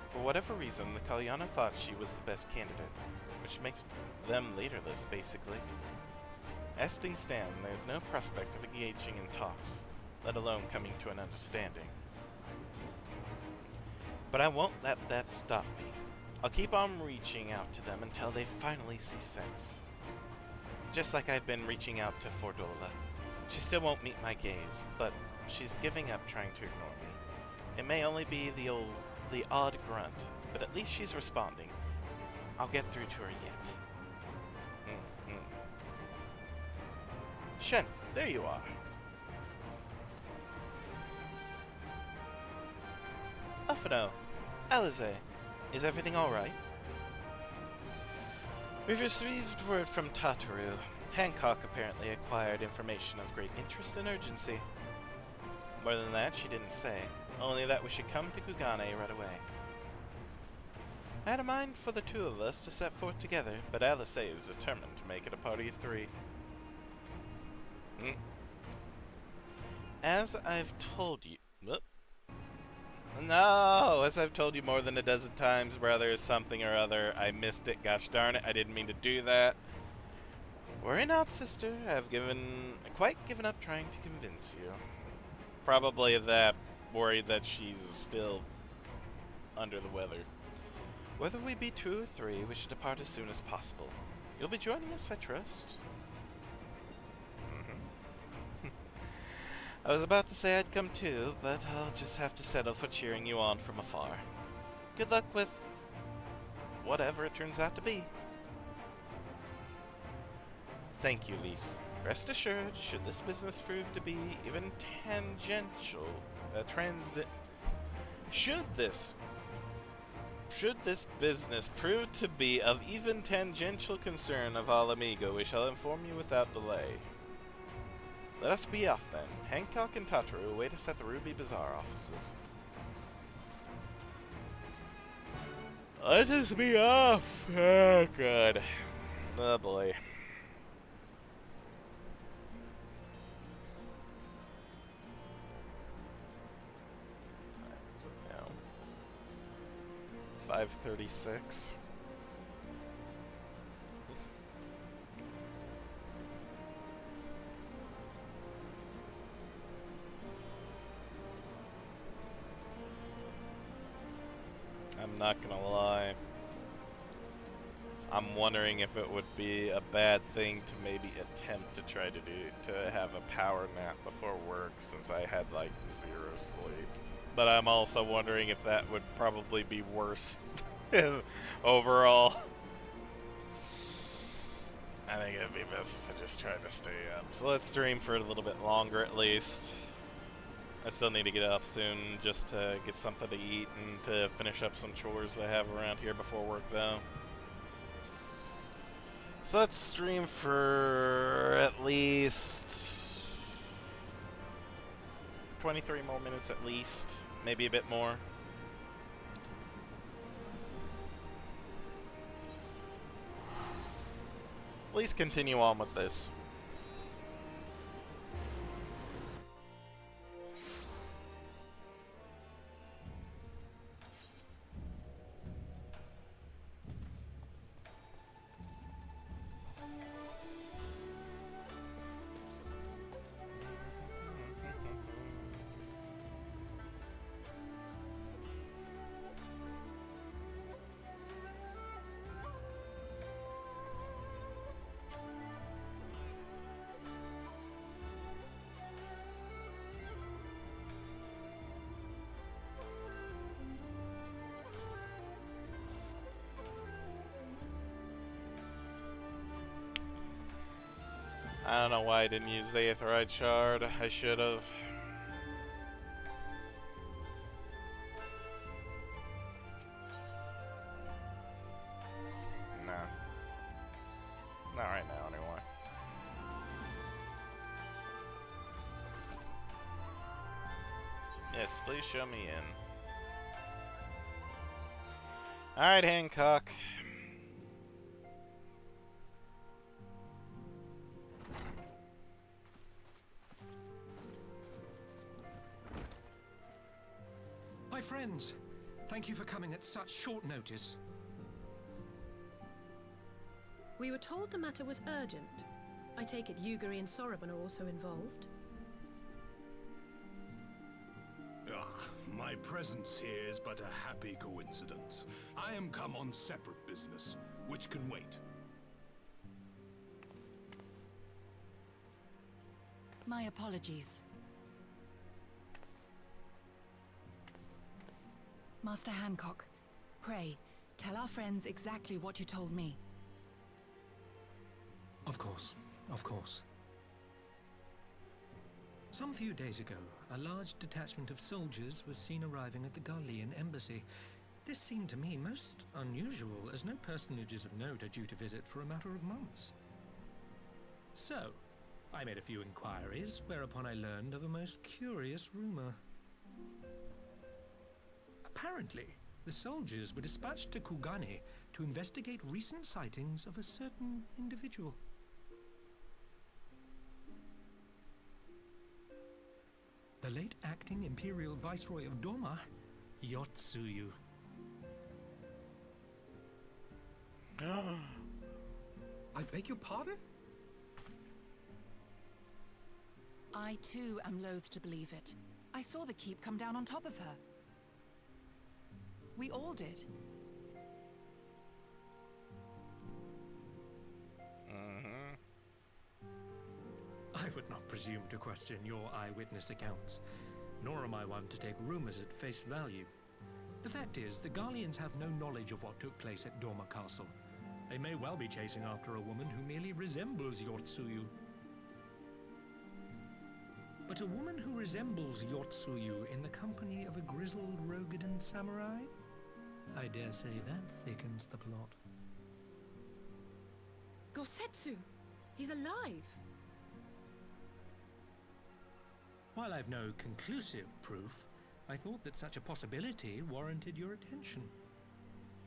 For whatever reason, the Kalyana thought she was the best candidate, which makes them leaderless, basically. As things stand, there's no prospect of engaging in talks, let alone coming to an understanding. But I won't let that stop me. I'll keep on reaching out to them until they finally see sense. Just like I've been reaching out to Fordola. She still won't meet my gaze, but she's giving up trying to ignore me. It may only be the odd grunt, but at least she's responding. I'll get through to her yet. Shen, there you are. Uffano, Alize, is everything alright? We've received word from Tataru. Hancock apparently acquired information of great interest and urgency. More than that, she didn't say, only that we should come to Kugane right away. I had a mind for the two of us to set forth together, but Alice is determined to make it a party of three. As I've told you... No! As I've told you more than a dozen times, brother, something or other. I missed it, gosh darn it, I didn't mean to do that. Worry not, sister. I've quite given up trying to convince you. Probably that, worried that she's still under the weather. Whether we be 2 or 3, we should depart as soon as possible. You'll be joining us, I trust. I was about to say I'd come too, but I'll just have to settle for cheering you on from afar. Good luck with whatever it turns out to be. Thank you, Lise. Rest assured, should this business prove to be even tangential, should this business prove to be of even tangential concern of Alamigo, we shall inform you without delay. Let us be off then. Hancock and Tataru await us at the Ruby Bazaar offices. Let us be off! Oh, good. Oh, boy. What time is it now? 5:36. I'm not gonna lie. I'm wondering if it would be a bad thing to maybe attempt to try to have a power nap before work, since I had like 0 sleep. But I'm also wondering if that would probably be worse overall. I think it'd be best if I just tried to stay up. So let's stream for a little bit longer at least. I still need to get off soon just to get something to eat and to finish up some chores I have around here before work though. So let's stream for at least 23 more minutes at least, maybe a bit more. At least continue on with this. I don't know why I didn't use the Aetheryte Shard. I should have. No. Not right now, anyway. Yes, please show me in. Alright, Hancock. My friends, thank you for coming at such short notice. We were told the matter was urgent. I take it Yugiri and Soroban are also involved? My presence here is but a happy coincidence. I am come on separate business, which can wait. My apologies. Master Hancock, pray, tell our friends exactly what you told me. Of course, of course. Some few days ago, a large detachment of soldiers was seen arriving at the Garlean embassy. This seemed to me most unusual, as no personages of note are due to visit for a matter of months. So, I made a few inquiries, whereupon I learned of a most curious rumor. Apparently, the soldiers were dispatched to Kugane to investigate recent sightings of a certain individual. The late acting Imperial Viceroy of Doma, Yotsuyu. I beg your pardon? I too am loath to believe it. I saw the keep come down on top of her. We all did. I would not presume to question your eyewitness accounts, nor am I one to take rumors at face value. The fact is, the Garleans have no knowledge of what took place at Doma Castle. They may well be chasing after a woman who merely resembles Yotsuyu. But a woman who resembles Yotsuyu in the company of a grizzled Rogadan samurai? I dare say that thickens the plot. Gosetsu! He's alive! While I've no conclusive proof, I thought that such a possibility warranted your attention.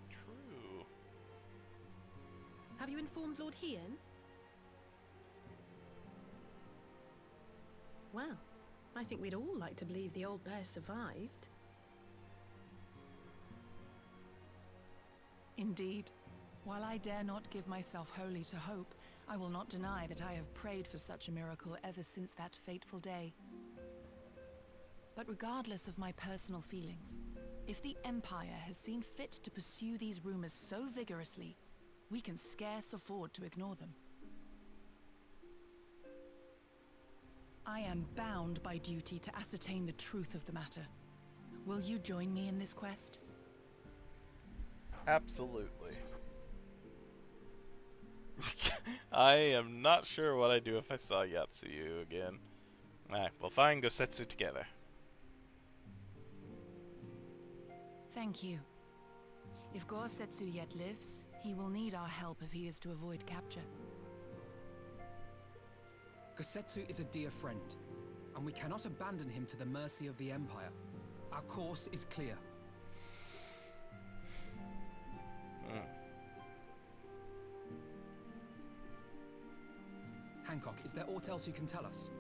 True. Have you informed Lord Hien? Well, I think we'd all like to believe the old bear survived. Indeed. While I dare not give myself wholly to hope, I will not deny that I have prayed for such a miracle ever since that fateful day. But regardless of my personal feelings, if the Empire has seen fit to pursue these rumors so vigorously, we can scarce afford to ignore them. I am bound by duty to ascertain the truth of the matter. Will you join me in this quest? Absolutely. I am not sure what I'd do if I saw Yotsuyu again. Alright, we'll find Gosetsu together. Thank you. If Gosetsu yet lives, he will need our help if he is to avoid capture. Gosetsu is a dear friend. and we cannot abandon him to the mercy of the Empire. Our course is clear. Hancock, is there aught else you can tell us?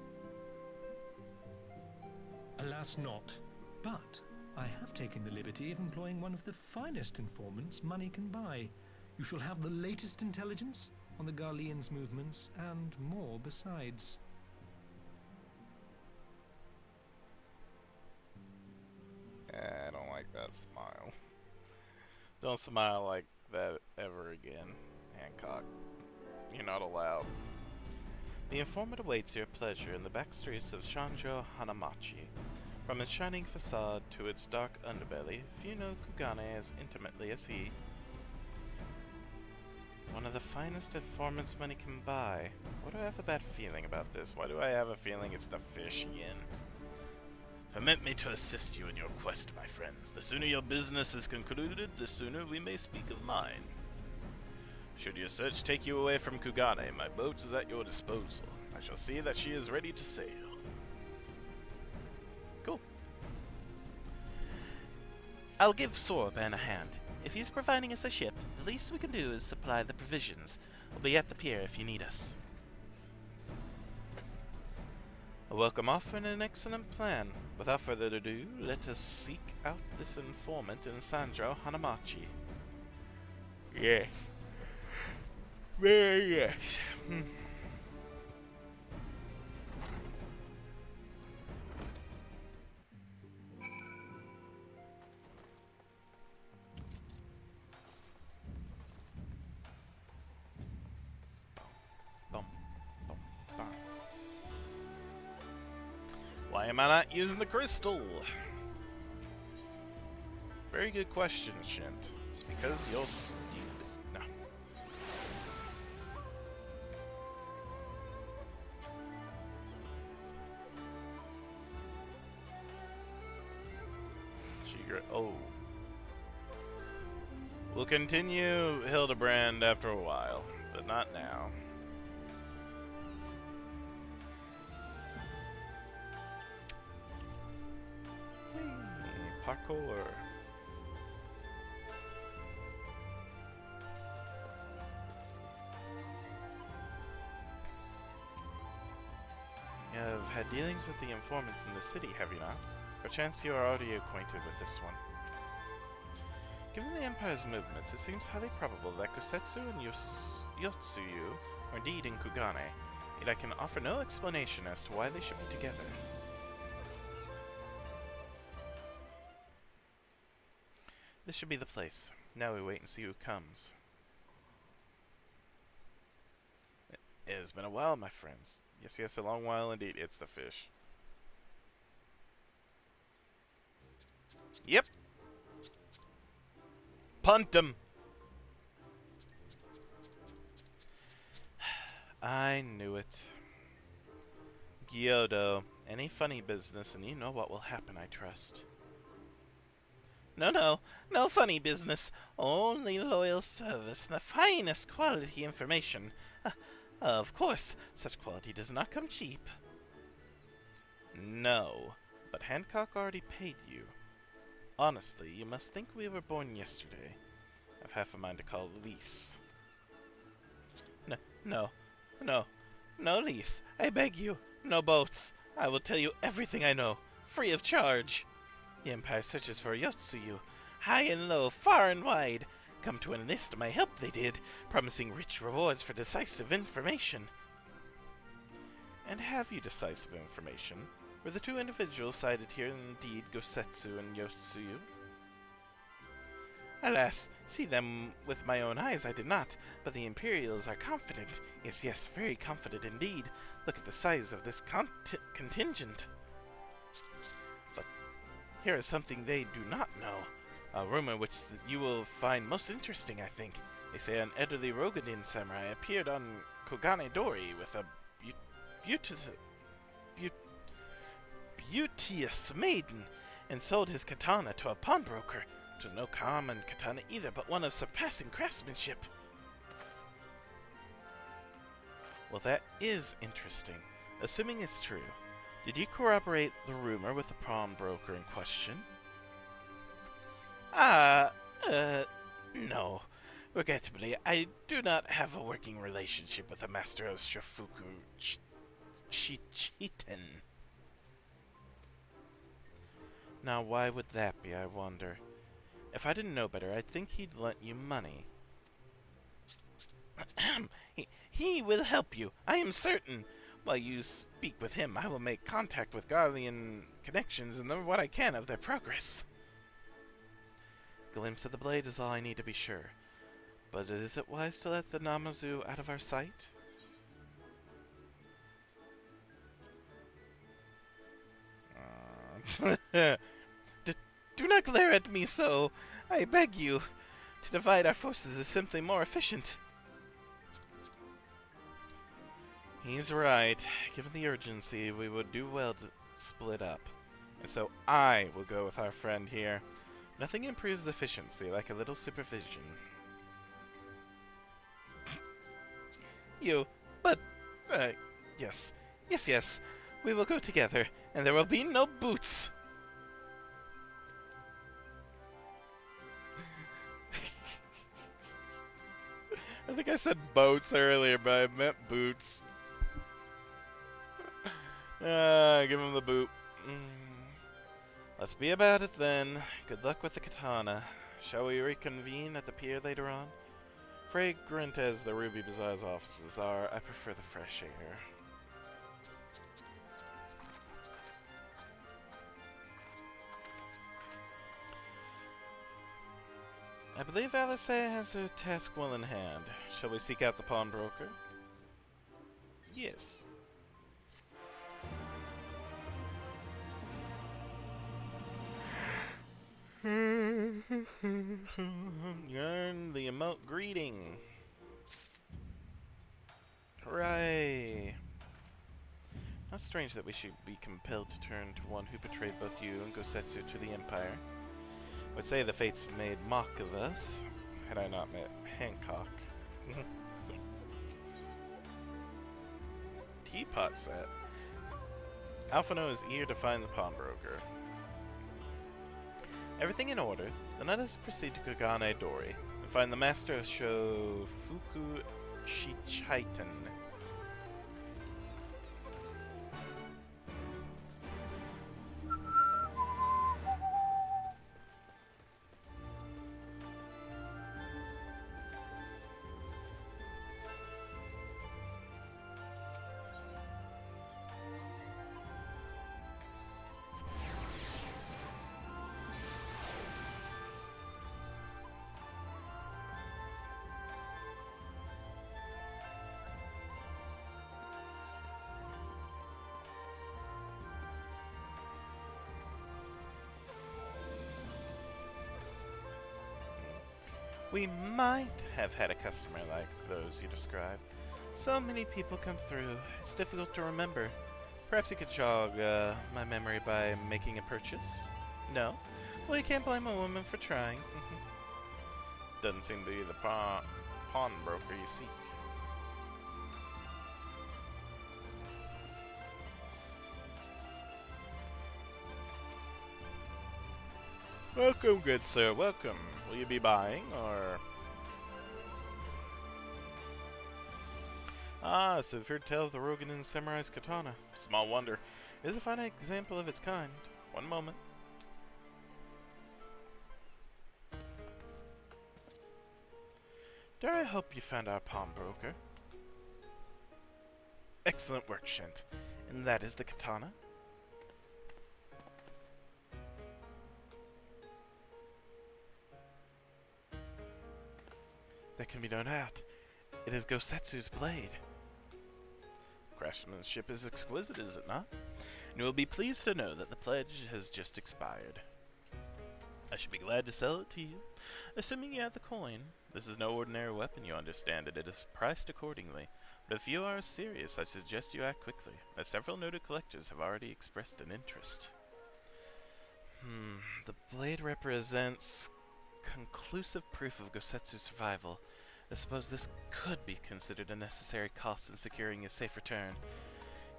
Alas not. But I have taken the liberty of employing one of the finest informants money can buy. You shall have the latest intelligence on the Garlean's movements and more besides. I don't like that smile. Don't smile like that ever again, Hancock. You're not allowed. The informant awaits your pleasure in the back streets of Shanjo Hanamachi. From its shining facade to its dark underbelly, few know Kugane as intimately as he. One of the finest informants money can buy. Why do I have a bad feeling about this? Why do I have a feeling it's the fish again? Permit me to assist you in your quest, my friends. The sooner your business is concluded, the sooner we may speak of mine. Should your search take you away from Kugane, my boat is at your disposal. I shall see that she is ready to sail. Cool. I'll give Soroban a hand. If he's providing us a ship, the least we can do is supply the provisions. We'll be at the pier if you need us. A welcome offer and an excellent plan. Without further ado, let us seek out this informant in Sanjo Hanamachi. Yes. Very yes. Why am I not using the crystal? Very good question, Shint. It's because you're stupid. No. Oh. We'll continue Hildebrand after a while, but not now. Parkour. You have had dealings with the informants in the city, have you not? Perchance you are already acquainted with this one. Given the Empire's movements, it seems highly probable that Kusetsu and Yotsuyu are indeed in Kugane, yet I can offer no explanation as to why they should be together. This should be the place. Now we wait and see who comes. It has been a while, my friends. Yes, yes, a long while indeed. It's the fish. Yep. Punt him. I knew it. Gyodo, any funny business and you know what will happen, I trust. No funny business. Only loyal service and the finest quality information. Of course, such quality does not come cheap. No, but Hancock already paid you. Honestly, you must think we were born yesterday. I've half a mind to call Lise. No, Lise. I beg you. No boats. I will tell you everything I know, free of charge. The Empire searches for Yotsuyu, high and low, far and wide. Come to enlist my help they did, promising rich rewards for decisive information. And have you decisive information? Were the two individuals cited here indeed Gosetsu and Yotsuyu? Alas, see them with my own eyes I did not, but the Imperials are confident. Yes, very confident indeed. Look at the size of this contingent. But here is something they do not know. A rumor which you will find most interesting, I think. They say an elderly Rogadin samurai appeared on Kogane Dori with a beauteous maiden and sold his katana to a pawnbroker. It was no common katana either, but one of surpassing craftsmanship. Well, that is interesting. Assuming it's true, Did you corroborate the rumor with the pawnbroker in question? No. Regrettably, I do not have a working relationship with the master of Shifuku Shichiten. Now, why would that be, I wonder? If I didn't know better, I'd think he'd lent you money. he will help you, I am certain. While you speak with him, I will make contact with Garlean connections and learn what I can of their progress. A glimpse of the blade is all I need to be sure. But is it wise to let the Namazu out of our sight? Do not glare at me so. I beg you. To divide our forces is simply more efficient. He's right. Given the urgency, we would do well to split up. And so I will go with our friend here. Nothing improves efficiency like a little supervision. Yes. Yes. We will go together, and there will be no boots. I think I said boats earlier, but I meant boots. Give him the boot. Let's be about it then. Good luck with the katana. Shall we reconvene at the pier later on? Fragrant as the Ruby Bazaar's offices are, I prefer the fresh air. I believe Alice has her task well in hand. Shall we seek out the pawnbroker? Yes. Learn the emote greeting. Hooray! Not strange that we should be compelled to turn to one who betrayed both you and Gosetsu to the Empire. I would say the fates made mock of us, had I not met Hancock. Teapot set. Alphino is eager to find the pawnbroker. Everything in order, then let us proceed to Kagane Dori and find the master of Shofuku Shichiten. We might have had a customer like those you describe. So many people come through, it's difficult to remember. Perhaps you could jog my memory by making a purchase? No? Well, you can't blame a woman for trying. Doesn't seem to be the pawnbroker you seek. Welcome, good sir, welcome. Will you be buying, or...? Ah, so you've heard tell of the Roganin Samurai's katana. Small wonder. It is a fine example of its kind. One moment. Dare I hope you found our pawnbroker? Excellent work, Shent. And that is the katana? There can be no doubt. It is Gosetsu's blade. Craftsmanship is exquisite, is it not? And you will be pleased to know that the pledge has just expired. I should be glad to sell it to you, assuming you have the coin. This is no ordinary weapon, you understand, and it is priced accordingly. But if you are serious, I suggest you act quickly, as several noted collectors have already expressed an interest. The blade represents conclusive proof of Gosetsu's survival. I suppose this could be considered a necessary cost in securing his safe return.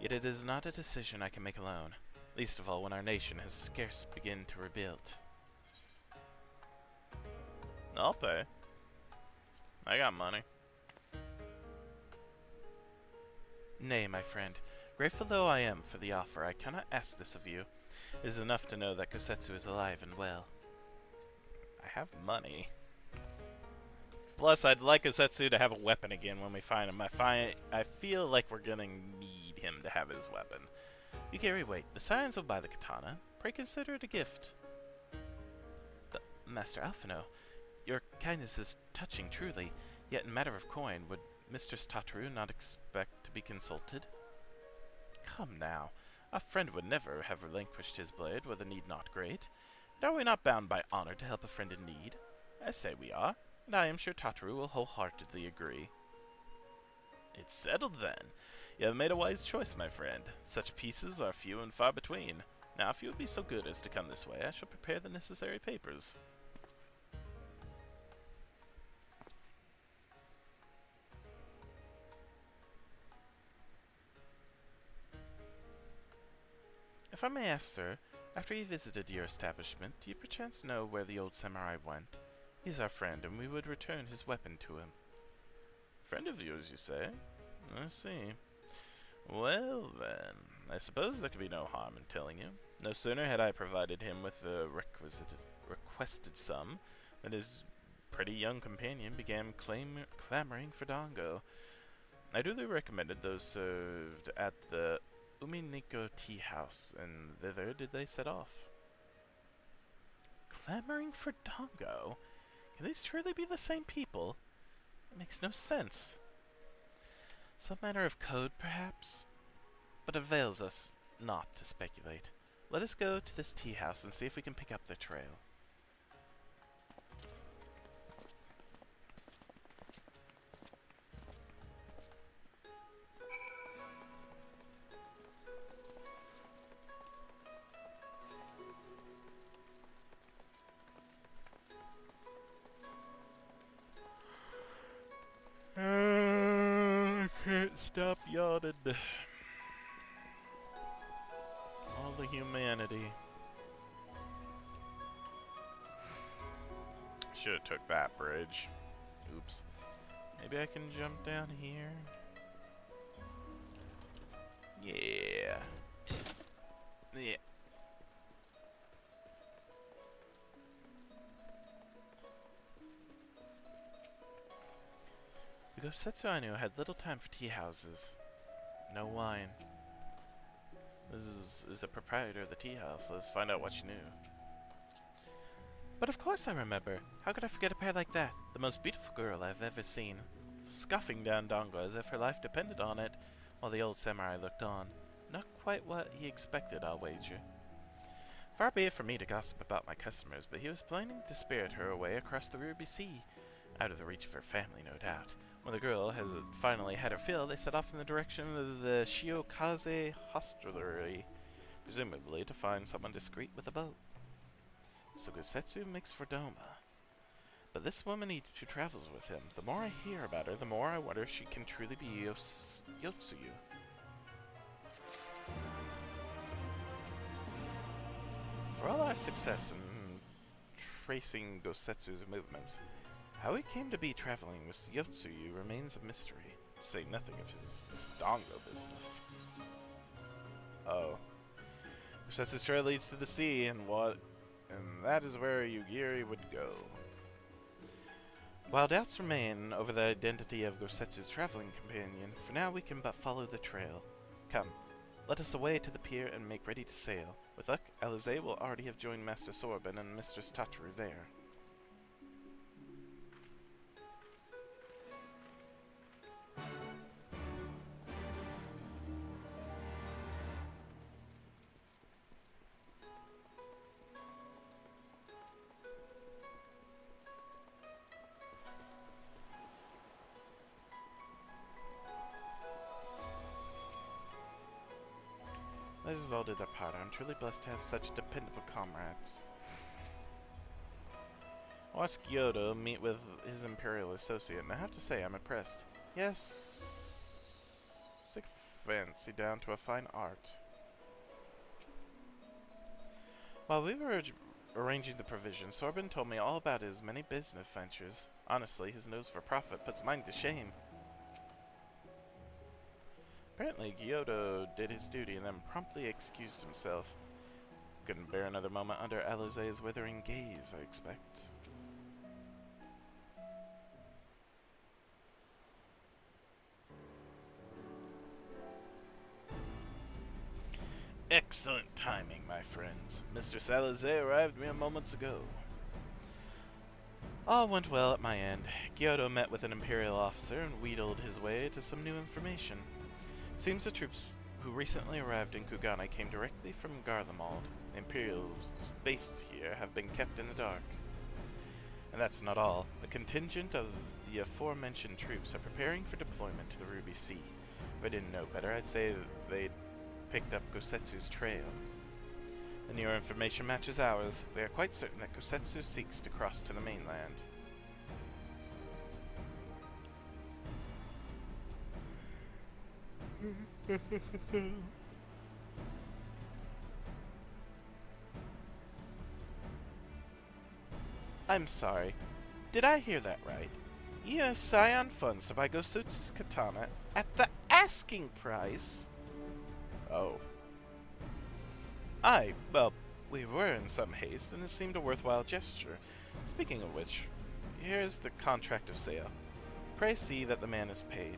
Yet it is not a decision I can make alone, least of all when our nation has scarce begun to rebuild. I'll pay. I got money. Nay, my friend, grateful though I am for the offer, I cannot ask this of you. It is enough to know that Gosetsu is alive and well. I have money. Plus, I'd like Gosetsu to have a weapon again when we find him. I feel like we're gonna need him to have his weapon. Yugiri, wait. The Scions will buy the katana. Pray consider it a gift. But, Master Alphino, your kindness is touching truly. Yet in matter of coin, would Mistress Tataru not expect to be consulted? Come now. A friend would never have relinquished his blade were the need not great. And are we not bound by honor to help a friend in need? I say we are, and I am sure Tataru will wholeheartedly agree. It's settled then. You have made a wise choice, my friend. Such pieces are few and far between. Now, if you would be so good as to come this way, I shall prepare the necessary papers. If I may ask, sir, after you visited your establishment, do you perchance know where the old samurai went? He is our friend, and we would return his weapon to him. Friend of yours, you say? I see. Well, then, I suppose there could be no harm in telling you. No sooner had I provided him with the requested sum than his pretty young companion began clamoring for dango. I duly recommended those served at the Umineko tea house, and thither did they set off. Clamoring for dango? Can these truly be the same people? It makes no sense. Some manner of code, perhaps? But avails us not to speculate. Let us go to this tea house and see if we can pick up their trail. I can't stop yawning. All the humanity. Should have took that bridge. Oops. Maybe I can jump down here. Yeah. Yeah. The Gosetsu I knew had little time for tea houses. No wine. This is the proprietor of the tea house. Let's find out what she knew. But of course I remember. How could I forget a pair like that? The most beautiful girl I've ever seen. Scoffing down dango as if her life depended on it, while the old samurai looked on. Not quite what he expected, I'll wager. Far be it from me to gossip about my customers, but he was planning to spirit her away across the Ruby Sea. Out of the reach of her family, no doubt. When the girl has finally had her fill, they set off in the direction of the Shiokaze hostelry, presumably to find someone discreet with a boat. So Gosetsu makes for Doma. But this woman who travels with him, the more I hear about her, the more I wonder if she can truly be Yotsuyu. For all our success in tracing Gosetsu's movements, how he came to be traveling with Yotsuyu remains a mystery, to say nothing of this dango business. Oh. Gosetsu's trail leads to the sea, and that is where Yugiri would go. While doubts remain over the identity of Gosetsu's traveling companion, for now we can but follow the trail. Come, let us away to the pier and make ready to sail. With luck, Alize will already have joined Master Sorban and Mistress Tataru there. Let us all do their part. I'm truly blessed to have such dependable comrades. I watched Kyoto meet with his Imperial associate, and I have to say I'm impressed. Yes, fancy down to a fine art. While we were arranging the provisions, Sorbin told me all about his many business ventures. Honestly, his nose for profit puts mine to shame. Apparently, Gyoto did his duty and then promptly excused himself. Couldn't bear another moment under Alizé's withering gaze, I expect. Excellent timing, my friends. Mr. Alizé arrived mere moments ago. All went well at my end. Gyoto met with an Imperial officer and wheedled his way to some new information. Seems the troops who recently arrived in Kugane came directly from Garlemald. Imperials based here have been kept in the dark. And that's not all. A contingent of the aforementioned troops are preparing for deployment to the Ruby Sea. If I didn't know better, I'd say they'd picked up Gosetsu's trail. The newer information matches ours. We are quite certain that Gosetsu seeks to cross to the mainland. I'm sorry. Did I hear that right? You used Scion funds to buy Gosetsu's katana at the asking price? Oh. Well, we were in some haste, and it seemed a worthwhile gesture. Speaking of which, here's the contract of sale. Pray see that the man is paid.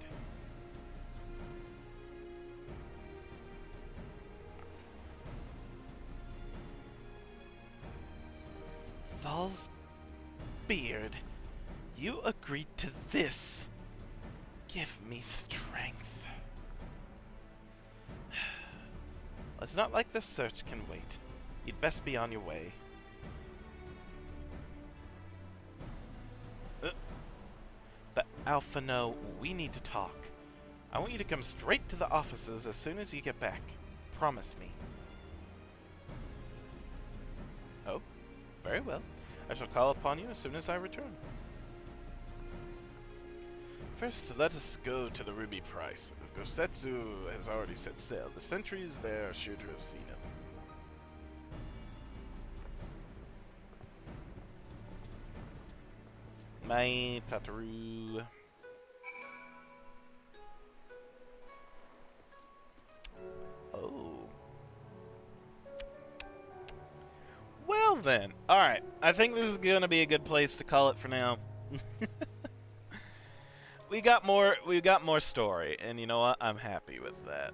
Thal's beard, you agreed to this. Give me strength. It's not like the search can wait. You'd best be on your way. But Alpha, no, we need to talk. I want you to come straight to the offices as soon as you get back. Promise me. Oh, very well. I shall call upon you as soon as I return. First, let us go to the ruby price. If Gosetsu has already set sail, the sentries there are sure to have seen him. My Tataru. Oh. Well then. Alright. I think this is gonna be a good place to call it for now. We got more story, and you know what? I'm happy with that.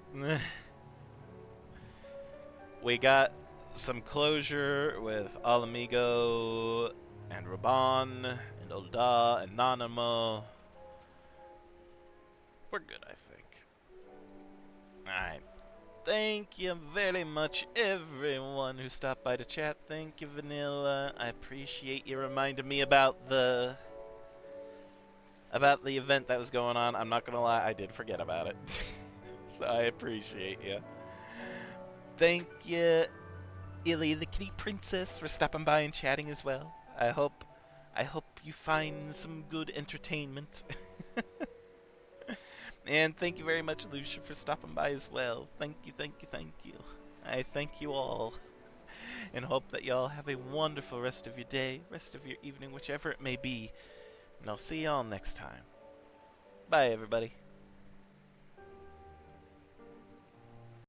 We got some closure with Alamigo and Raban and Ul'dah and Nanamo. We're good, I think. Alright. Thank you very much, everyone who stopped by to chat. Thank you, Vanilla. I appreciate you reminding me about the event that was going on. I'm not gonna lie, I did forget about it. So I appreciate you. Thank you, Illy the Kitty Princess, for stopping by and chatting as well. I hope you find some good entertainment. And thank you very much, Lucia, for stopping by as well. Thank you, thank you, thank you. I thank you all. And hope that y'all have a wonderful rest of your day, rest of your evening, whichever it may be. And I'll see y'all next time. Bye, everybody.